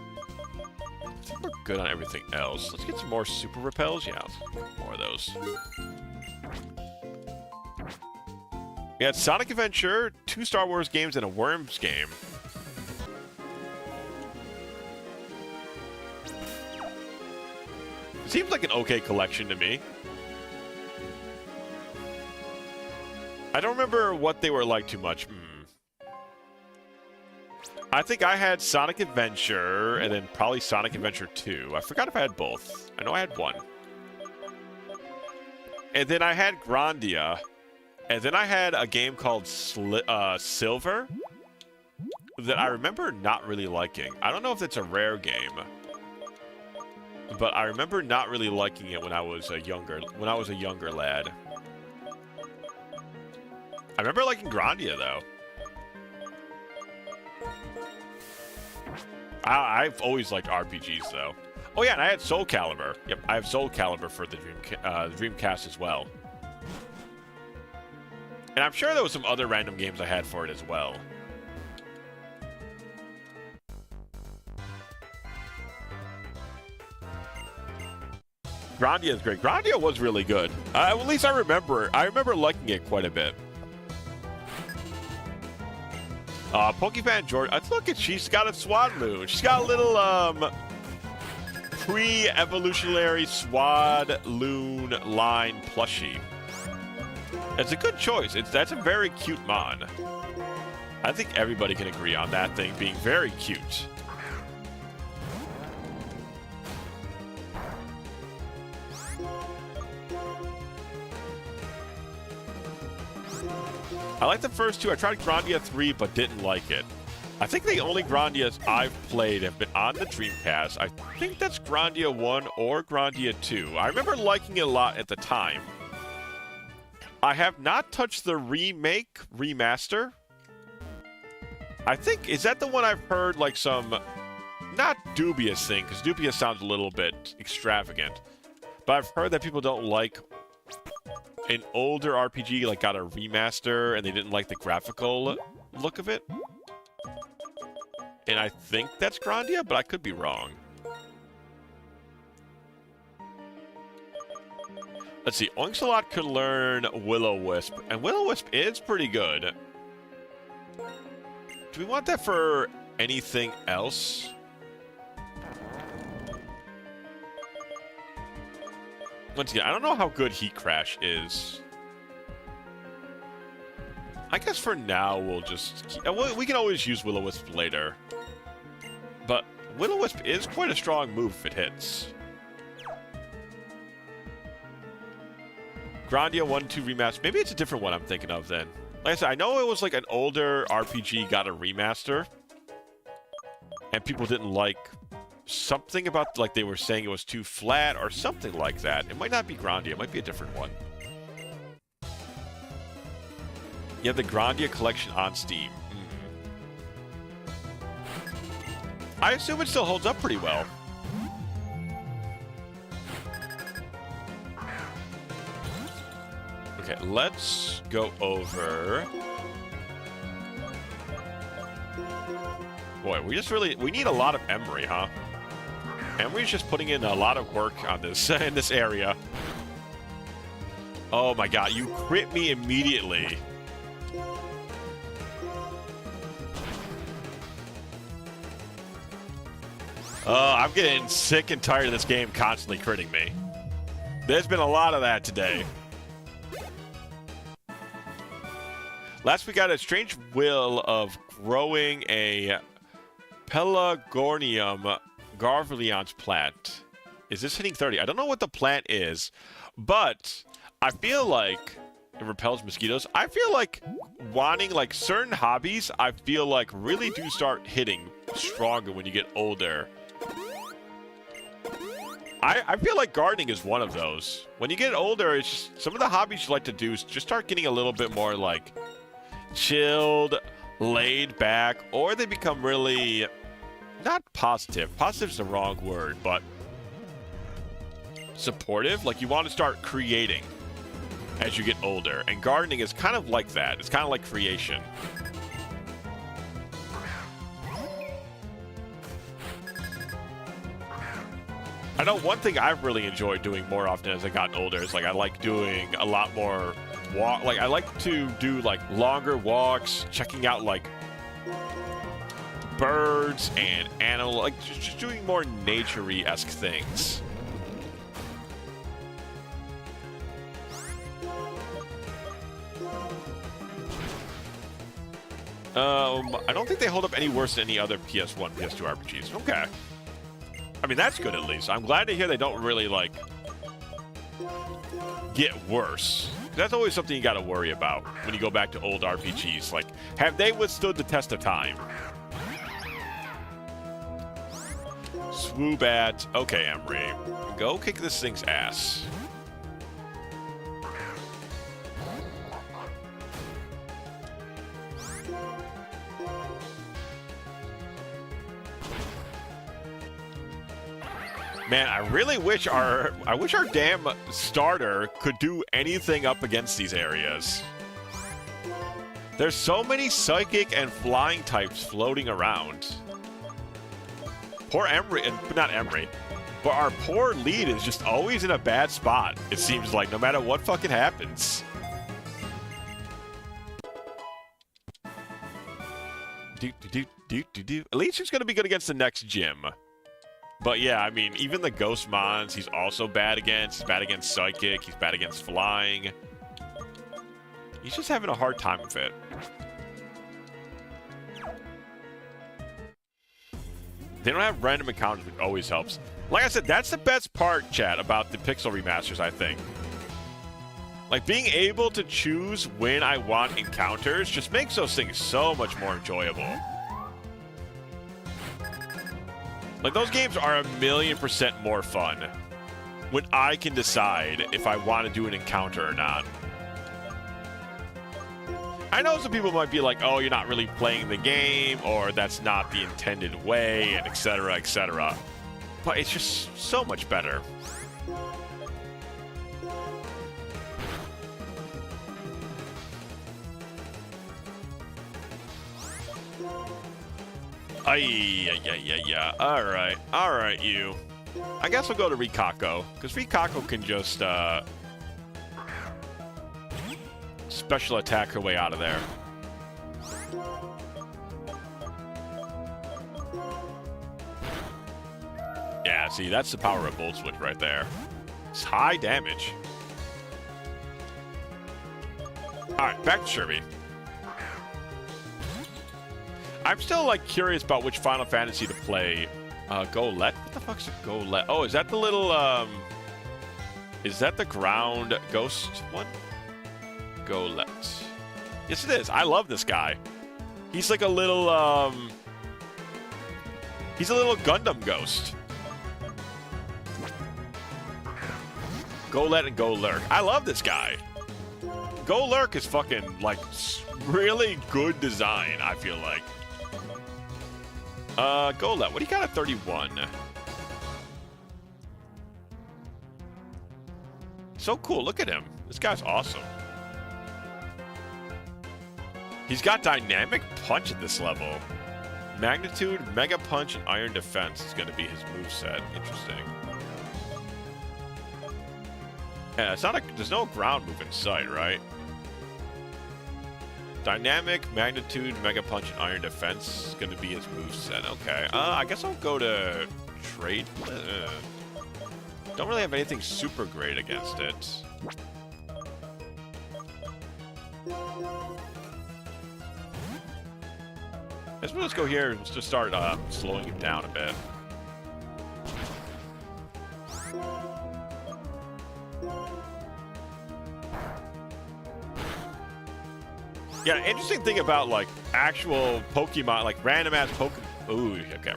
Speaker 1: I think we're good on everything else. Let's get some more super repels. Yeah, let's get more of those. We had Sonic Adventure, 2 Star Wars games, and a Worms game. Seems like an okay collection to me. I don't remember what they were like too much. I think I had Sonic Adventure, and then probably Sonic Adventure 2. I forgot if I had both. I know I had one. And then I had Grandia. And then I had a game called Silver that I remember not really liking. I don't know if it's a rare game, but I remember not really liking it when I was a younger lad. I remember liking Grandia, though. I've always liked RPGs, though. Oh, yeah, and I had Soul Calibur. Yep, I have Soul Calibur for the Dreamcast as well. And I'm sure there was some other random games I had for it as well. Grandia is great. Grandia was really good. At least I remember liking it quite a bit. Pokefan George, look at, she's got a Swan Moon. She's got a little, pre-evolutionary Swad Loon line plushie. It's a good choice. That's a very cute mon. I think everybody can agree on that thing being very cute. I like the first 2. I tried Grandia 3, but didn't like it. I think the only Grandias I've played have been on the Dreamcast. I think that's Grandia 1 or Grandia 2. I remember liking it a lot at the time. I have not touched the remaster. I think, is that the one I've heard, like, some, not dubious thing, because dubious sounds a little bit extravagant, but I've heard that people don't like an older RPG, like, got a remaster, and they didn't like the graphical look of it. And I think that's Grandia, but I could be wrong. Let's see, Oinxalot can learn Will-O-Wisp, and Will-O-Wisp is pretty good. Do we want that for anything else? Once again, I don't know how good Heat Crash is. I guess for now we'll just... we can always use Will-O-Wisp later. But Will-O-Wisp is quite a strong move if it hits. Grandia 1-2 Remaster. Maybe it's a different one I'm thinking of then. Like I said, I know it was like an older RPG got a remaster, and people didn't like something about, like they were saying it was too flat or something like that. It might not be Grandia, it might be a different one. You have the Grandia collection on Steam. I assume it still holds up pretty well. Okay, let's go over... Boy, we need a lot of Emery, huh? Emery's just putting in a lot of work on this, in this area. Oh my god, you crit me immediately. I'm getting sick and tired of this game constantly critting me. There's been a lot of that today. Last we got a strange will of growing a Pelargonium Garviliance plant. Is this hitting 30? I don't know what the plant is, but I feel like it repels mosquitoes. I feel like wanting like certain hobbies, I feel like really do start hitting stronger when you get older. I feel like gardening is one of those. When you get older, it's just, some of the hobbies you like to do is just start getting a little bit more like chilled, laid back, or they become really not positive. Positive's the wrong word, but supportive. Like you want to start creating as you get older, and gardening is kind of like that. It's kind of like creation. I know one thing I've really enjoyed doing more often as I got older is like I like doing a lot more walk. Like I like to do like longer walks, checking out like birds and animals, like just doing more nature-y-esque things. I don't think they hold up any worse than any other PS1, PS2 RPGs. Okay. I mean, that's good at least. I'm glad to hear they don't really, like, get worse. That's always something you gotta worry about when you go back to old RPGs. Like, have they withstood the test of time? Swoobat. Okay, Emery. Go kick this thing's ass. Man, I really wish our damn starter could do anything up against these areas. There's so many psychic and flying types floating around. Poor Emery, and not Emery, but our poor lead is just always in a bad spot. It seems like no matter what fucking happens. At least he's gonna be good against the next gym. But yeah, I mean, even the Ghost Mons, he's also bad against. He's bad against Psychic. He's bad against Flying. He's just having a hard time with it. They don't have random encounters, which always helps. Like I said, that's the best part, chat, about the Pixel remasters, I think. Like, being able to choose when I want encounters just makes those things so much more enjoyable. Like, those games are 1,000,000% more fun when I can decide if I want to do an encounter or not. I know some people might be like, oh, you're not really playing the game, or that's not the intended way, and etc., etc. But it's just so much better. Yeah. Alright, you. I guess we'll go to Rikako, because Rikako can just, special attack her way out of there. Yeah, see, that's the power of Volt Switch right there. It's high damage. Alright, back to Shirby. I'm still, like, curious about which Final Fantasy to play. Golett? What the fuck's a Golett? Oh, is that the little, is that the ground ghost one? Golett. Yes, it is. I love this guy. He's like a little, he's a little Gundam ghost. Go Let and Go Lurk. I love this guy. Go Lurk is fucking, like, really good design, I feel like. Go Let. What do you got at 31? So cool. Look at him. This guy's awesome. He's got Dynamic Punch at this level. Magnitude, Mega Punch, and Iron Defense is going to be his moveset. Interesting. Yeah, it's not a, there's no ground move in sight, right? Dynamic, Magnitude, Mega Punch, and Iron Defense is going to be his moveset. Okay. I guess I'll go to Trade. Don't really have anything super great against it. Let's just go here and just start slowing him down a bit. Yeah, interesting thing about like actual Pokemon, like random ass Pokemon. Ooh, okay.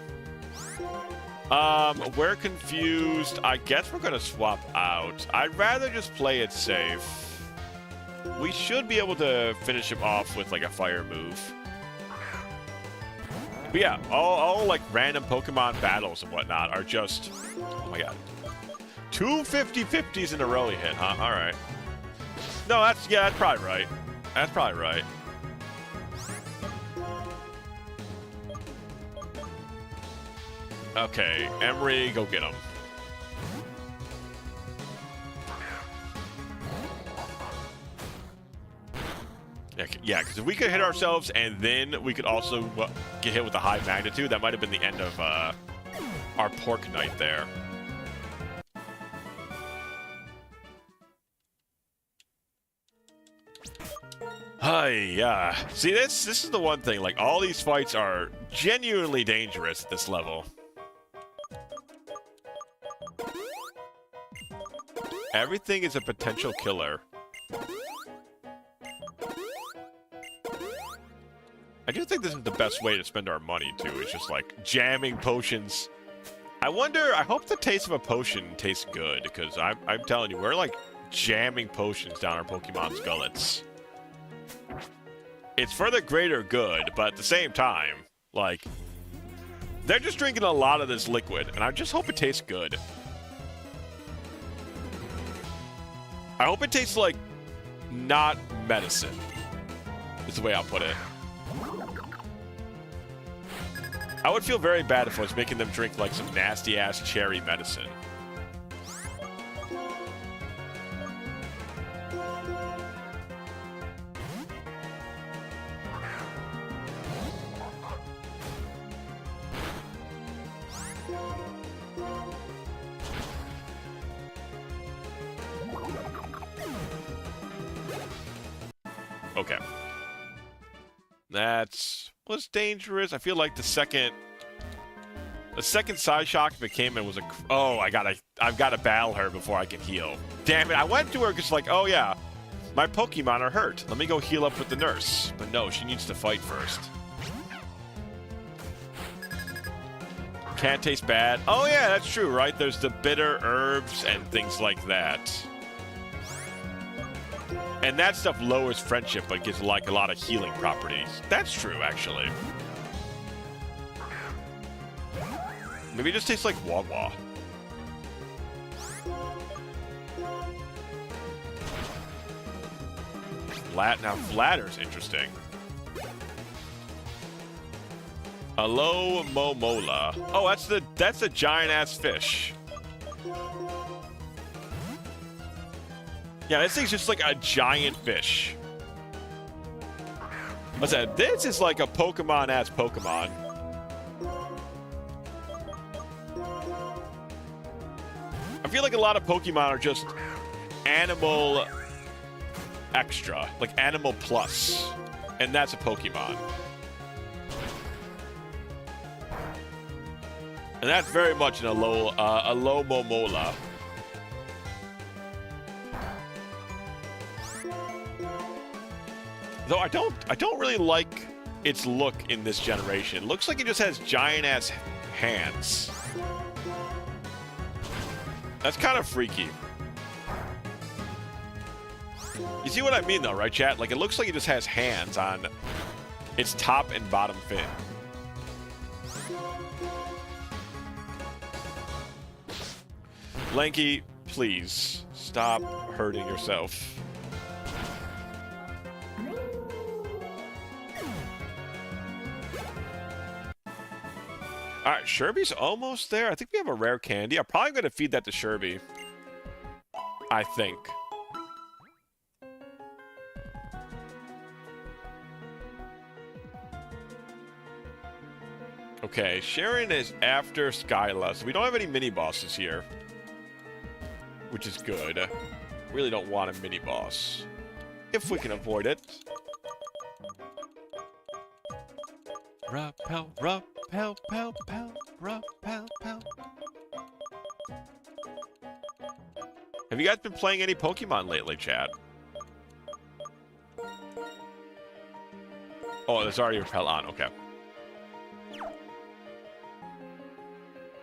Speaker 1: We're confused. I guess we're gonna swap out. I'd rather just play it safe. We should be able to finish him off with like a fire move. But yeah, all like random Pokemon battles and whatnot are just, oh my god, 2 50-50s in a row he hit, huh? All right. No, that's probably right. That's probably right. Okay, Emery, go get him. Yeah, because if we could hit ourselves and then we could also get hit with a high magnitude, that might have been the end of our Pork Night there. Hi, yeah. See, this is the one thing. Like, all these fights are genuinely dangerous at this level. Everything is a potential killer. I do think this is the best way to spend our money, too. It's just, like, jamming potions. I hope the taste of a potion tastes good, because I'm telling you, we're, like, jamming potions down our Pokemon's gullets. It's for the greater good, but at the same time, like, they're just drinking a lot of this liquid, and I just hope it tastes good. I hope it tastes like not medicine, is the way I'll put it. I would feel very bad if I was making them drink like some nasty-ass cherry medicine. Okay. That was dangerous. I feel like the second side shock if it came in was a... Oh, I've got to battle her before I can heal. Damn it, I went to her because like, oh yeah, my Pokemon are hurt. Let me go heal up with the nurse. But no, she needs to fight first. Can't taste bad. Oh yeah, that's true, right? There's the bitter herbs and things like that. And that stuff lowers friendship, but gives like a lot of healing properties. That's true, actually. Maybe it just tastes like Wawa. Now Flatter's interesting. Alo Momola. Oh, that's a giant ass fish. Yeah, this thing's just like a giant fish. I said, this is like a Pokemon-ass Pokemon. I feel like a lot of Pokemon are just animal extra, like animal plus, and that's a Pokemon. And that's very much an Alo Momola. Though I don't really like its look in this generation. It looks like it just has giant-ass hands. That's kind of freaky. You see what I mean, though, right, chat? Like, it looks like it just has hands on its top and bottom fin. Lanky, please stop hurting yourself. All right, Sherby's almost there. I think we have a rare candy. I'm probably going to feed that to Sherby. I think. Okay, Sharon is after Skyla, so we don't have any mini-bosses here. Which is good. Really don't want a mini-boss. If we can avoid it. Rappel, rappel, pel, pel, rappel, pel. Have you guys been playing any Pokemon lately, chat? Oh, there's already Repel on, okay.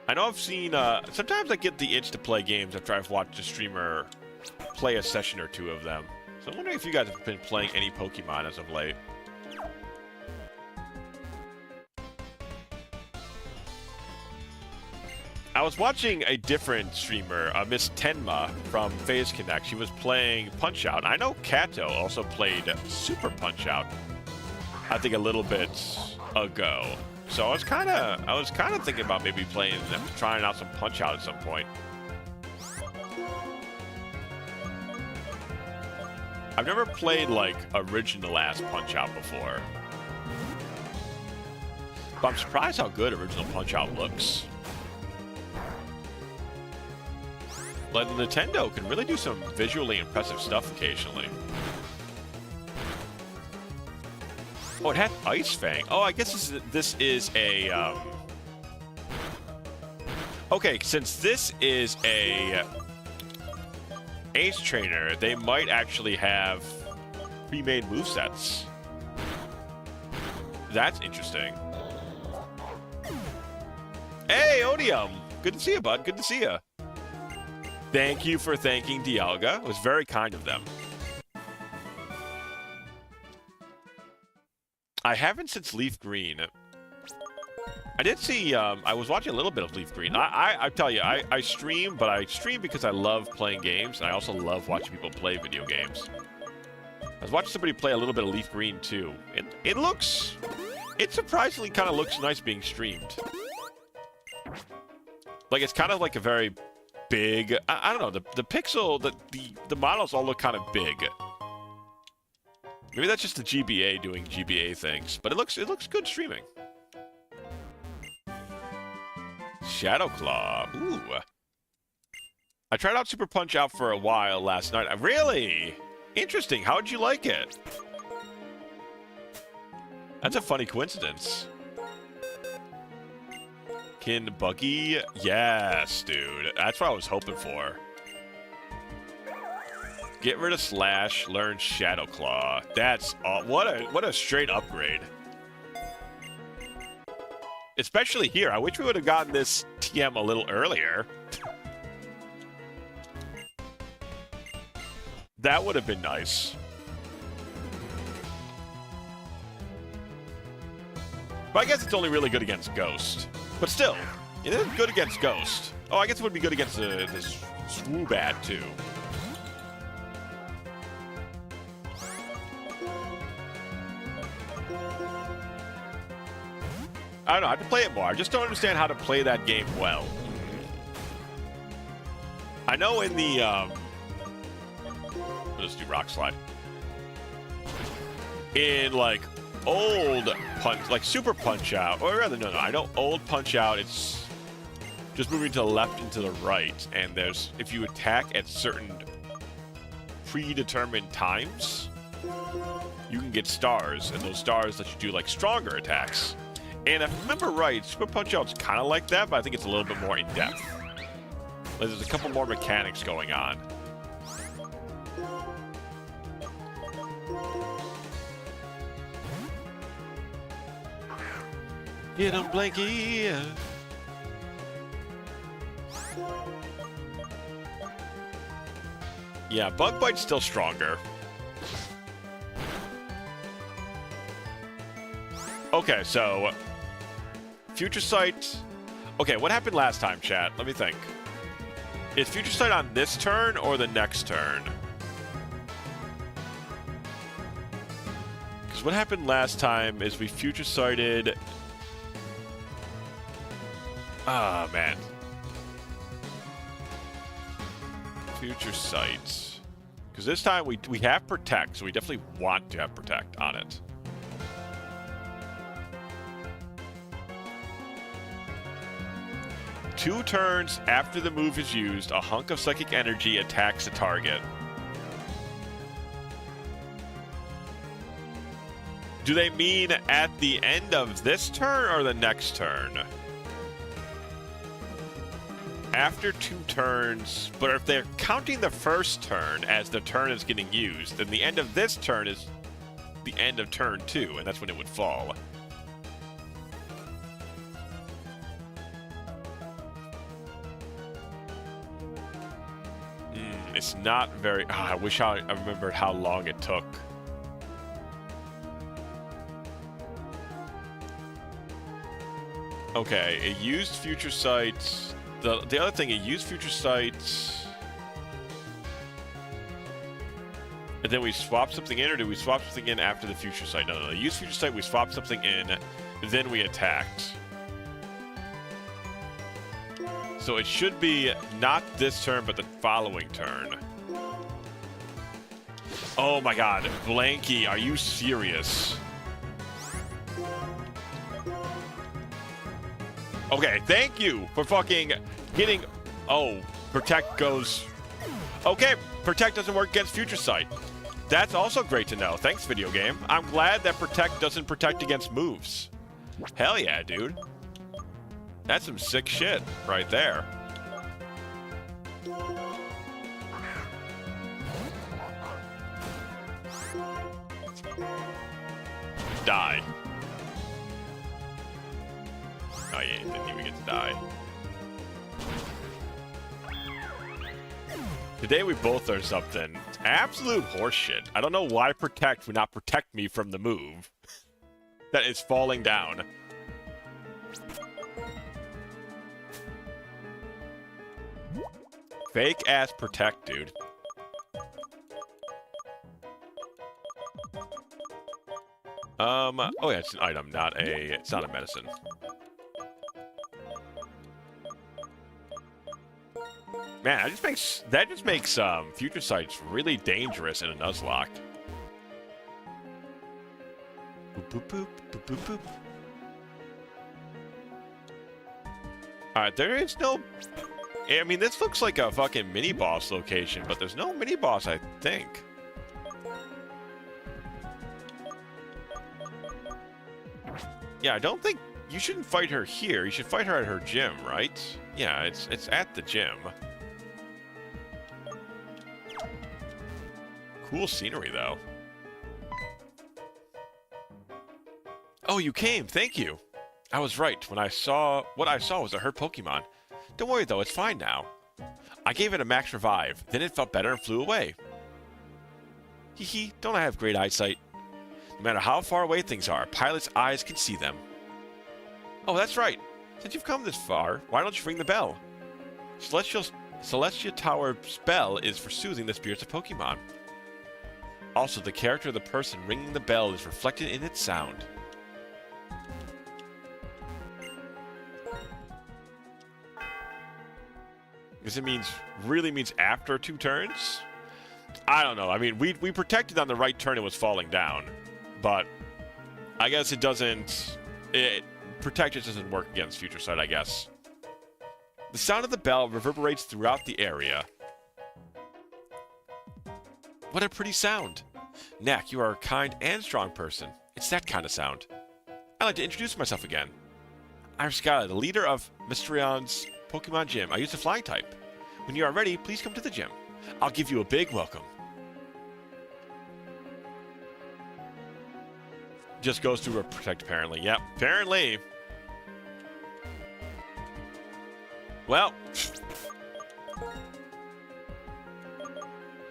Speaker 1: I know I've seen, sometimes I get the itch to play games after I've watched a streamer play a session or two of them. So I'm wondering if you guys have been playing any Pokemon as of late. I was watching a different streamer, Miss Tenma from FaZe Connect. She was playing Punch-Out. I know Kato also played Super Punch-Out, I think a little bit ago. So I was kind of thinking about maybe trying out some Punch-Out at some point. I've never played like original ass Punch-Out before, but I'm surprised how good original Punch-Out looks. Like, Nintendo can really do some visually impressive stuff occasionally. Oh, it had Ice Fang. Oh, I guess this is a... Okay, since this is a Ace Trainer, they might actually have pre-made movesets. That's interesting. Hey, Odium! Good to see you, bud. Good to see you. Thank you for thanking Dialga. It was very kind of them. I haven't since Leaf Green. I did see, I was watching a little bit of Leaf Green. I tell you, I stream, but I stream because I love playing games, and I also love watching people play video games. I was watching somebody play a little bit of Leaf Green, too. It surprisingly kind of looks nice being streamed. Like, it's kind of like a very big, I don't know, the pixel, the models all look kind of big. Maybe that's just the GBA doing GBA things, but it looks good streaming. Shadow Claw, ooh. I tried out Super Punch-Out for a while last night. Really? Interesting, how'd you like it? That's a funny coincidence. Kin Buggy? Yes, dude. That's what I was hoping for. Get rid of Slash, learn Shadow Claw. That's what a straight upgrade. Especially here. I wish we would have gotten this TM a little earlier. That would have been nice. But I guess it's only really good against Ghost. But still, it is good against Ghost. Oh, I guess it would be good against this Swoobat, too. I don't know, I have to play it more. I just don't understand how to play that game well. I know in the, let's do Rock Slide. In, like, old Punch, like Super Punch-Out, or rather, no, I know old Punch-Out, it's just moving to the left and to the right, and there's, if you attack at certain predetermined times, you can get stars, and those stars let you do, like, stronger attacks. And if I remember right, Super Punch-Out's kind of like that, but I think it's a little bit more in-depth. Like, there's a couple more mechanics going on. Get him, Blanky. Yeah, Bug Bite's still stronger. Okay, so Future Sight. Okay, what happened last time, chat? Let me think. Is Future Sight on this turn or the next turn? Because what happened last time is we Future Sighted. Ah, man. Future Sight. Because this time we have Protect, so we definitely want to have Protect on it. Two turns after the move is used, a hunk of psychic energy attacks the target. Do they mean at the end of this turn or the next turn? After 2 turns, but if they're counting the first turn as the turn is getting used, then the end of this turn is the end of turn 2, and that's when it would fall. It's not very... Oh, I wish I remembered how long it took. Okay, it used Future Sight. The other thing, it used Future Sight. And then we swapped something in, or did we swap something in after the Future Sight? No, it used Future Sight, we swapped something in, then we attacked. So it should be not this turn, but the following turn. Oh my god, Blanky, are you serious? Okay, thank you for fucking getting... Oh, Protect goes... Okay, Protect doesn't work against Future Sight. That's also great to know. Thanks, video game. I'm glad that Protect doesn't protect against moves. Hell yeah, dude. That's some sick shit right there. Die. Oh yeah, he didn't even get to die. Today we both are something. Absolute horseshit. I don't know why Protect would not protect me from the move that is falling down. Fake ass Protect, dude. Oh yeah, it's an item, it's not a medicine. Man, that just makes Future Sights really dangerous in a Nuzlocke. Boop boop boop boop boop boop. Alright, there is no... I mean, this looks like a fucking mini-boss location, but there's no mini-boss, I think. Yeah, I don't think... You shouldn't fight her here. You should fight her at her gym, right? Yeah, it's at the gym. Cool scenery, though. Oh, you came. Thank you. I was right. What I saw was a hurt Pokemon. Don't worry, though. It's fine now. I gave it a max revive. Then it felt better and flew away. Hee hee. Don't I have great eyesight? No matter how far away things are, Pilot's eyes can see them. Oh, that's right. Since you've come this far, why don't you ring the bell? Celestial Tower spell is for soothing the spirits of Pokemon. Also, the character of the person ringing the bell is reflected in its sound. Because it really means after 2 turns? I don't know. I mean, we protected on the right turn and was falling down. But I guess it doesn't... Protect just doesn't work against Future Sight, I guess. The sound of the bell reverberates throughout the area. What a pretty sound. Knack, you are a kind and strong person. It's that kind of sound. I'd like to introduce myself again. I'm Skyla, the leader of Mysterion's Pokemon Gym. I use the flying type. When you are ready, please come to the gym. I'll give you a big welcome. Just goes through a Protect, apparently. Yep, apparently. Well,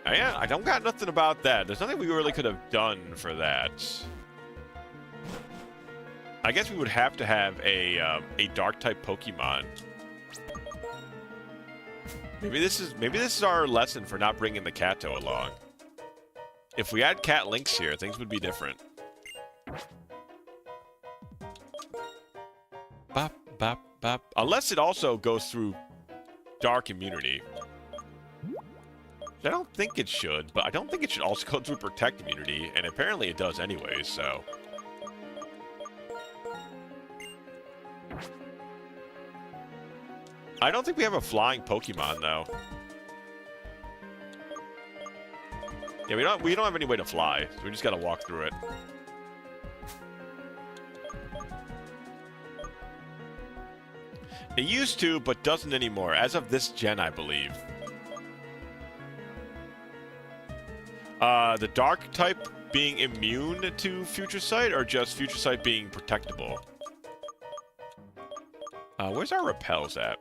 Speaker 1: yeah, I don't got nothing about that. There's nothing we really could have done for that. I guess we would have to have a dark type Pokemon. Maybe this is our lesson for not bringing the Kato along. If we had Cat Lynx here, things would be different. Bop, bop, bop. Unless it also goes through Dark Immunity. I don't think it should, but I don't think it should also go through Protect Immunity, and apparently it does anyway, so... I don't think we have a flying Pokemon, though. Yeah, we don't have any way to fly, so we just gotta walk through it. It used to, but doesn't anymore, as of this gen, I believe. The Dark type being immune to Future Sight, or just Future Sight being protectable? Where's our repels at?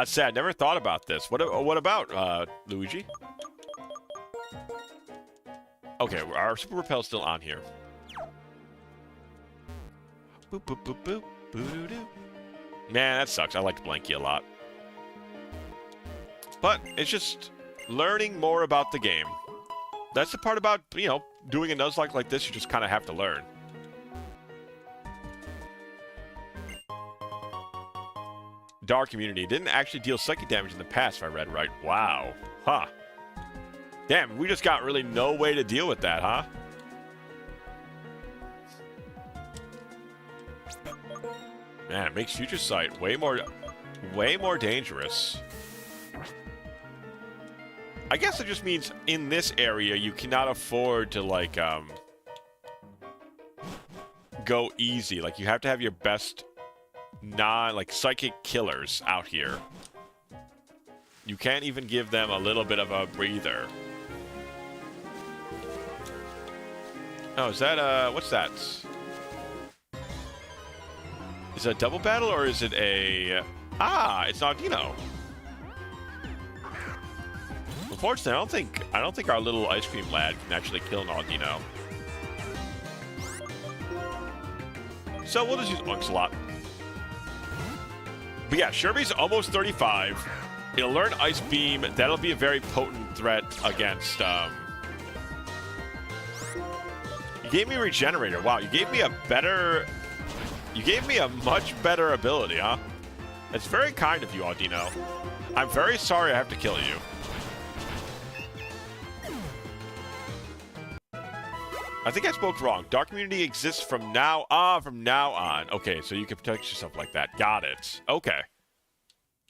Speaker 1: Sad, never thought about this. What about, Luigi? Okay, our Super Repel's still on here. Boop, boop, boop, boop, boo-doo-doo. Man, that sucks. I liked Blanky a lot. But it's just learning more about the game. That's the part about, you know, doing a Nuzlocke like this, you just kind of have to learn. Dark Immunity didn't actually deal psychic damage in the past, if I read right. Wow. Huh. Damn, we just got really no way to deal with that, huh? Man, it makes Future Sight way more dangerous. I guess it just means in this area you cannot afford to like go easy. Like you have to have your best psychic killers out here. You can't even give them a little bit of a breather. Oh, is that what's that? Is it a double battle or is it a it's Audino. Unfortunately, I don't think our little ice cream lad can actually kill an Audino. So we'll just use Onslaught. But yeah, Sherby's almost 35. It'll learn Ice Beam. That'll be a very potent threat against, You gave me Regenerator. Wow, you gave me a much better ability, huh? That's very kind of you, Audino. I'm very sorry I have to kill you. I think I spoke wrong. Dark Immunity exists from now on. Okay, so you can protect yourself like that. Got it. Okay.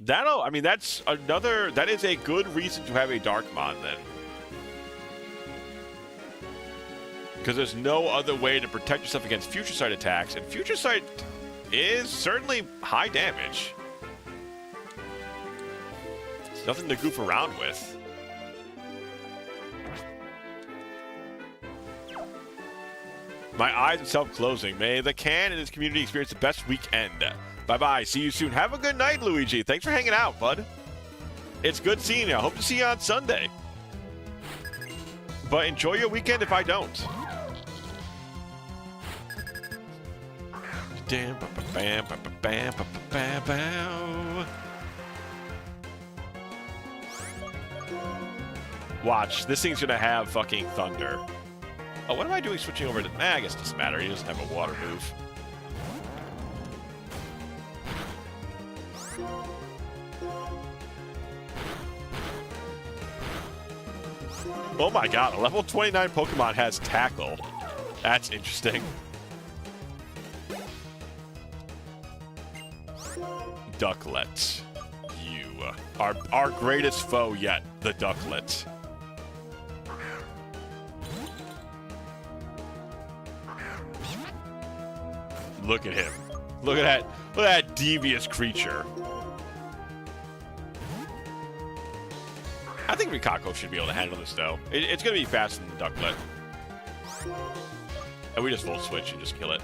Speaker 1: That is a good reason to have a Darkmon then. Because there's no other way to protect yourself against Future Sight attacks, and Future Sight is certainly high damage. It's nothing to goof around with. My eyes are self-closing. May the can and his community experience the best weekend. Bye-bye. See you soon. Have a good night, Luigi. Thanks for hanging out, bud. It's good seeing you. I hope to see you on Sunday. But enjoy your weekend if I don't. Watch. This thing's gonna have fucking thunder. Oh, what am I doing switching over to... I guess it doesn't matter. He doesn't have a water move. Oh my god, a level 29 Pokemon has Tackle. That's interesting. Ducklet. You. Our greatest foe yet, the Ducklet. Look at him. Look at that devious creature. I think Rikako should be able to handle this, though. It's going to be faster than the Ducklet. And we just Volt Switch and just kill it.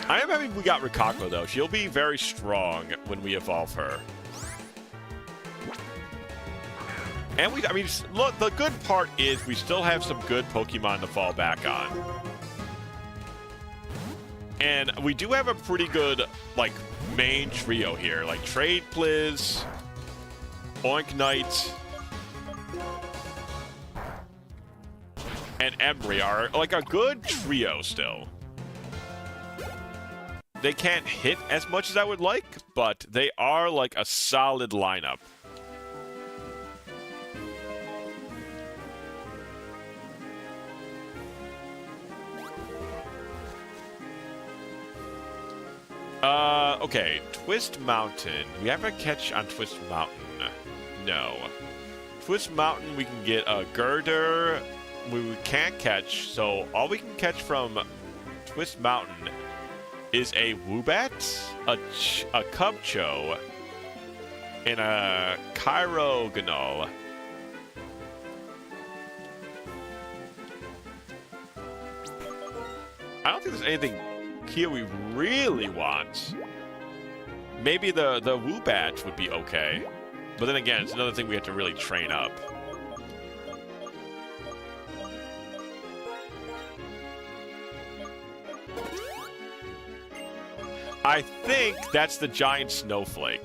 Speaker 1: I am happy we got Rikako, though. She'll be very strong when we evolve her. And I mean, look, the good part is we still have some good Pokemon to fall back on. And we do have a pretty good, like, main trio here. Like, Trade Pliz, Oink Knight, and Emry are, like, a good trio still. They can't hit as much as I would like, but they are, like, a solid lineup. Okay, Twist Mountain. We have a catch on Twist Mountain. No. Twist Mountain, we can get a Girder. We can't catch, so all we can catch from Twist Mountain is a Woobat, a Cubchoo, and a Kyroganol. I don't think there's anything here we really want. Maybe the Woobat would be okay. But then again, it's another thing we have to really train up. I think that's the giant snowflake.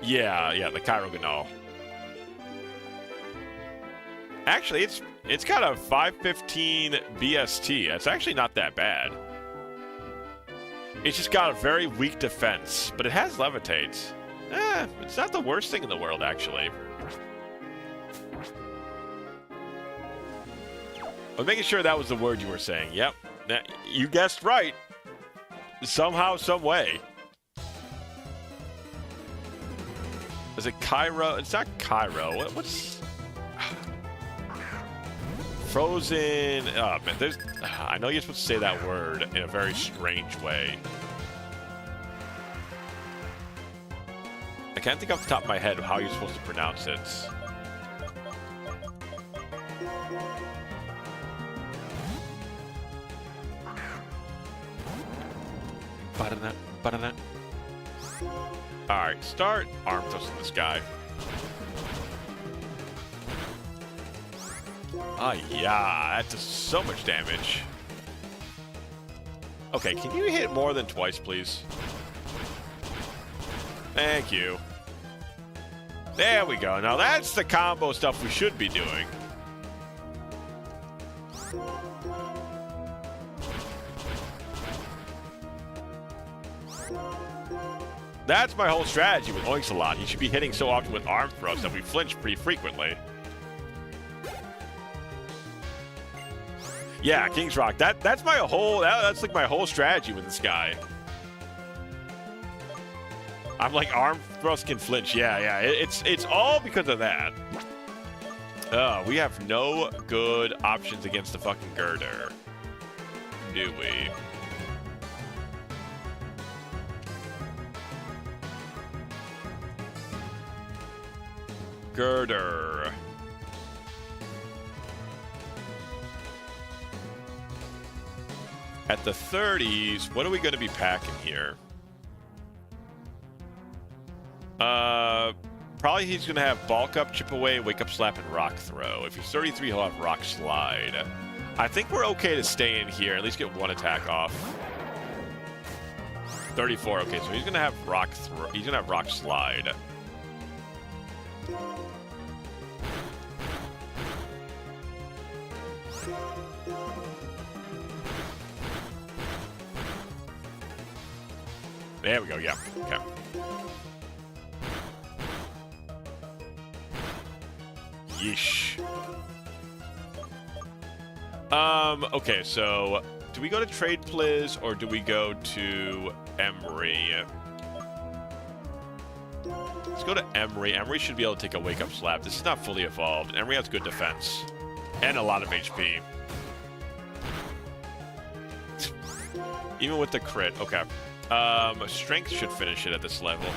Speaker 1: Yeah, the Kyroganol. Actually, it's got a 515 BST. It's actually not that bad. It's just got a very weak defense, but it has Levitate. It's not the worst thing in the world, actually. I'm making sure that was the word you were saying. Yep, you guessed right. Somehow, some way. Is it Cairo? It's not Cairo. What's... Frozen... Oh, man, there's... I know you're supposed to say that word in a very strange way. I can't think off the top of my head how you're supposed to pronounce it. Alright, start arm thrusting this guy. Ah, yeah, that does so much damage. Okay, can you hit more than twice, please? Thank you. There we go. Now that's the combo stuff we should be doing. That's my whole strategy with Oinks-a-Lot. He should be hitting so often with arm thrusts that we flinch pretty frequently. Yeah, King's Rock. That's my whole... That's like my whole strategy with this guy. I'm like, arm thrust can flinch. Yeah. It's all because of that. We have no good options against the fucking Girder. Do we? Girder. At the 30s, what are we going to be packing here? Probably he's going to have Bulk Up, Chip Away, Wake Up Slap, and Rock Throw. If he's 33, he'll have Rock Slide. I think we're okay to stay in here, at least get one attack off. 34, okay, so he's going to have Rock Throw. He's going to have Rock Slide. There we go, yeah. Okay. Yeesh. Okay, so do we go to Trade Pliz or do we go to Emry? Let's go to Emry. Emry should be able to take a Wake Up Slap. This is not fully evolved. Emry has good defense and a lot of HP. Even with the crit. Okay. Strength should finish it at this level.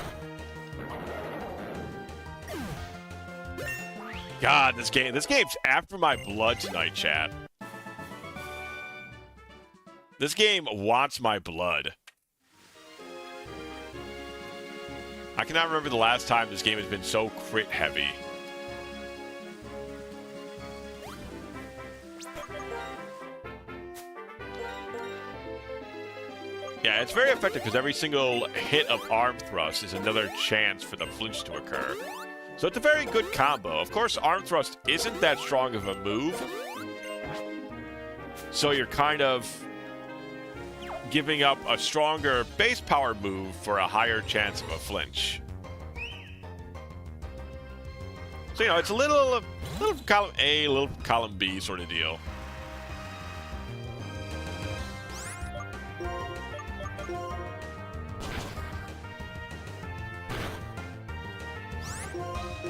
Speaker 1: God, this game's after my blood tonight, chat. This game wants my blood. I cannot remember the last time this game has been so crit heavy. Yeah, it's very effective because every single hit of arm thrust is another chance for the flinch to occur. So it's a very good combo. Of course, arm thrust isn't that strong of a move. So you're kind of giving up a stronger base power move for a higher chance of a flinch. So, you know, it's a little column A, a little column B sort of deal.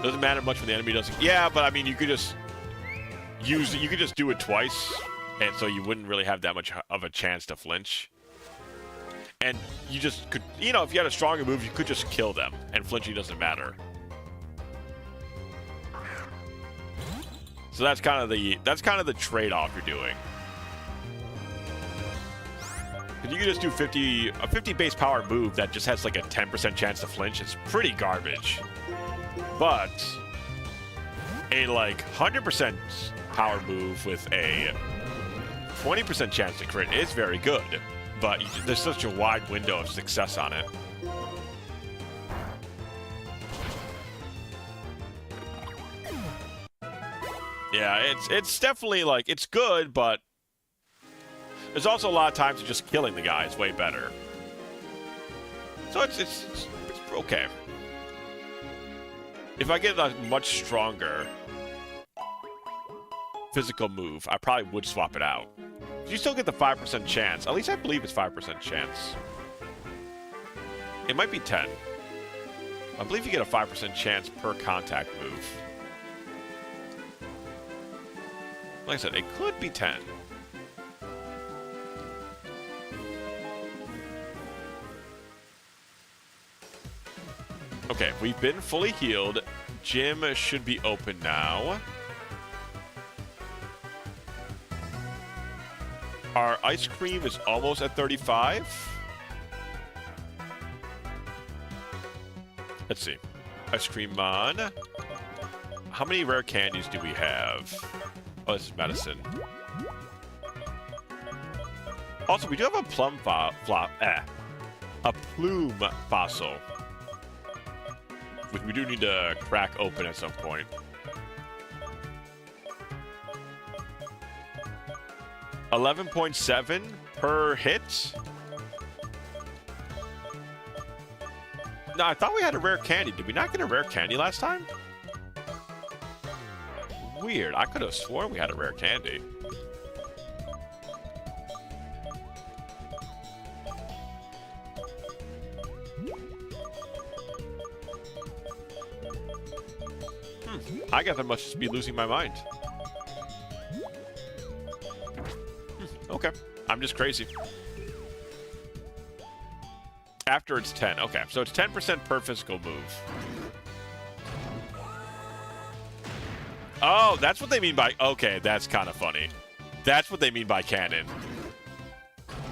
Speaker 1: Doesn't matter much when the enemy doesn't. Yeah, but I mean, you could just use it. You could just do it twice, and so you wouldn't really have that much of a chance to flinch. And you just could, you know, if you had a stronger move, you could just kill them, and flinching doesn't matter. So that's kind of the trade-off you're doing. Because you can just do a 50 base power move that just has like a 10% chance to flinch. It's pretty garbage. But a like 100% power move with a 20% chance to crit is very good. But there's such a wide window of success on it. Yeah, it's definitely like, it's good, but there's also a lot of times just killing the guy is way better. So it's okay. If I get a much stronger physical move, I probably would swap it out. You still get the 5% chance. At least I believe it's 5% chance. It might be 10. I believe you get a 5% chance per contact move. Like I said, it could be 10. Okay, we've been fully healed. Gym should be open now. Our ice cream is almost at 35. Let's see. Ice cream on. How many rare candies do we have? Oh, this is medicine. Also, we do have a a plume fossil, which we do need to crack open at some point. 11.7 per hit. No, I thought we had a rare candy. Did we not get a rare candy last time? Weird. I could have sworn we had a rare candy. I guess I must just be losing my mind. Okay. I'm just crazy. After it's 10. Okay, so it's 10% per physical move. Oh, that's what they mean by... Okay, that's kind of funny. That's what they mean by cannon.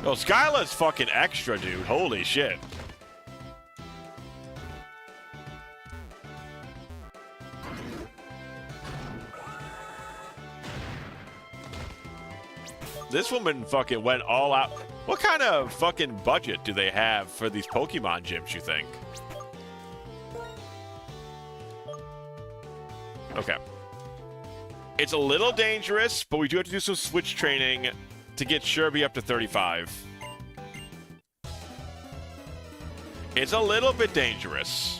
Speaker 1: Oh, Skyla's fucking extra, dude. Holy shit. This woman fucking went all out. What kind of fucking budget do they have for these Pokemon gyms, you think? Okay. It's a little dangerous, but we do have to do some switch training to get Sherby up to 35. It's a little bit dangerous.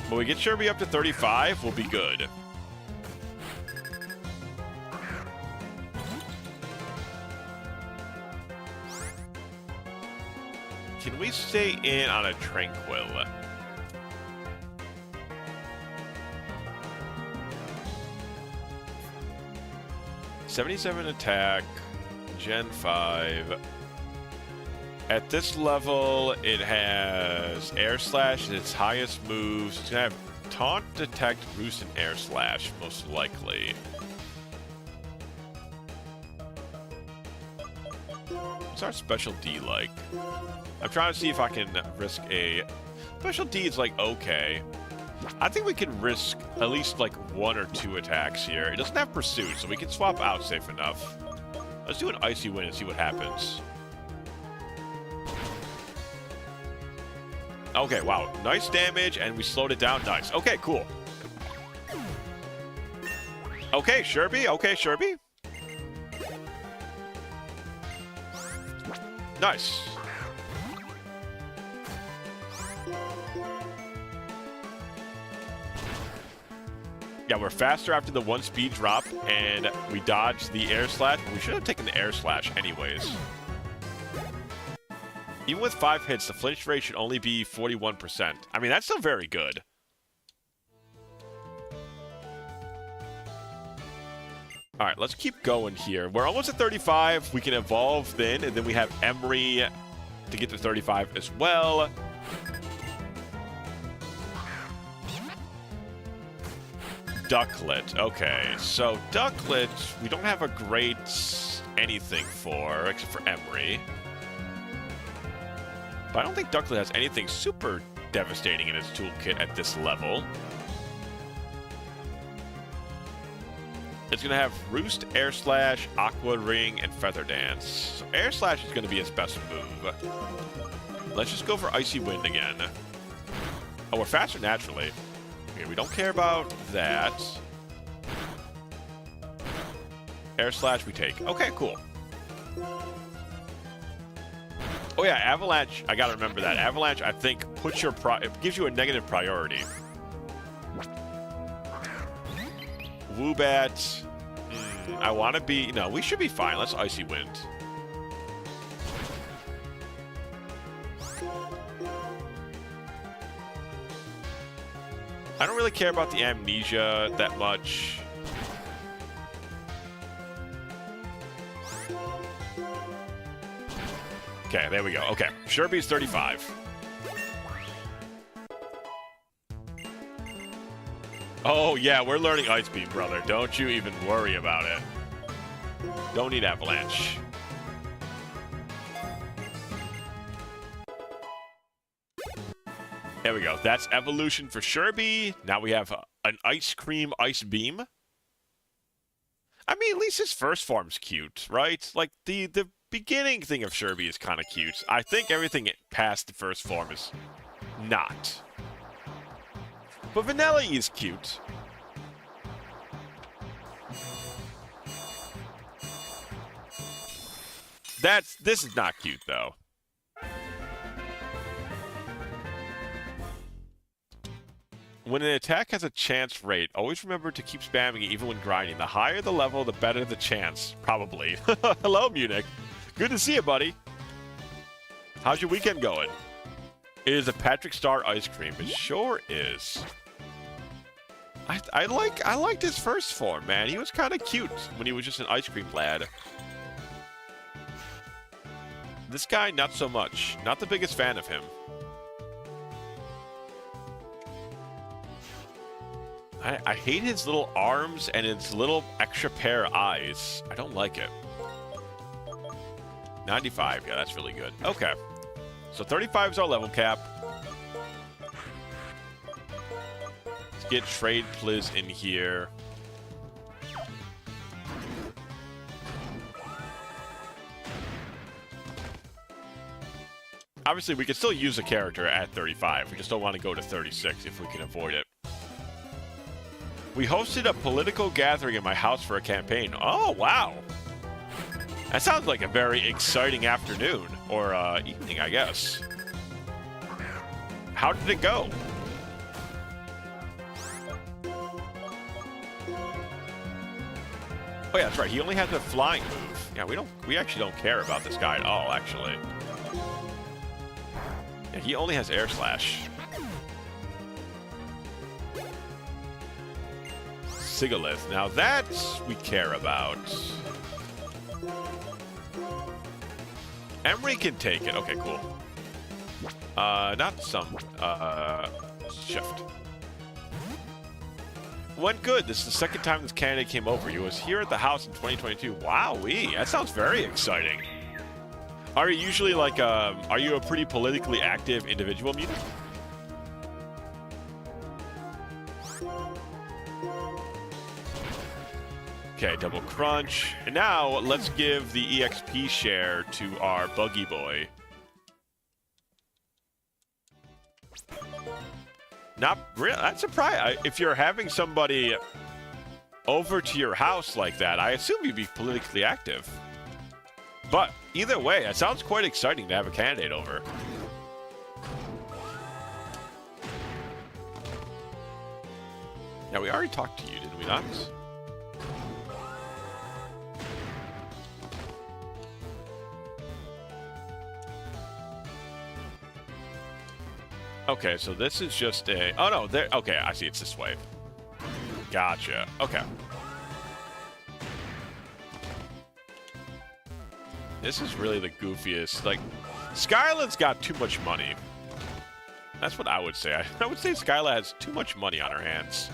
Speaker 1: When we get Sherby up to 35, we'll be good. Can we stay in on a Tranquil? '77 attack, Gen 5. At this level, it has Air Slash as its highest moves. It's gonna have Taunt, Detect, Roost, and Air Slash, most likely. What's our special D like? I'm trying to see if I can risk a... Special D is like okay. I think we can risk at least like 1 or 2 attacks here. It doesn't have pursuit, so we can swap out safe enough. Let's do an icy wind and see what happens. Okay, wow. Nice damage, and we slowed it down. Nice. Okay, cool. Okay, Sherby. Okay, Sherby. Nice. Yeah, we're faster after the 1 speed drop, and we dodged the air slash. We should have taken the air slash anyways. Even with 5 hits, the flinch rate should only be 41%. I mean, that's still very good. All right, let's keep going here. We're almost at 35. We can evolve then, and then we have Emery to get to 35 as well. Ducklet. Okay, so Ducklet, we don't have a great anything for, except for Emery. But I don't think Ducklet has anything super devastating in its toolkit at this level. It's going to have Roost, Air Slash, Aqua Ring, and Feather Dance. So Air Slash is going to be its best move. Let's just go for Icy Wind again. Oh, we're faster naturally. Okay, we don't care about that. Air Slash we take. Okay, cool. Oh yeah, Avalanche, I gotta remember that. Avalanche, I think, puts your it gives you a negative priority. Woobat. I want to be... No, we should be fine. Let's Icy Wind. I don't really care about the Amnesia that much. Okay, there we go. Okay, Sherby's 35. Oh, yeah, we're learning Ice Beam, brother. Don't you even worry about it. Don't need Avalanche. There we go. That's evolution for Sherby. Now we have an Ice Cream Ice Beam. I mean, at least his first form's cute, right? Like, the beginning thing of Sherby is kind of cute. I think everything past the first form is not. But Vanilla is cute. This is not cute, though. When an attack has a chance rate, always remember to keep spamming it even when grinding. The higher the level, the better the chance. Probably. Hello, Munich. Good to see you, buddy. How's your weekend going? It is a Patrick Star ice cream. It sure is. I liked his first form, man. He was kind of cute when he was just an ice cream lad. This guy, not so much. Not the biggest fan of him. I hate his little arms and his little extra pair of eyes. I don't like it. 95, yeah, that's really good. Okay. So 35 is our level cap. Let's get Trade Pliz in here. Obviously, we can still use a character at 35. We just don't want to go to 36 if we can avoid it. We hosted a political gathering in my house for a campaign. Oh, wow. That sounds like a very exciting afternoon. Or evening, I guess. How did it go? Oh, yeah, that's right. He only has a flying move. Yeah, we actually don't care about this guy at all, actually. Yeah, he only has Air Slash. Sigalith. Now that we care about. Emery can take it. Okay, cool. Not some. Shift. Went good. This is the second time this candidate came over. He was here at the house in 2022. Wowee. That sounds very exciting. Are you usually like are you a pretty politically active individual, Mutant? Okay, double crunch. And now let's give the EXP share to our buggy boy. Not really. That's surprising. If you're having somebody over to your house like that, I assume you'd be politically active. But either way, it sounds quite exciting to have a candidate over. Yeah, we already talked to you, didn't we not? Okay, so this is just a... Oh, no, there... Okay, I see. It's this way. Gotcha. Okay. This is really the goofiest. Like, Skyla's got too much money. That's what I would say. I would say Skyla has too much money on her hands.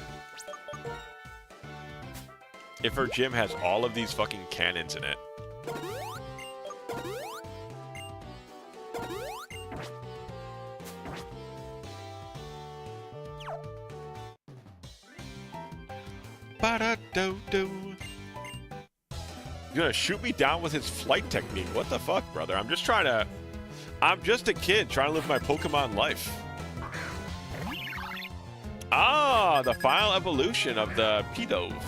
Speaker 1: If her gym has all of these fucking cannons in it. Ba-da-do-do. He's gonna shoot me down with his flight technique. What the fuck, brother? I'm just a kid trying to live my Pokemon life. Ah, the final evolution of the Pidove.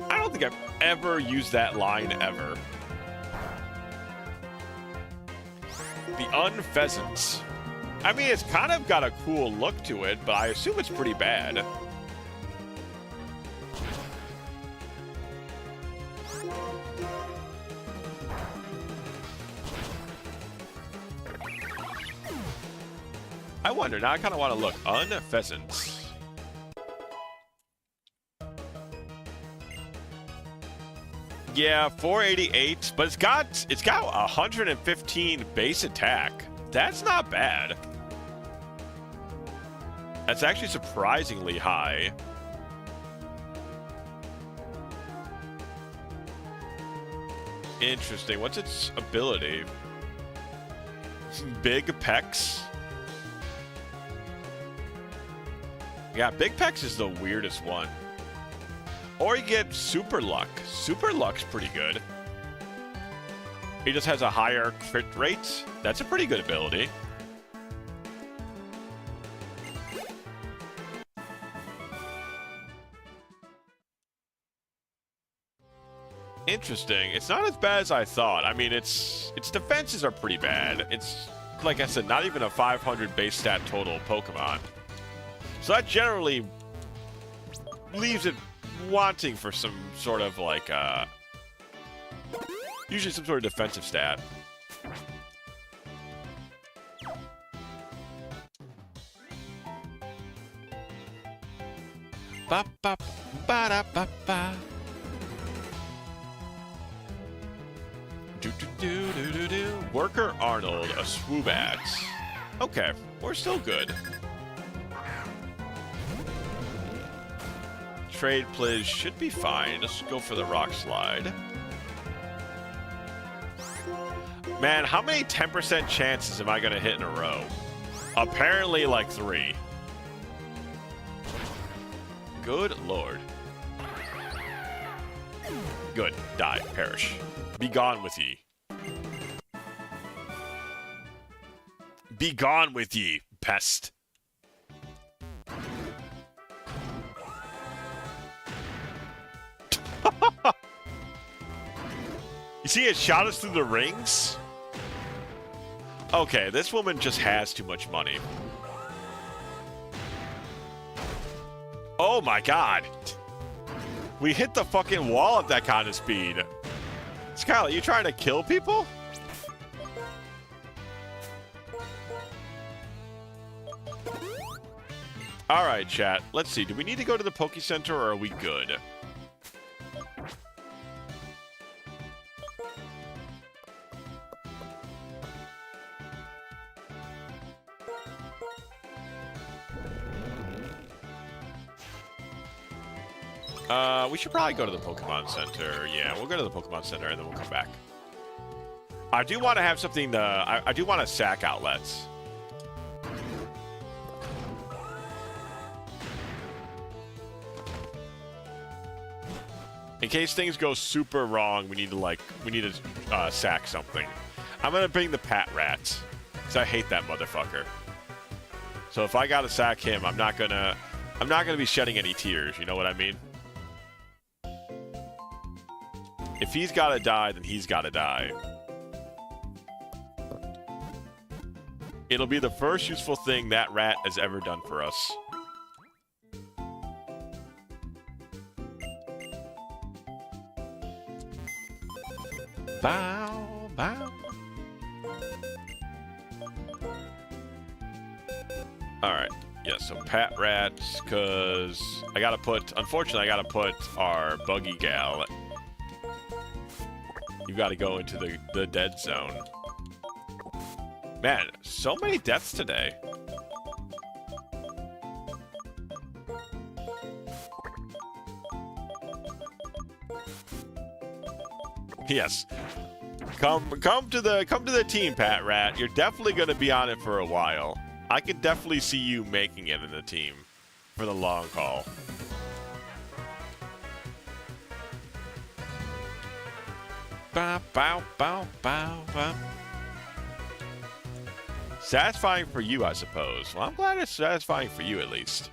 Speaker 1: I don't think I've ever used that line ever. The Unpheasants. I mean, it's kind of got a cool look to it, but I assume it's pretty bad. I wonder, now I kind of want to look. Unpheasants. Yeah, 488, but it's got 115 base attack. That's not bad. That's actually surprisingly high. Interesting. What's its ability? Big pecs. Yeah, Big Pecs is the weirdest one. Or you get Super Luck. Super Luck's pretty good. He just has a higher crit rate. That's a pretty good ability. Interesting. It's not as bad as I thought. I mean, its defenses are pretty bad. It's, like I said, not even a 500 base stat total Pokemon. So that generally leaves it wanting for some sort of like, usually some sort of defensive stat. Ba ba ba da ba ba. Do do do do do do. Worker Arnold, a Swoobat. Okay, we're still good. Trade plays should be fine. Let's go for the Rock Slide. Man, how many 10% chances am I going to hit in a row? Apparently like 3. Good lord. Good. Die. Perish. Be gone with ye. Be gone with ye, pest. You see it shot us through the rings? Okay, this woman just has too much money. Oh my god. We hit the fucking wall at that kind of speed. Skyla, you trying to kill people? Alright, chat. Let's see. Do we need to go to the Poke Center or are we good? We should probably go to the Pokemon Center. Yeah, we'll go to the Pokemon Center and then we'll come back. I do want to have something. I do want a sack outlets. In case things go super wrong, we need to sack something. I'm gonna bring the Pat Rat, because I hate that motherfucker. So if I gotta sack him, I'm not gonna be shedding any tears, you know what I mean? If he's gotta die, then he's gotta die. It'll be the first useful thing that rat has ever done for us. Bow, bow. Alright, yeah, so Pat Rats, because unfortunately, I gotta put our Buggy Gal. You gotta go into the dead zone. Man, so many deaths today. Yes. Come to the team, Pat Rat. You're definitely gonna be on it for a while. I could definitely see you making it in the team for the long haul. Bow, bow, bow, bow, bow. Satisfying for you, I suppose. Well, I'm glad it's satisfying for you, at least.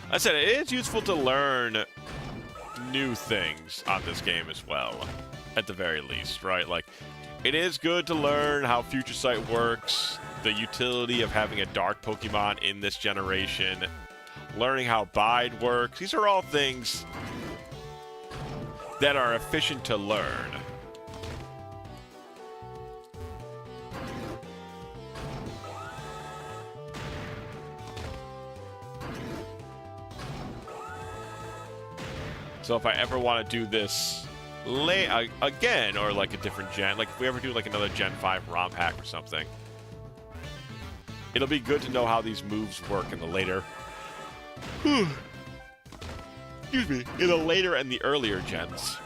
Speaker 1: I said it is useful to learn new things on this game as well, at the very least, right? Like, it is good to learn how Future Sight works, the utility of having a dark Pokemon in this generation, learning how Bide works. These are all things that are efficient to learn. So if I ever want to do this again, or like a different gen, like if we ever do like another Gen 5 ROM hack or something, it'll be good to know how these moves work in the later excuse me, in the later and the earlier gens.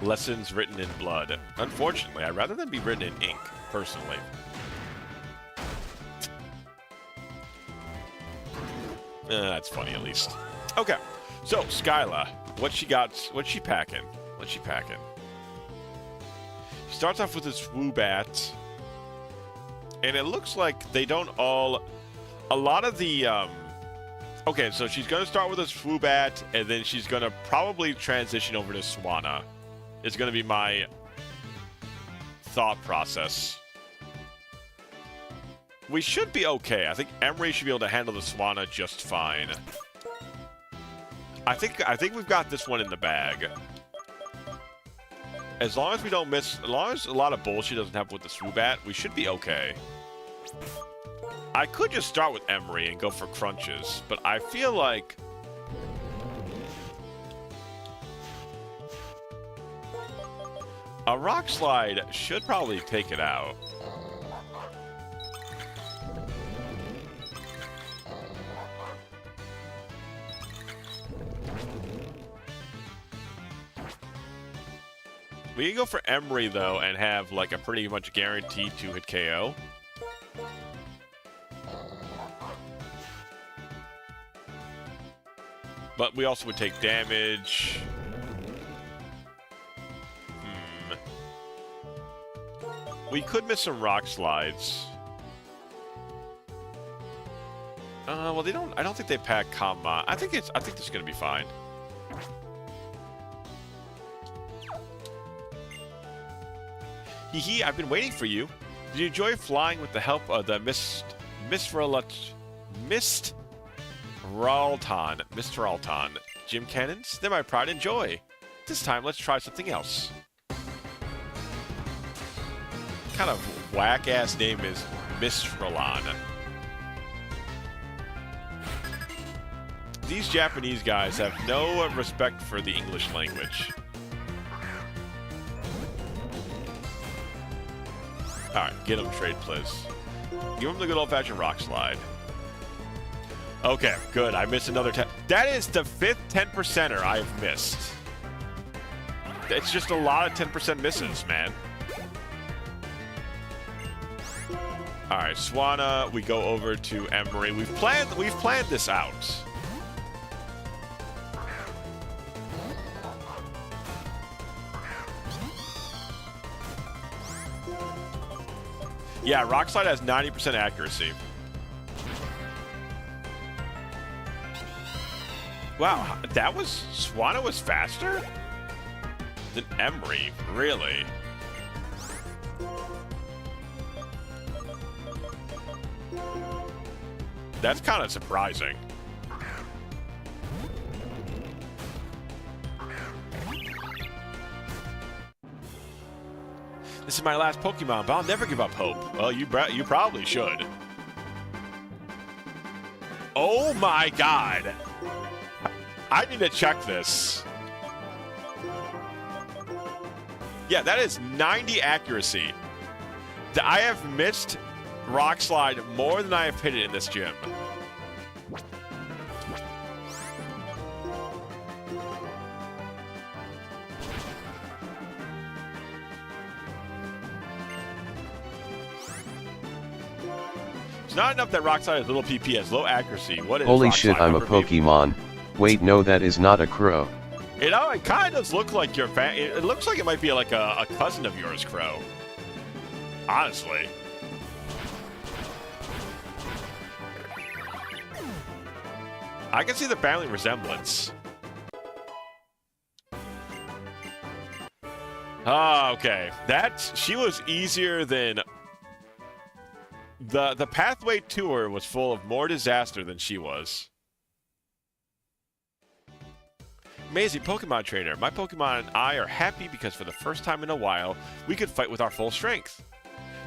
Speaker 1: Lessons written in blood. Unfortunately, I'd rather than be written in ink, personally. That's funny, at least. Okay, so Skyla, what she got? What's she packing? What's she packing? She starts off with this Woobat, and it looks like they don't all. A lot of the. Okay, so she's going to start with a Swoobat, and then she's going to probably transition over to Swanna. It's going to be my thought process. We should be okay. I think Emery should be able to handle the Swanna just fine. I think we've got this one in the bag. As long as we don't miss, as long as a lot of bullshit doesn't happen with the Swoobat, we should be okay. I could just start with Emery and go for crunches, but I feel like a Rock Slide should probably take it out. We can go for Emery, though, and have like a pretty much guaranteed 2-hit KO. But we also would take damage. We could miss some Rock Slides. Well, they don't. I don't think they pack Comma. I think this is gonna be fine. Hee, I've been waiting for you. Did you enjoy flying with the help of the Mr. Gym cannons? They're my pride and joy. This time, let's try something else. What kind of whack-ass name is Mistralon? These Japanese guys have no respect for the English language. Alright, get him trade, please. Give him the good old-fashioned rock slide. Okay, good. I missed another 10. That is the 5th 10%er I've missed. It's just a lot of 10% misses, man. All right, Swanna, we go over to Emery. We've planned this out. Yeah, Rock Slide has 90% accuracy. Wow, that was... Swanna was faster than Emery, really? That's kind of surprising. This is my last Pokemon, but I'll never give up hope. Well, you probably should. Oh my god! I need to check this. Yeah, that is 90 accuracy. I have missed Rock Slide more than I have hit it in this gym. It's not enough that Rock Slide has little PP, has low accuracy. What is
Speaker 4: Holy
Speaker 1: Rock
Speaker 4: shit,
Speaker 1: Slide?
Speaker 4: I'm a Pokemon. Wait, no, that is not a crow.
Speaker 1: You know, it kind of does look like your it looks like it might be like a cousin of yours, Crow. Honestly. I can see the family resemblance. Ah, okay. She was easier than... The pathway to her was full of more disaster than she was. Amazing Pokemon trainer. My Pokemon and I are happy because for the first time in a while, we could fight with our full strength.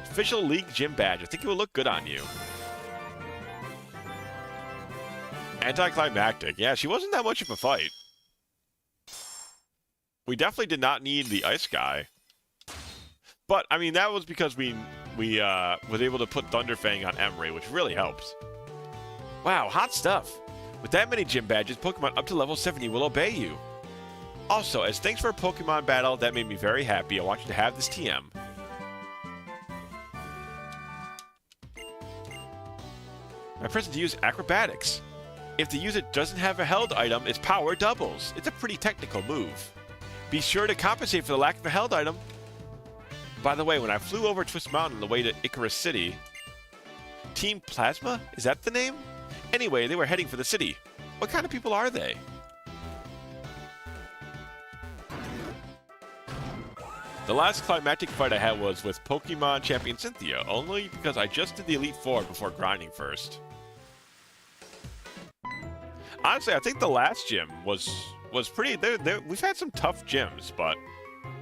Speaker 1: Official League Gym badge. I think it will look good on you. Anticlimactic. Yeah, she wasn't that much of a fight. We definitely did not need the ice guy. But, I mean, that was because we was able to put Thunderfang on Emery, which really helps. Wow, hot stuff. With that many gym badges, Pokemon up to level 70 will obey you. Also, as thanks for a Pokemon battle that made me very happy, I want you to have this TM. My present to use Acrobatics. If the user doesn't have a held item, its power doubles. It's a pretty technical move. Be sure to compensate for the lack of a held item. By the way, when I flew over Twist Mountain on the way to Icarus City... Team Plasma? Is that the name? Anyway, they were heading for the city. What kind of people are they? The last climactic fight I had was with Pokemon Champion Cynthia, only because I just did the Elite Four before grinding first. Honestly, I think the last gym was pretty... We've had some tough gyms, but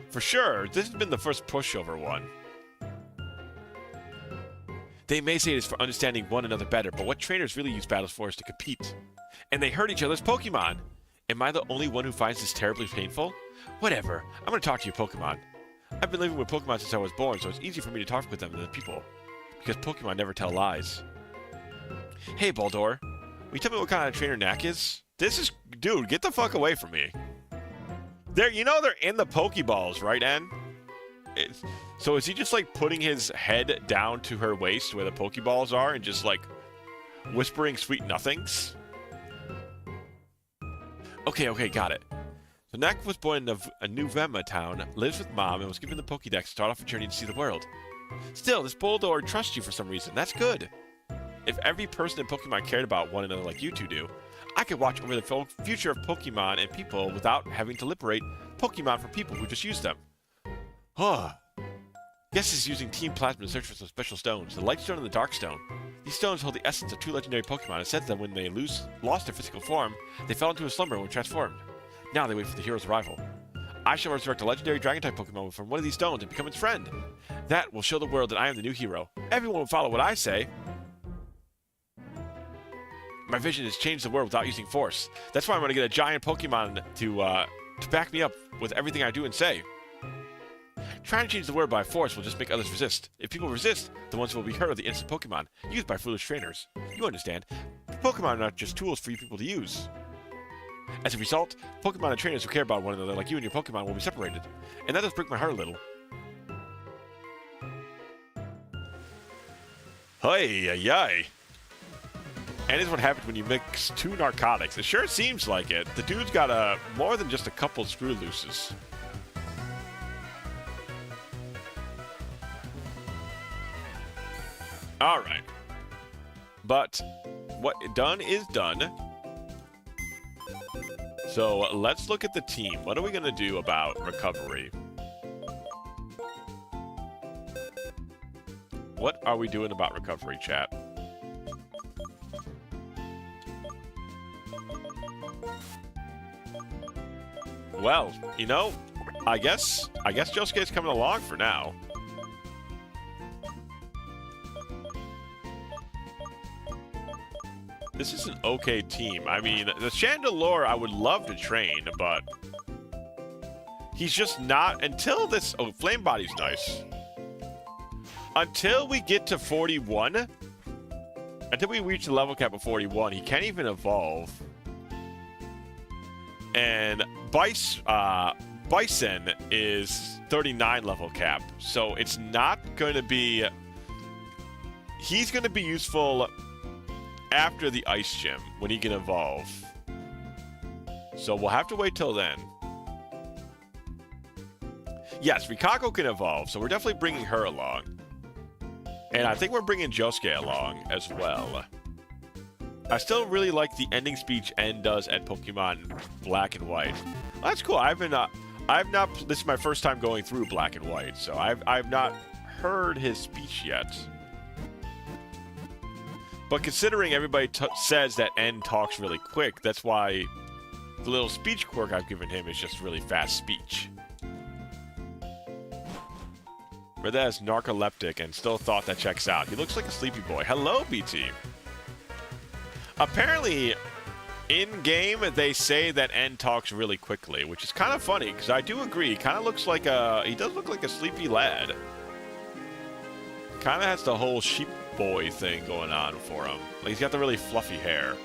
Speaker 1: for sure, this has been the first pushover one. They may say it is for understanding one another better, but what trainers really use battles for is to compete. And they hurt each other's Pokemon. Am I the only one who finds this terribly painful? Whatever, I'm going to talk to you Pokemon. I've been living with Pokemon since I was born, so it's easy for me to talk with them than people. Because Pokemon never tell lies. Hey, Baldor. Will you tell me what kind of trainer Knack is? This is... Dude, get the fuck away from me. They're in the Pokeballs, right, En? So is he just, like, putting his head down to her waist where the Pokeballs are and just, like, whispering sweet nothings? Okay, got it. So Knack was born in a New Vema town, lives with Mom, and was given the Pokédex to start off a journey to see the world. Still, this Bulldor trusts you for some reason. That's good. If every person in Pokemon cared about one another like you two do, I could watch over the future of Pokemon and people without having to liberate Pokemon from people who just use them. Guess is using Team Plasma to search for some special stones, the Light Stone and the Dark Stone. These stones hold the essence of two legendary Pokemon. It said that when they lost their physical form, they fell into a slumber and were transformed. Now they wait for the hero's arrival. I shall resurrect a legendary Dragon-type Pokemon from one of these stones and become its friend. That will show the world that I am the new hero. Everyone will follow what I say. My vision is change the world without using force. That's why I'm going to get a giant Pokemon to back me up with everything I do and say. Trying to change the word by force will just make others resist. If people resist, the ones who will be hurt are the innocent Pokemon, used by foolish trainers. You understand. Pokemon are not just tools for you people to use. As a result, Pokemon and trainers who care about one another like you and your Pokemon will be separated. And that does break my heart a little. Hey. And it's what happens when you mix 2 narcotics. It sure seems like it. The dude's got more than just a couple screw looses. Alright. But what done is done. So let's look at the team. What are we going to do about recovery? What are we doing about recovery, chat? Well, you know, I guess Josuke's coming along for now. This is an okay team. I mean, the Chandelure I would love to train, but he's just not until this. Oh, Flame Body's nice. Until we get to 41, until we reach the level cap of 41, he can't even evolve. And Bison is 39 level cap, so it's not going to be... He's going to be useful after the Ice Gym, when he can evolve. So we'll have to wait till then. Yes, Rikako can evolve, so we're definitely bringing her along. And I think we're bringing Josuke along as well. I still really like the ending speech N does at Pokemon Black and White. Well, that's cool. This is my first time going through Black and White, so I've not heard his speech yet. But considering everybody says that N talks really quick, that's why the little speech quirk I've given him is just really fast speech. Read that as narcoleptic and still thought that checks out. He looks like a sleepy boy. Hello, BT. Apparently, in-game, they say that N talks really quickly, which is kind of funny, because I do agree. He kind of looks like he does look like a sleepy lad. Kind of has the whole sheep boy thing going on for him. Like, he's got the really fluffy hair.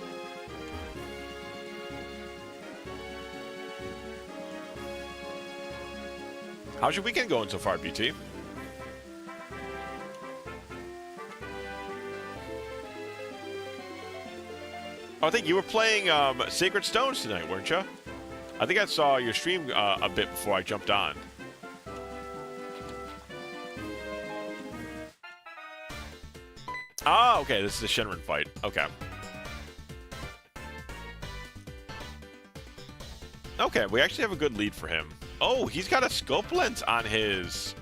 Speaker 1: How's your weekend going so far, BT? Oh, I think you were playing Sacred Stones tonight, weren't you? I think I saw your stream a bit before I jumped on. Ah, okay, this is a Shenron fight. Okay. Okay, we actually have a good lead for him. Oh, he's got a scope lens on his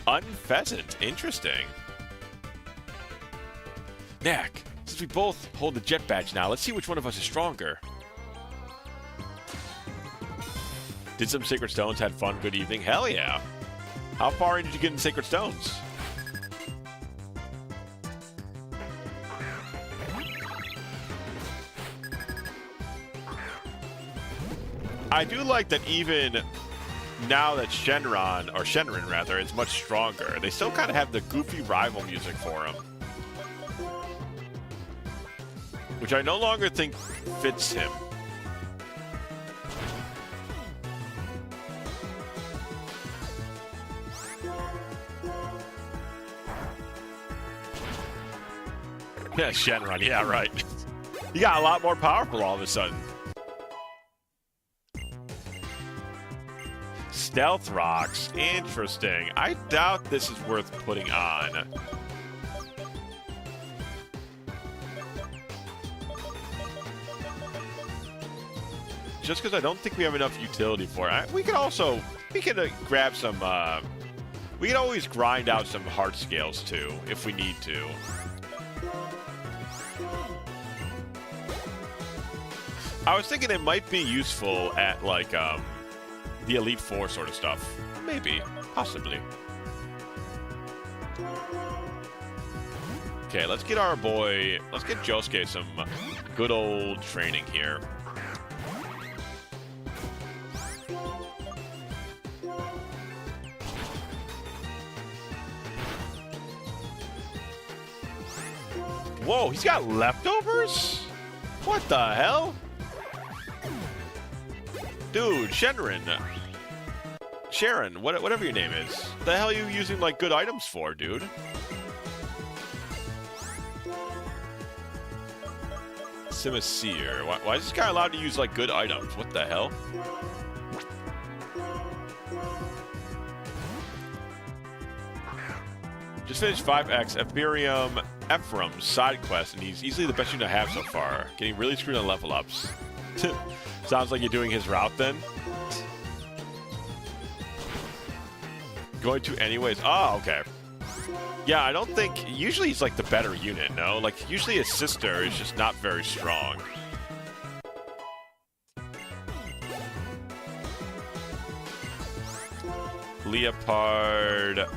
Speaker 1: Unpheasant. Interesting. Knack. Since we both hold the jet badge now, let's see which one of us is stronger. Did some Sacred Stones? Had fun? Good evening? Hell yeah. How far in did you get in Sacred Stones? I do like that even now that Shenron rather, is much stronger, they still kind of have the goofy rival music for him. Which I no longer think fits him. Yeah, Shenron, yeah, right. He got a lot more powerful all of a sudden. Stealth Rocks, interesting. I doubt this is worth putting on. Just because I don't think we have enough utility for it. We could grab some, we could always grind out some heart scales too, if we need to. I was thinking it might be useful at, like, the Elite Four sort of stuff. Maybe. Possibly. Okay, let's get Josuke some good old training here. Whoa, he's got leftovers? What the hell? Dude, Sharon, whatever your name is. What the hell are you using, like, good items for, dude? Simiseer. Why is this guy allowed to use, like, good items? What the hell? Just finished 5X Ephraim's side quest, and he's easily the best unit I have so far. Getting really screwed on level ups. Sounds like you're doing his route then. Going to anyways. Oh, okay. Yeah, I don't think... Usually he's like the better unit, no? Like, usually his sister is just not very strong. Leopard...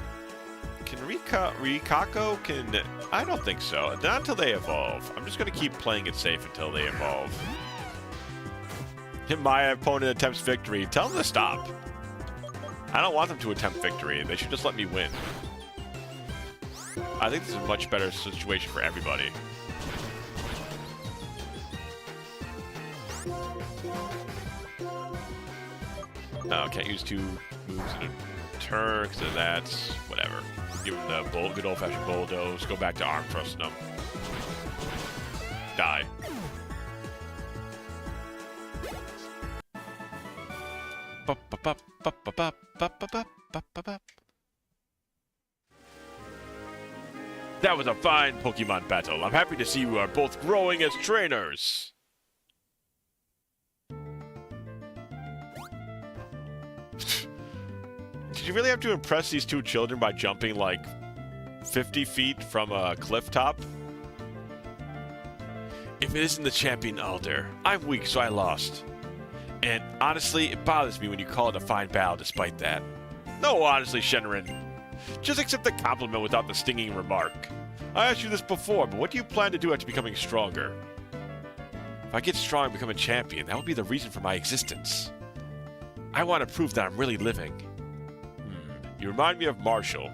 Speaker 1: Can Rikako can... I don't think so. Not until they evolve. I'm just going to keep playing it safe until they evolve. If my opponent attempts victory, tell them to stop. I don't want them to attempt victory. They should just let me win. I think this is a much better situation for everybody. No, can't use 2 moves in a turn because of that. Whatever. Give him the good old-fashioned bulldoze. Go back to arm thrusting them. Die. That was a fine Pokemon battle. I'm happy to see you are both growing as trainers. Did you really have to impress these 2 children by jumping like 50 feet from a cliff top? If it isn't the champion Alder, I'm weak, so I lost. And honestly, it bothers me when you call it a fine battle despite that. No, honestly, Shenron. Just accept the compliment without the stinging remark. I asked you this before, but what do you plan to do after becoming stronger? If I get strong and become a champion, that will be the reason for my existence. I want to prove that I'm really living. You remind me of Marshall.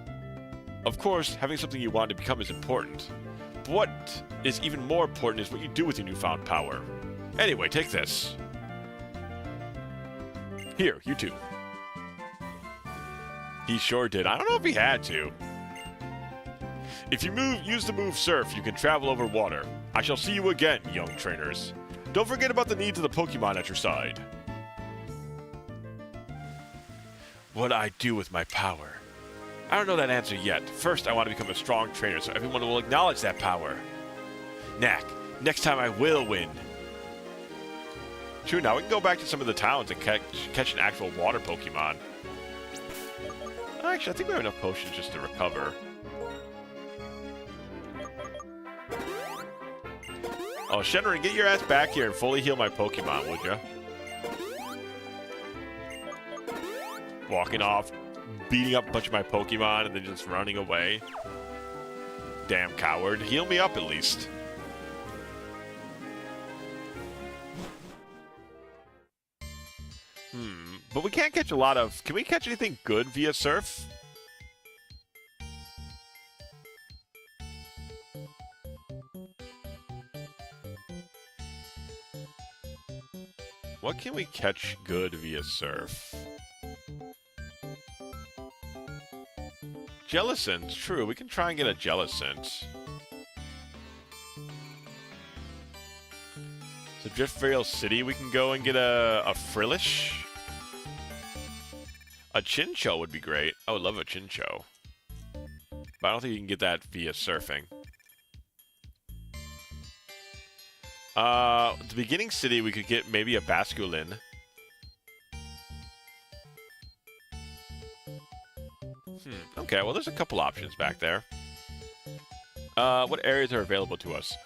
Speaker 1: Of course, having something you want to become is important. But what is even more important is what you do with your newfound power. Anyway, take this. Here, you too. He sure did. I don't know if he had to. If you use the move Surf, you can travel over water. I shall see you again, young trainers. Don't forget about the needs of the Pokemon at your side. What I do with my power? I don't know that answer yet. First, I want to become a strong trainer so everyone will acknowledge that power. Knack, next time I will win. True, now we can go back to some of the towns and catch an actual water Pokemon. Actually, I think we have enough potions just to recover. Oh, Shenron, get your ass back here and fully heal my Pokemon, would ya? Walking off, beating up a bunch of my Pokemon, and then just running away. Damn coward. Heal me up, at least. But we can't catch a lot of... Can we catch anything good via Surf? What can we catch good via Surf? Jellicent, true. We can try and get a Jellicent. So Driftvale City, we can go and get a Frillish. A Chincho would be great. I would love a Chincho. But I don't think you can get that via surfing. The beginning city, we could get maybe a Basculin. Okay, well, there's a couple options back there. What areas are available to us?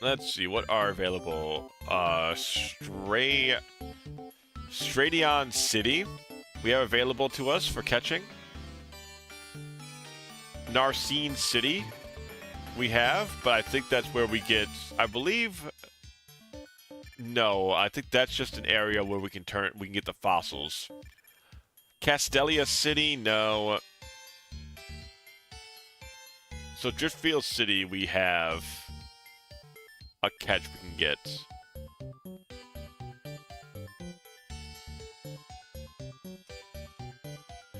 Speaker 1: Let's see, what are available? Stradion City, we have available to us for catching. Narcine City, we have, but I think that's where we get, I believe... No, I think that's just an area where we can get the fossils. Castelia City, no. So Driftfield City, we have a catch we can get.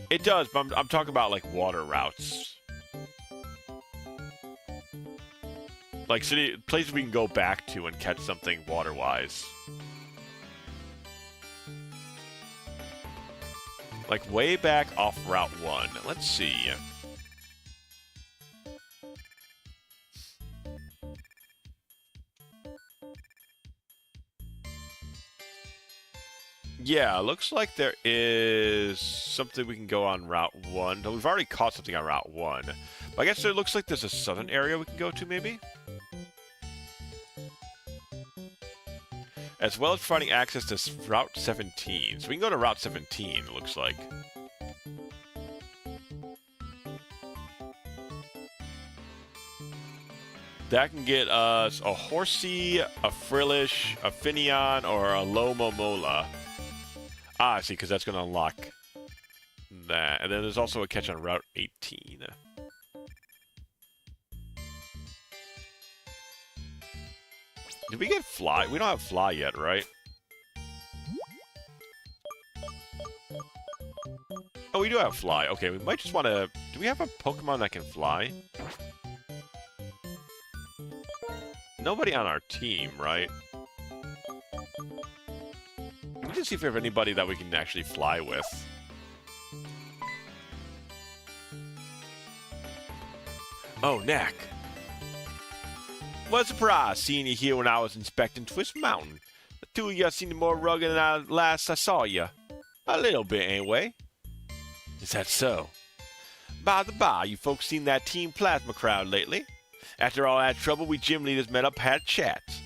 Speaker 1: It does, but I'm talking about like water routes. Like places we can go back to and catch something water-wise. Like way back off Route 1. Let's see. Yeah, looks like there is something we can go on Route 1. No, we've already caught something on Route 1. But I guess it looks like there's a southern area we can go to, maybe? As well as providing access to Route 17. So we can go to Route 17, it looks like. That can get us a Horsey, a Frillish, a Finion, or a Lomomola. Ah, I see, because that's going to unlock that. And then there's also a catch on Route 18. Did we get Fly? We don't have Fly yet, right? Oh, we do have Fly. Okay, we might just want to... Do we have a Pokemon that can fly? Nobody on our team, right? Let me just see if we have anybody that we can actually fly with. Oh, Knack. What a surprise seeing you here when I was inspecting Twist Mountain. The two of you seemed more rugged than last I saw you. A little bit, anyway. Is that so? By the by, you folks seen that Team Plasma crowd lately? After all that trouble, we gym leaders met up, had chats.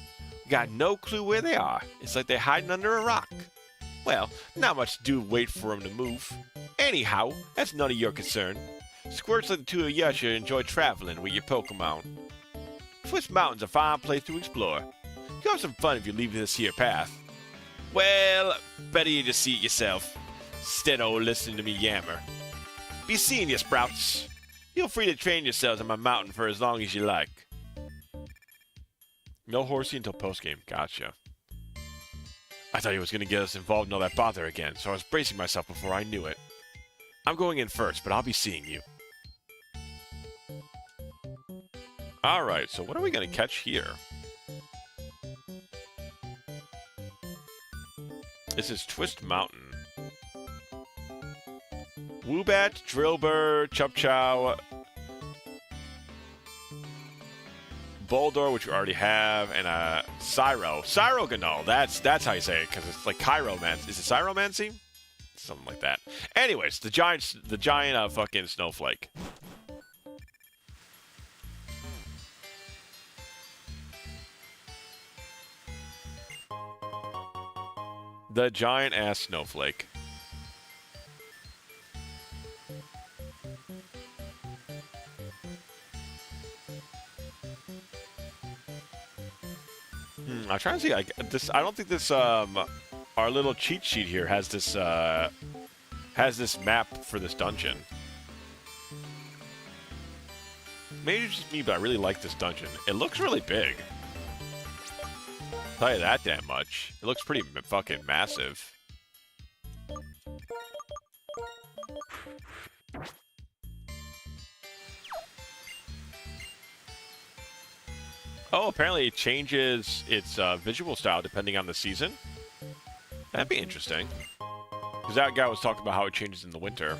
Speaker 1: We got no clue where they are. It's like they're hiding under a rock. Well, not much to do, wait for them to move. Anyhow, that's none of your concern. Squirts like the two of you should enjoy traveling with your Pokemon. Twist Mountain's a fine place to explore. You'll have some fun if you leave this here path. Well, better you just see it yourself, instead of listening to me yammer. Be seeing you, Sprouts. Feel free to train yourselves on my mountain for as long as you like. No Horsey until postgame. Gotcha. I thought he was going to get us involved in all that bother again, so I was bracing myself before I knew it. I'm going in first, but I'll be seeing you. Alright, so what are we going to catch here? This is Twist Mountain. Woobat, Drillbur, Chupchow, Boldor, which we already have, and Cyro. Cyroganol, that's how you say it, because it's like Chiromancy. Is it Cyromancy? Something like that. Anyways, the giant fucking snowflake. The giant-ass snowflake. I'm trying to see. I don't think this our little cheat sheet here has this map for this dungeon. Maybe it's just me, but I really like this dungeon. It looks really big. I'll tell you that damn much. It looks pretty fucking massive. Oh, apparently it changes its visual style depending on the season. That'd be interesting. Because that guy was talking about how it changes in the winter.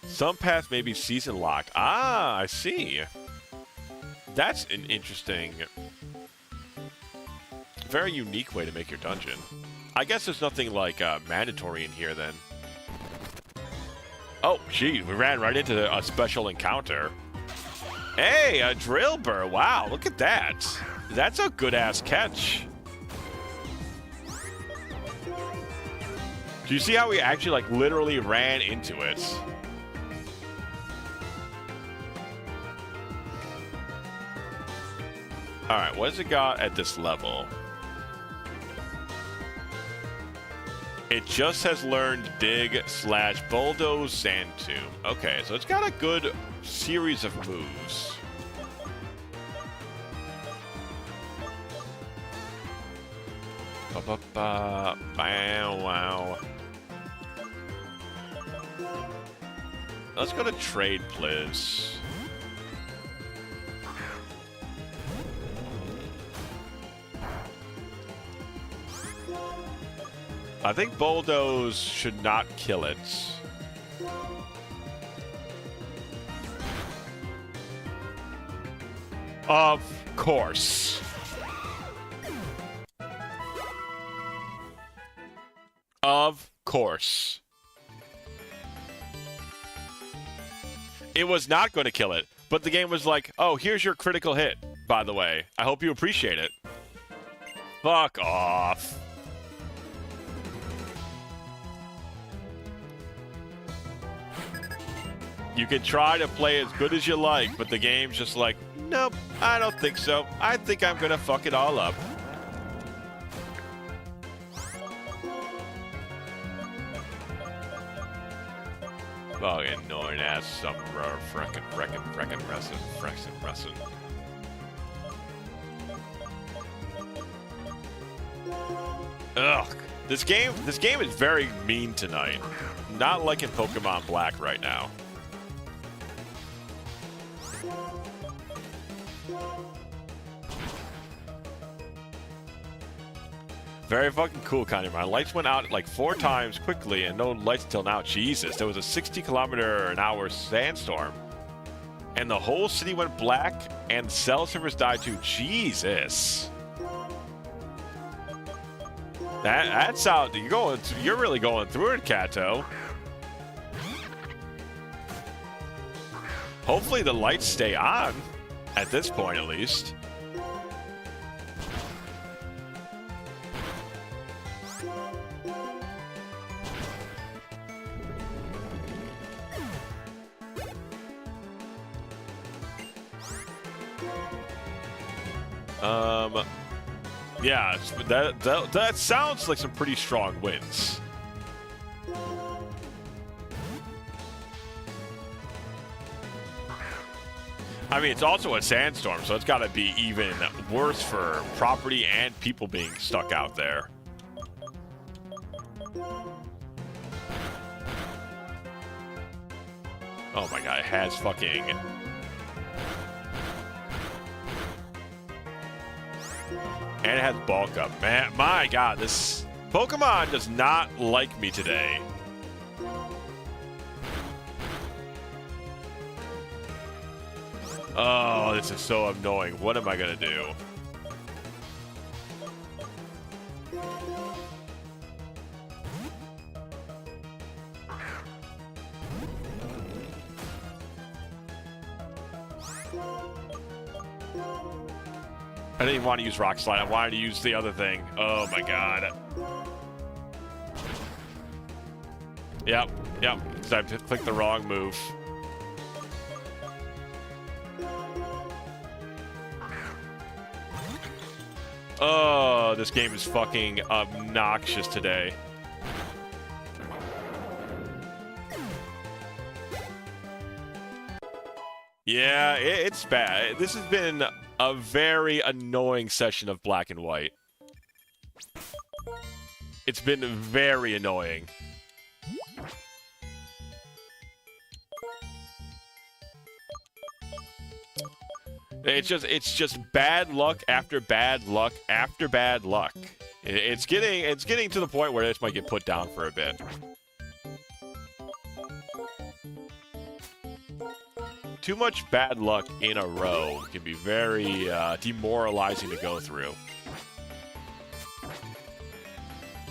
Speaker 1: Some paths may be season locked. Ah, I see. That's an interesting, very unique way to make your dungeon. I guess there's nothing like mandatory in here then. Oh, geez, we ran right into a special encounter. Hey, a Drillbur. Wow, look at that. That's a good-ass catch. Do you see how we actually, like, literally ran into it? Alright, what has it got at this level? It just has learned Dig / Bulldoze Sand Tomb. Okay, so it's got a good series of moves. Ba-ba-ba. Bow, wow. Let's go to trade, please. I think Bulldoze should not kill it. Of course. Of course. It was not going to kill it, but the game was like, oh, here's your critical hit, by the way. I hope you appreciate it. Fuck off. You can try to play as good as you like, but the game's just like, nope, I don't think so. I think I'm gonna fuck it all up. Fucking annoying ass somewhere, frickin' wrestling. Ugh, this game is very mean tonight. Not like in Pokemon Black right now. Very fucking cool, Kanye. My lights went out like 4 times quickly and no lights till now. Jesus, there was a 60-kilometer-an-hour sandstorm. And the whole city went black and cell servers died too. Jesus. That's out. You're really going through it, Kato. Hopefully the lights stay on. At this point, at least. Yeah, that sounds like some pretty strong wins. I mean, it's also a sandstorm, so it's got to be even worse for property and people being stuck out there. Oh my god, it has fucking... And it has bulk up. Man, my god, this Pokemon does not like me today. Oh, this is so annoying. What am I gonna do? I didn't even want to use Rock Slide. I wanted to use the other thing. Oh my god. Yep. So I clicked the wrong move. Oh, this game is fucking obnoxious today. Yeah, it's bad. This has been a very annoying session of Black and White. It's been very annoying. It's just bad luck after bad luck after bad luck. It's getting to the point where this might get put down for a bit. Too much bad luck in a row can be very demoralizing to go through.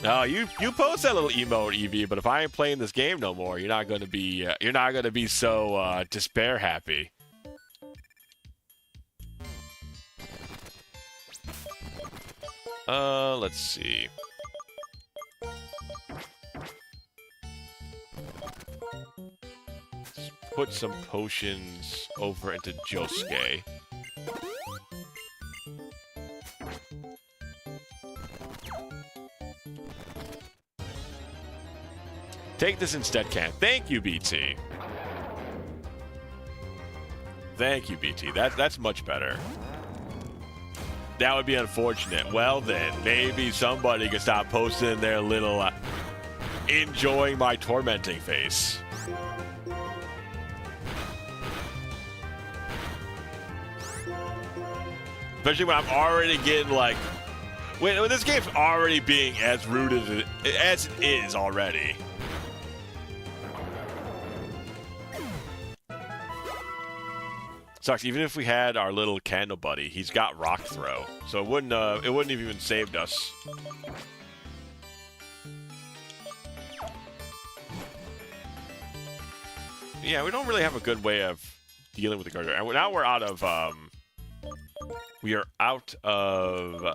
Speaker 1: No, you post that little emote, Eevee, but if I ain't playing this game no more, you're not gonna be so despair happy. Let's see. Let's put some potions over into Josuke. Take this instead, Can. Thank you, BT. Thank you, BT. That's much better. That would be unfortunate. Well, then, maybe somebody could stop posting their little enjoying my tormenting face. Especially when I'm already getting, like... When this game's already being as rude as it is already. Sucks. Even if we had our little candle buddy, he's got rock throw, so it wouldn't have even saved us. Yeah, we don't really have a good way of dealing with the Garter, and now we're out of we are out of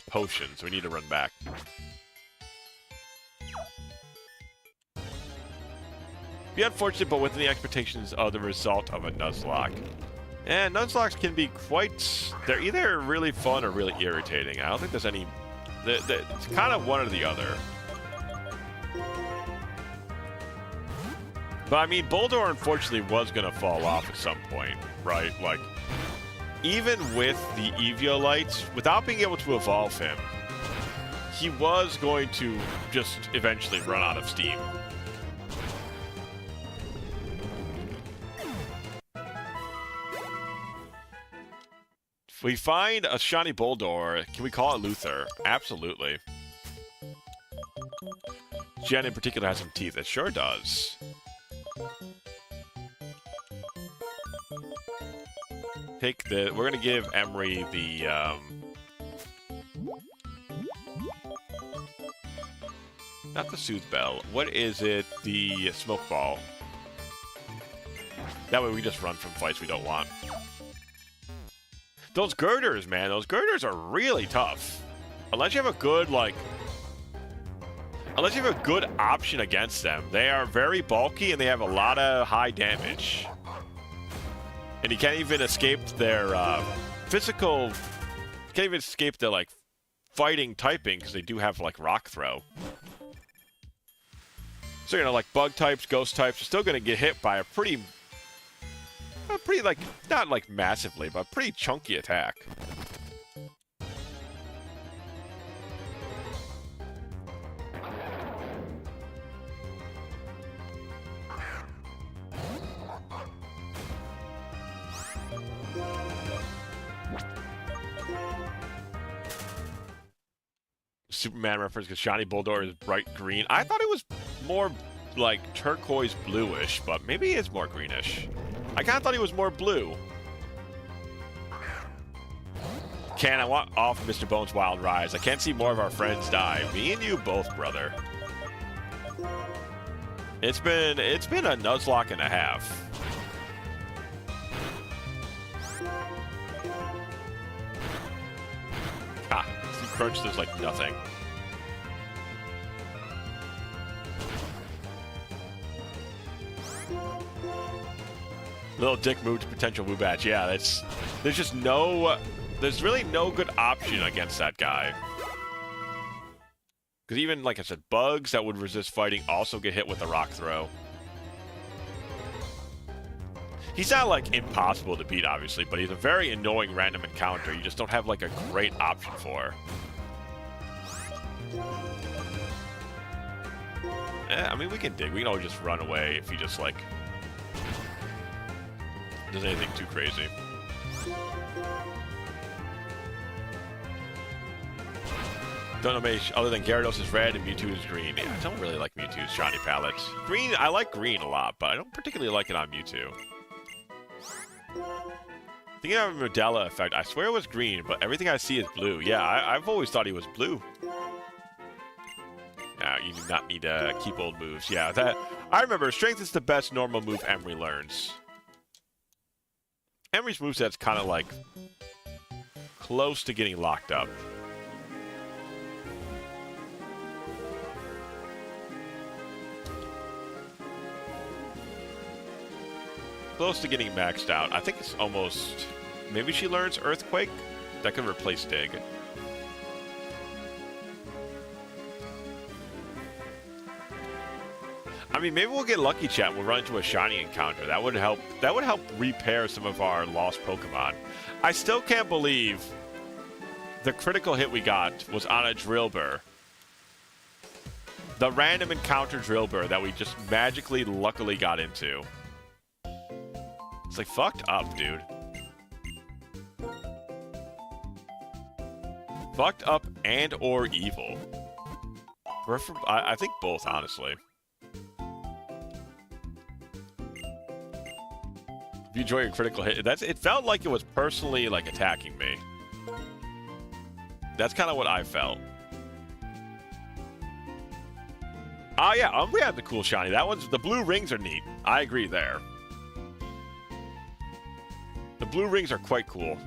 Speaker 1: potions. We need to run back. Be unfortunate, but within the expectations of the result of a Nuzlocke. And Nuzlocks can be quite... They're either really fun or really irritating. I don't think there's any... It's kind of one or the other. But I mean, Boldor unfortunately was going to fall off at some point, right? Like, even with the Eviolites, without being able to evolve him, he was going to just eventually run out of steam. If we find a shiny Boldor, can we call it Luther? Absolutely. Jen in particular has some teeth. It sure does. Pick the... We're gonna give Emery the, not the Soothe Bell. What is it? The Smoke Ball. That way we just run from fights we don't want. Those girders, man, those girders are really tough. Unless you have a good, like... Unless you have a good option against them. They are very bulky and they have a lot of high damage. And you can't even escape their physical... You can't even escape their, like, fighting typing because they do have, like, rock throw. So, you know, like, bug types, ghost types are still going to get hit by a pretty, like, not, like, massively, but pretty chunky attack. Superman reference because shiny Boldor is bright green. I thought it was more like turquoise bluish, but maybe it's more greenish. I kind of thought he was more blue. I want off Mr. Bones' wild rise. I can't see more of our friends die. Me and you both, brother. It's been a Nuzlocke and a half. Crunch does like nothing. Little dick move to potential Woobatch. Yeah, there's really no good option against that guy. Because even, like I said, bugs that would resist fighting also get hit with a rock throw. He's not, like, impossible to beat, obviously, but he's a very annoying random encounter. You just don't have, like, a great option for. I mean, we can dig. We can always just run away if he just, like, does anything too crazy. Don't know much other than Gyarados is red and Mewtwo is green. Yeah, I don't really like Mewtwo's shiny palettes. Green, I like green a lot, but I don't particularly like it on Mewtwo. Thinking of a Modella effect, I swear it was green, but everything I see is blue. Yeah, I've always thought he was blue. You do not need to keep old moves. Yeah, I remember, strength is the best normal move Emery learns. Emery's moveset's kind of like close to getting locked up. Close to getting maxed out. I think it's almost... Maybe she learns Earthquake? That could replace Dig. I mean, maybe we'll get lucky, chat. We'll run into a shiny encounter. That would help. That would help repair some of our lost Pokemon. I still can't believe the critical hit we got was on a Drillbur. The random encounter Drillbur that we just magically, luckily got into. It's like fucked up, dude. Fucked up and or evil. I think both, honestly. If you enjoy your critical hit, it felt like it was personally like attacking me. That's kind of what I felt. Oh yeah, Umbreon had the cool shiny. That one's the blue rings are neat. I agree there. The blue rings are quite cool.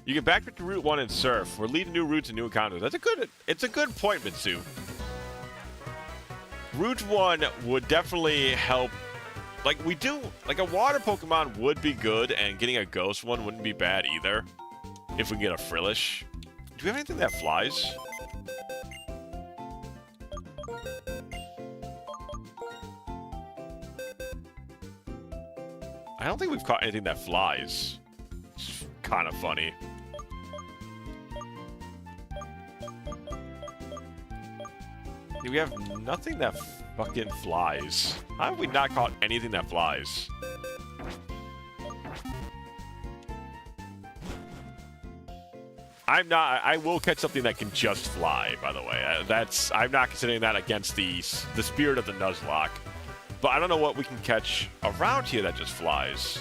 Speaker 1: You get back to Route 1 and Surf. We're leading new routes and new encounters. It's a good point, Mitsu. Route 1 would definitely help. Like, a water Pokemon would be good, and getting a ghost one wouldn't be bad either. If we can get a Frillish. Do we have anything that flies? I don't think we've caught anything that flies. It's kind of funny. We have nothing that fucking flies. How have we not caught anything that flies? I will catch something that can just fly, by the way. I'm not considering that against the spirit of the Nuzlocke. But I don't know what we can catch around here that just flies.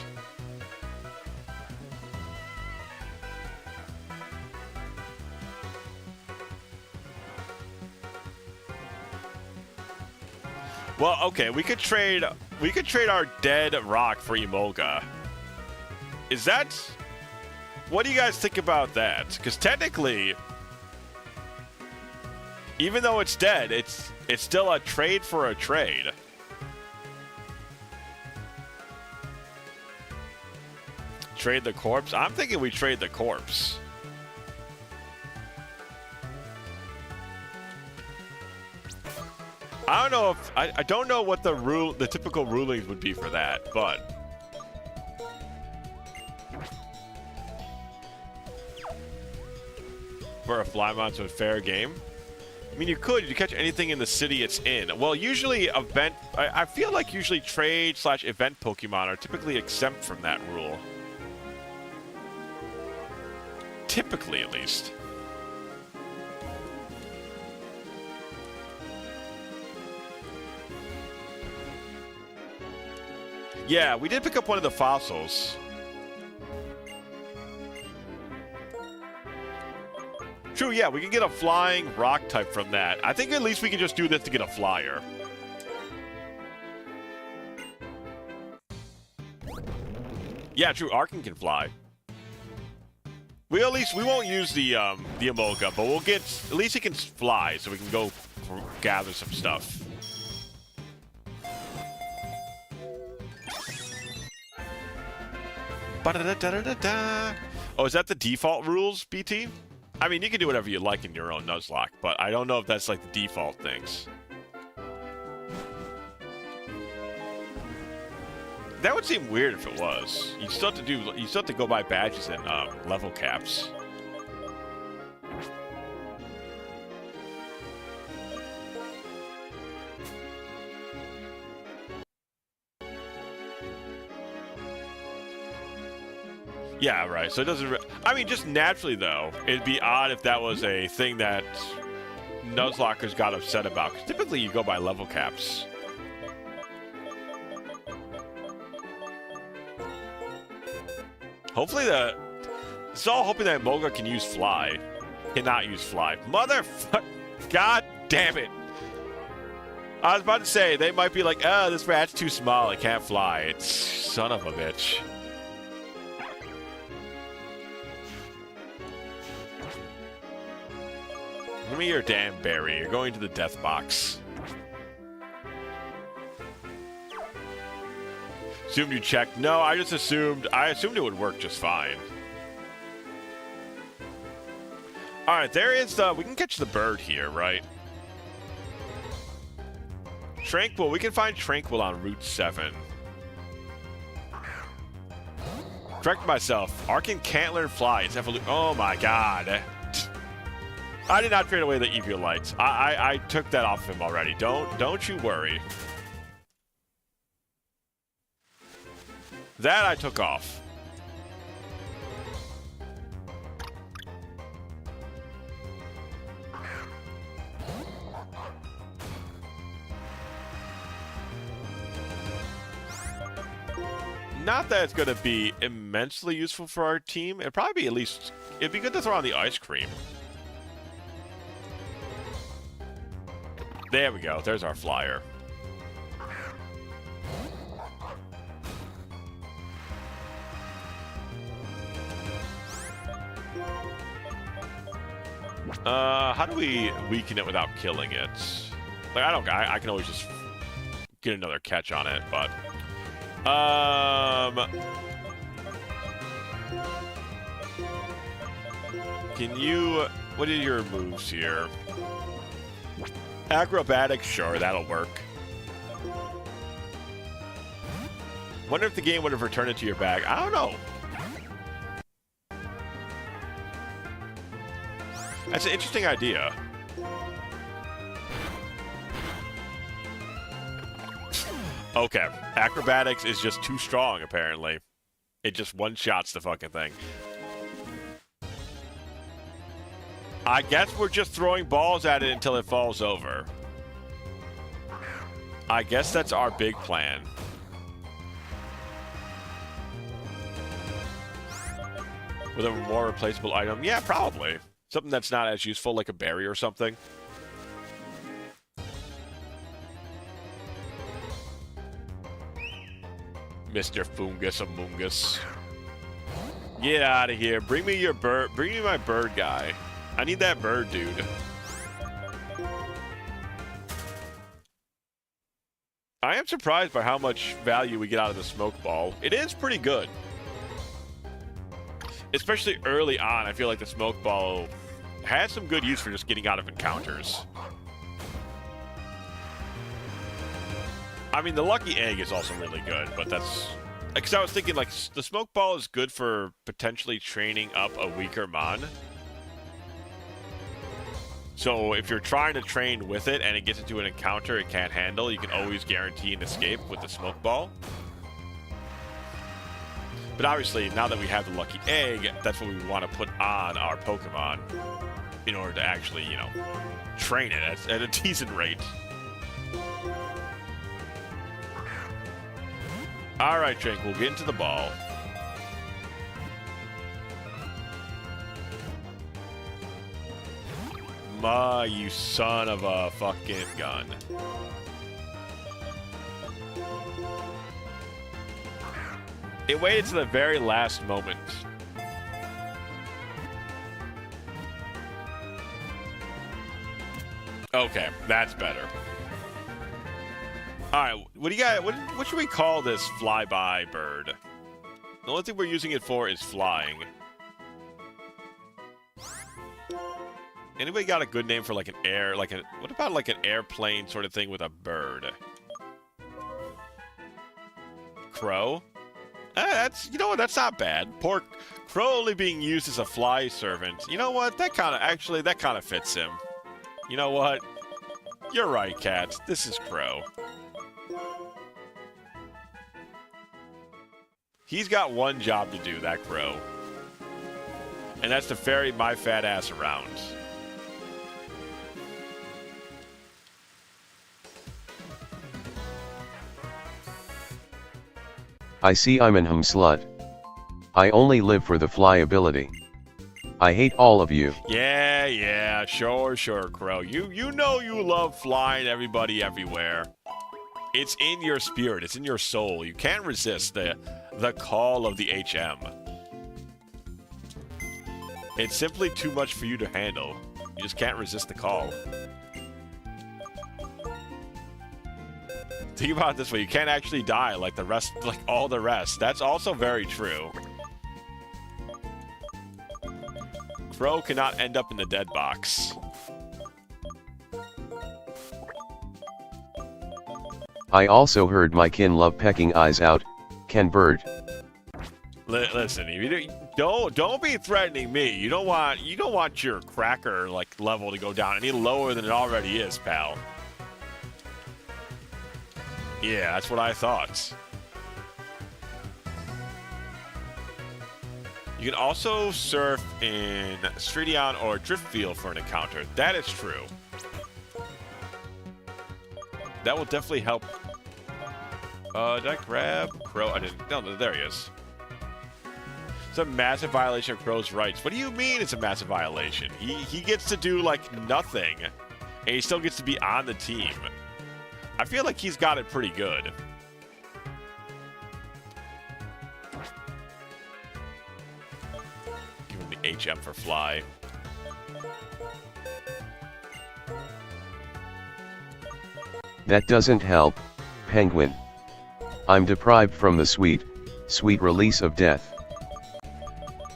Speaker 1: Well, okay, we could trade our dead rock for Emolga. Is that... What do you guys think about that? Because technically, even though it's dead, it's still a trade for a trade. Trade the corpse? I'm thinking we trade the corpse. I don't know if I don't know what the typical rulings would be for that, but for a Flymonster fair game, I mean, you catch anything in the city it's in. Well, usually I feel like usually trade/event Pokemon are typically exempt from that rule. Typically, at least. Yeah, we did pick up one of the fossils. True, yeah, we can get a flying rock type from that. I think at least we can just do this to get a flyer. Yeah, true, Arkin can fly. We won't use the Emolga, but we'll get, at least he can fly, so we can go gather some stuff. Ba-da-da-da-da-da. Oh, is that the default rules, BT? I mean, you can do whatever you like in your own Nuzlocke, but I don't know if that's like the default things. That would seem weird if it was. You still have to go by badges and level caps. Yeah, right. So it doesn't... I mean, just naturally, though, it'd be odd if that was a thing that Nuzlockers got upset about. Because typically you go by level caps. Hopefully it's all hoping that Emolga can use Fly. Cannot use Fly. Motherfucker! God damn it! I was about to say, they might be like, oh, this rat's too small, it can't fly. It's... son of a bitch. Give me your damn berry. You're going to the death box. Assumed you checked. No, I just assumed. I assumed it would work just fine. All right, there is the. We can catch the bird here, right? Tranquil. We can find Tranquil on Route 7. Correct myself. Arkin can't learn fly. It's evolution. Oh my god. I did not trade away the EV lights. I took that off him already. Don't you worry. That I took off. Not that it's going to be immensely useful for our team. It'd probably be at least... It'd be good to throw on the ice cream. There we go. There's our flyer. How do we weaken it without killing it? Like, I can always just get another catch on it, but... Can you... What are your moves here? Acrobatics, sure, that'll work. Wonder if the game would have returned it to your bag. I don't know. That's an interesting idea. Okay, acrobatics is just too strong, apparently. It just one-shots the fucking thing. I guess we're just throwing balls at it until it falls over. I guess that's our big plan. With a more replaceable item? Yeah, probably. Something that's not as useful, like a berry or something. Mr. Fungus Amungus. Get out of here. Bring me your bird. Bring me my bird guy. I need that bird dude. I am surprised by how much value we get out of the smoke ball. It is pretty good. Especially early on, I feel like the smoke ball has some good use for just getting out of encounters. I mean, the lucky egg is also really good, but that's... Because I was thinking, like, the smoke ball is good for potentially training up a weaker mon. So if you're trying to train with it and it gets into an encounter it can't handle, you can always guarantee an escape with the smoke ball. But obviously, now that we have the lucky egg, that's what we want to put on our Pokemon in order to actually, you know, train it at a decent rate. Alright, Drink, we'll get into the ball. Ma, you son of a fucking gun. It waited to the very last moment. Okay, that's better. Alright, what do you got? What should we call this flyby bird? The only thing we're using it for is flying. Anybody got a good name for like an air, like a, what about like an airplane sort of thing with a bird? Crow? That's, you know what, that's not bad. Poor Crow only being used as a fly servant. You know what, that kind of, actually, that kind of fits him. You know what? You're right, Cat. This is Crow. He's got one job to do, that Crow. And that's to ferry my fat ass around.
Speaker 4: I see I'm an slut. I only live for the fly ability. I hate all of you.
Speaker 1: Yeah, sure, Crow. You know you love flying everybody everywhere. It's in your spirit, it's in your soul. You can't resist the call of the HM. It's simply too much for you to handle. You just can't resist the call. think about it this way. You can't actually die like the rest, like all the rest. That's also very true. Crow cannot end up in the dead box.
Speaker 4: I also heard my kin love pecking eyes out. Ken Bird.
Speaker 1: Listen, you don't be threatening me. You don't want your cracker like level to go down any lower than it already is, pal. Yeah, that's what I thought. You can also surf in Stridion or Driftfield for an encounter. That is true. That will definitely help. Did I grab Crow? I didn't. No, there he is. It's a massive violation of Crow's rights. What do you mean it's a massive violation? He gets to do, like, nothing. And he still gets to be on the team. I feel like he's got it pretty good. Give him the HM for fly.
Speaker 4: That doesn't help, Penguin. I'm deprived from the sweet release of death.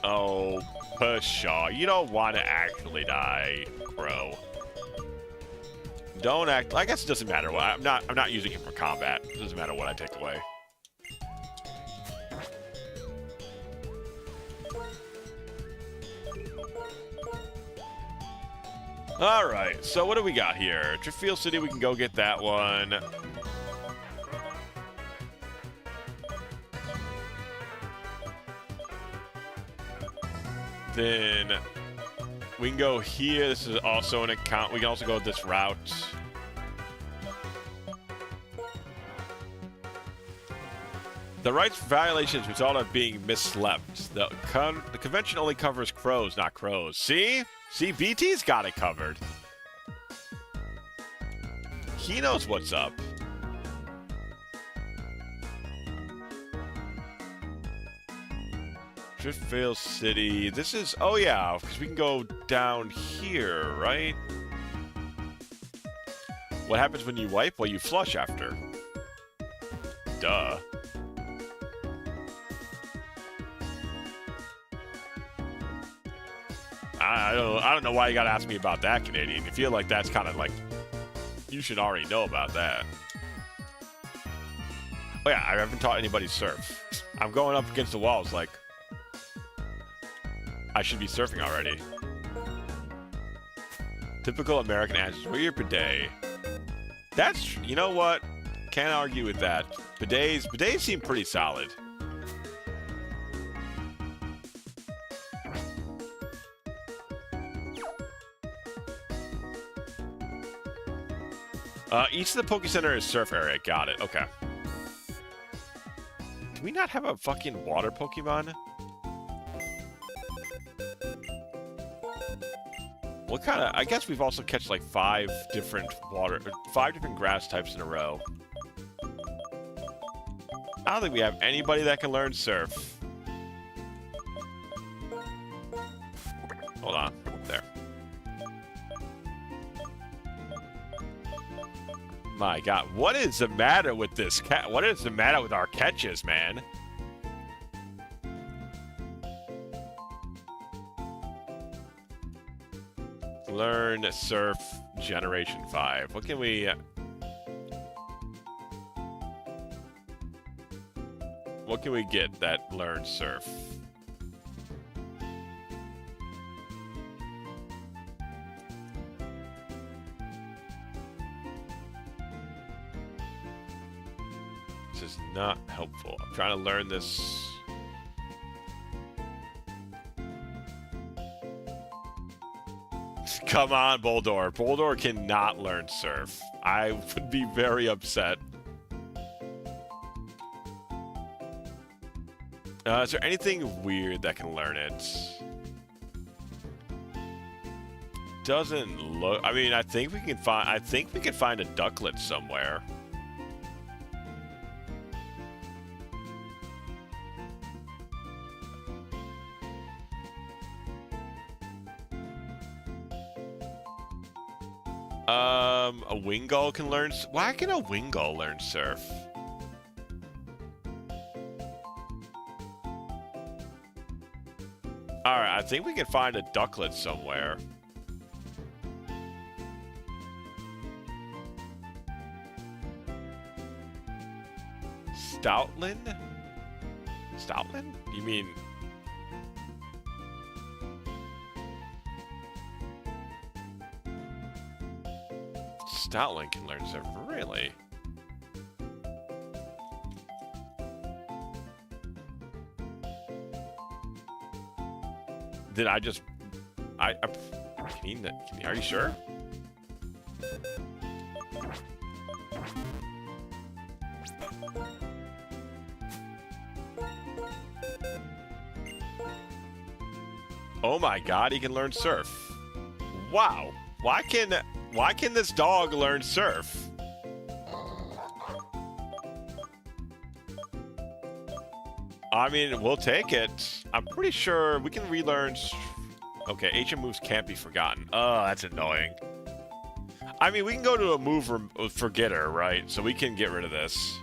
Speaker 1: Oh, pshaw. You don't want to actually die, Crow. Don't act. I guess it doesn't matter what. I'm not using him for combat. It doesn't matter what I take away. All right. So what do we got here? Driftfield City. We can go get that one. Then we can go here. This is also an account. We can also go this route. The rights violations result of being misslept. The convention only covers crows, not crows. See? See, BT's got it covered. He knows what's up. Driftfield City. This is... Oh, yeah, because we can go down here, right? What happens when you wipe? Well, you flush after. Duh. I don't know why you gotta ask me about that, Canadian. You feel like that's kind of like... You should already know about that. Oh, yeah, I haven't taught anybody surf. I'm going up against the walls like... I should be surfing already. Typical American answers. What are your bidet? That's, you know what? Can't argue with that. Bidets seem pretty solid. Each of the Poke Center is surf area. Got it. Okay. Do we not have a fucking water Pokemon? What kind of... I guess we've also catch like 5 different grass types in a row. I don't think we have anybody that can learn surf. Hold on. There. My God. What is the matter with this cat? What is the matter with our catches, man? Learn surf generation 5. What can we... What can we get that learns surf? This is not helpful. I'm trying to learn this... Come on, Boldor. Boldor cannot learn surf. I would be very upset. Is there anything weird that can learn it? Doesn't look... I mean, I think we can find a ducklet somewhere. A Wingull can learn... Why can a Wingull learn Surf? Alright, I think we can find a Ducklet somewhere. Stoutland? Stoutland? You mean... Stoutland can learn Surf, really? Did I just... I mean that... Are you sure? Oh my god, he can learn Surf. Wow. Why can this dog learn Surf? I mean, we'll take it. I'm pretty sure we can relearn... Okay, HM moves can't be forgotten. Oh, that's annoying. I mean, we can go to a move forgetter, right? So we can get rid of this.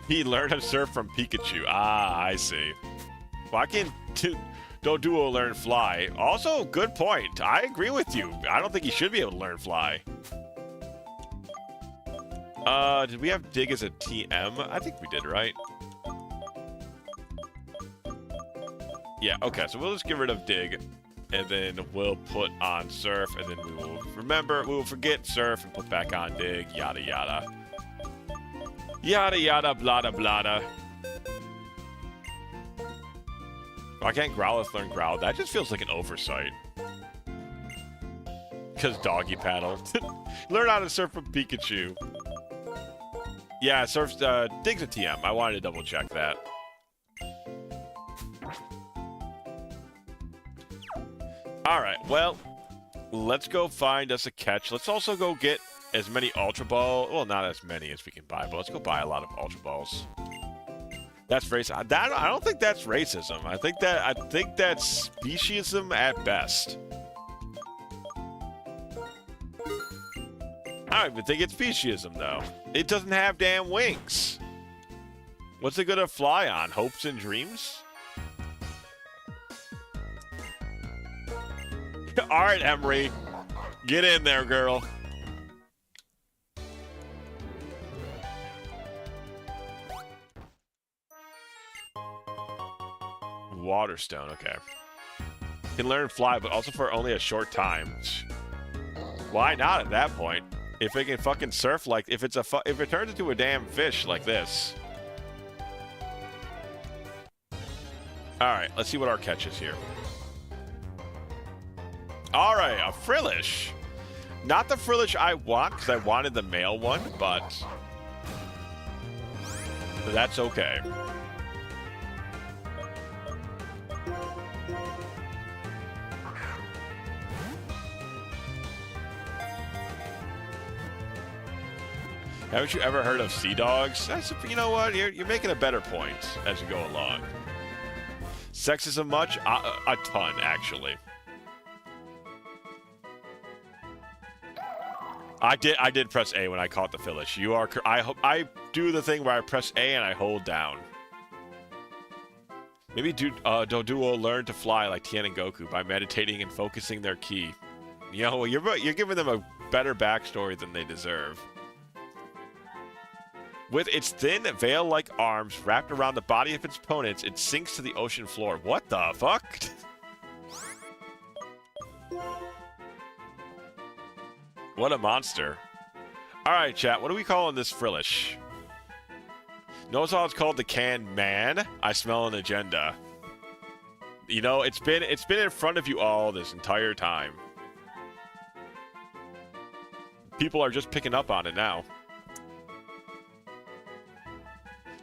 Speaker 1: He learned how to surf from Pikachu. Ah, I see. Why can't Doduo learn Fly? Also, good point. I agree with you. I don't think he should be able to learn Fly. Did we have Dig as a TM? I think we did, right? Yeah, okay, so we'll just get rid of Dig, and then we'll put on Surf, and then we will forget Surf and put back on Dig, yada yada. Yada yada, blada blada. Why can't Growlithe learn Growl? That just feels like an oversight. Because doggy paddle. Learn how to surf from Pikachu. Yeah, Dig's a TM. I wanted to double check that. Alright, well, let's go find us a catch. Let's also go get as many Ultra Balls. Well, not as many as we can buy, but let's go buy a lot of Ultra Balls. That's racism. I don't think that's racism. I think that's speciesism at best. I don't even think it's speciesism, though. It doesn't have damn wings. What's it gonna fly on? Hopes and dreams? Alright, Emery. Get in there, girl. Waterstone, okay. Can learn Fly, but also for only a short time. Why not at that point? If it can fucking surf like... If it turns into a damn fish like this. Alright, let's see what our catch is here. Alright, a Frillish. Not the Frillish I want, because I wanted the male one, but... that's okay. Haven't you ever heard of sea dogs? That's, you know what? You're making a better point as you go along. Sexism much? A ton, actually. I did press A when I caught the Frillish. You are. I do the thing where I press A and I hold down. Maybe Doduo learn to fly like Tien and Goku by meditating and focusing their ki. You know, you're giving them a better backstory than they deserve. With its thin, veil-like arms wrapped around the body of its opponents, it sinks to the ocean floor. What the fuck? What a monster. Alright, chat, what are we calling this Frillish? Notice how it's called the Can Man? I smell an agenda. You know, it's been in front of you all this entire time. People are just picking up on it now.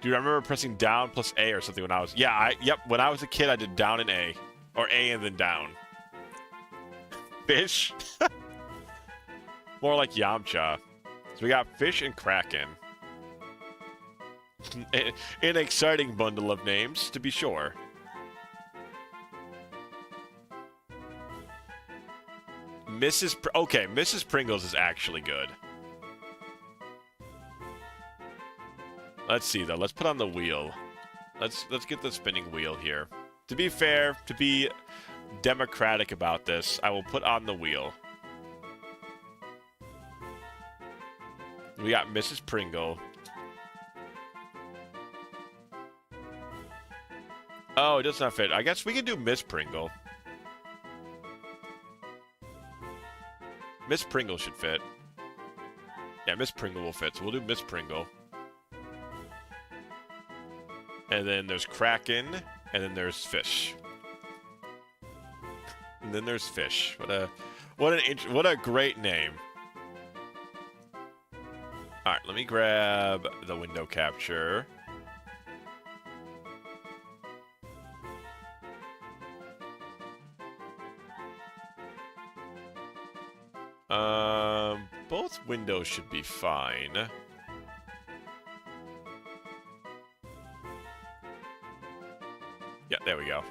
Speaker 1: Dude, I remember pressing down plus A or something when I was... Yeah, when I was a kid, I did down and A. Or A and then down. Fish? More like Yamcha. So we got Fish and Kraken. An exciting bundle of names, to be sure. Okay, Mrs. Pringles is actually good. Let's see though. Let's put on the wheel. Let's get the spinning wheel here. To be fair, to be democratic about this, I will put on the wheel. We got Mrs. Pringle. Oh, it does not fit. I guess we can do Miss Pringle. Miss Pringle should fit. Yeah, Miss Pringle will fit, so we'll do Miss Pringle. And then there's Kraken, and then there's Fish. And then there's Fish. What a great name. All right, let me grab the window capture. Both windows should be fine. Yeah, there we go.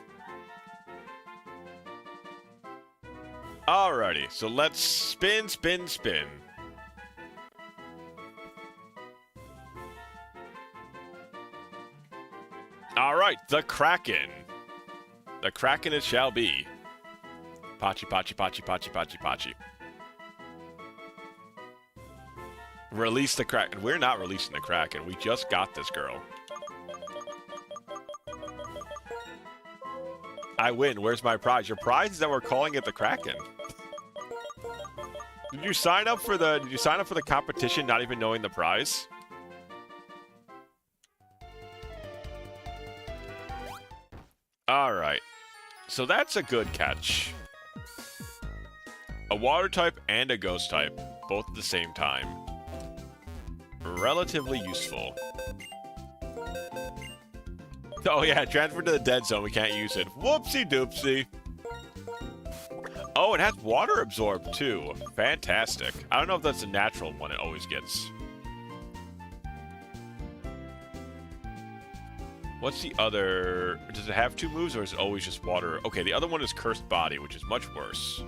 Speaker 1: Alrighty, so let's spin, spin, spin. Alright, the Kraken. The Kraken it shall be. Pachi, pachi, pachi, pachi, pachi, pachi. Release the Kraken. We're not releasing the Kraken. We just got this girl. I win. Where's my prize? Your prize is that we're calling it the Kraken. Did you sign up for the competition not even knowing the prize? All right. So that's a good catch. A water type and a ghost type, both at the same time. Relatively useful. Oh yeah, transfer to the dead zone. We can't use it. Whoopsie doopsie. Oh, it has water absorb too. Fantastic. I don't know if that's a natural one it always gets. What's the other? Does it have two moves or is it always just water? Okay, the other one is Cursed Body, which is much worse.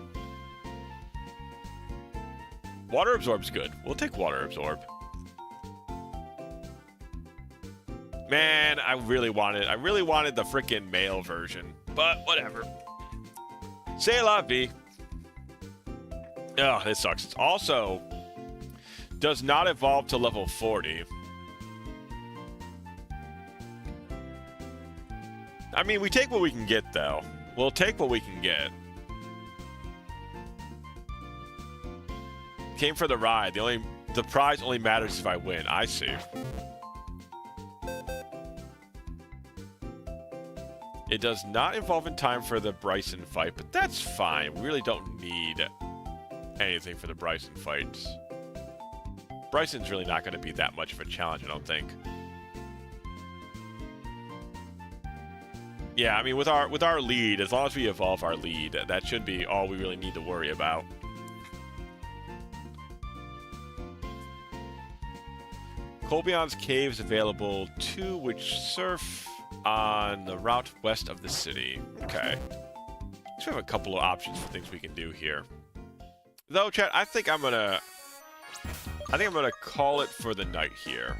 Speaker 1: Water absorb's good. We'll take water absorb. Man, I really wanted the frickin' male version, but whatever. C'est la vie. Oh, this sucks. It also does not evolve to level 40. I mean, we take what we can get, though. We'll take what we can get. Came for the ride. The prize only matters if I win. I see. It does not evolve in time for the Bryson fight, but that's fine. We really don't need anything for the Bryson fights. Bryson's really not going to be that much of a challenge, I don't think. Yeah, I mean, with our lead, as long as we evolve our lead, that should be all we really need to worry about. Colbion's Cave is available too, which surf on the route west of the city. Okay. So we have a couple of options for things we can do here. Though, chat, I think I'm gonna call it for the night here.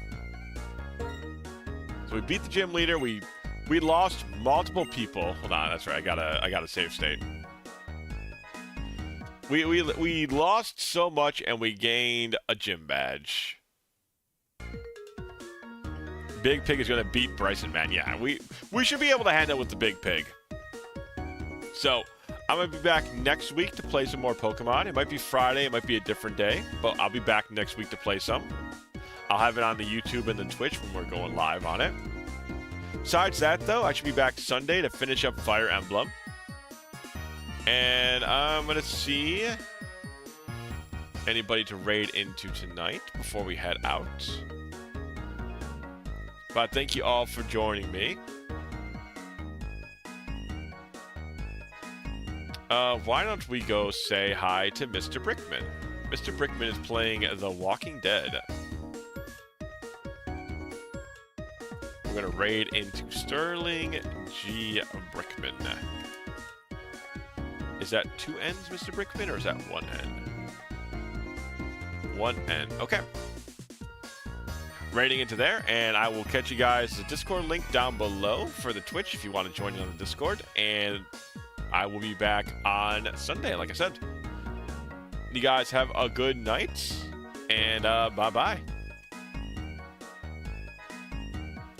Speaker 1: So we beat the gym leader. We lost multiple people. Hold on, that's right. I got a save state. We lost so much and we gained a gym badge. Big Pig is going to beat Bryson, man. Yeah, we should be able to handle it with the Big Pig. So, I'm going to be back next week to play some more Pokemon. It might be Friday, it might be a different day, but I'll be back next week to play some. I'll have it on the YouTube and the Twitch when we're going live on it. Besides that, though, I should be back Sunday to finish up Fire Emblem. And I'm going to see anybody to raid into tonight before we head out. But thank you all for joining me. Why don't we go say hi to Mr. Brickman? Mr. Brickman is playing The Walking Dead. We're going to raid into Sterling G. Brickman. Is that 2 ends, Mr. Brickman, or is that 1 end? 1 end. Okay. Rating into there, and I will catch you guys the Discord link down below for the Twitch if you want to join in on the Discord, and I will be back on Sunday, like I said. You guys have a good night, and bye-bye.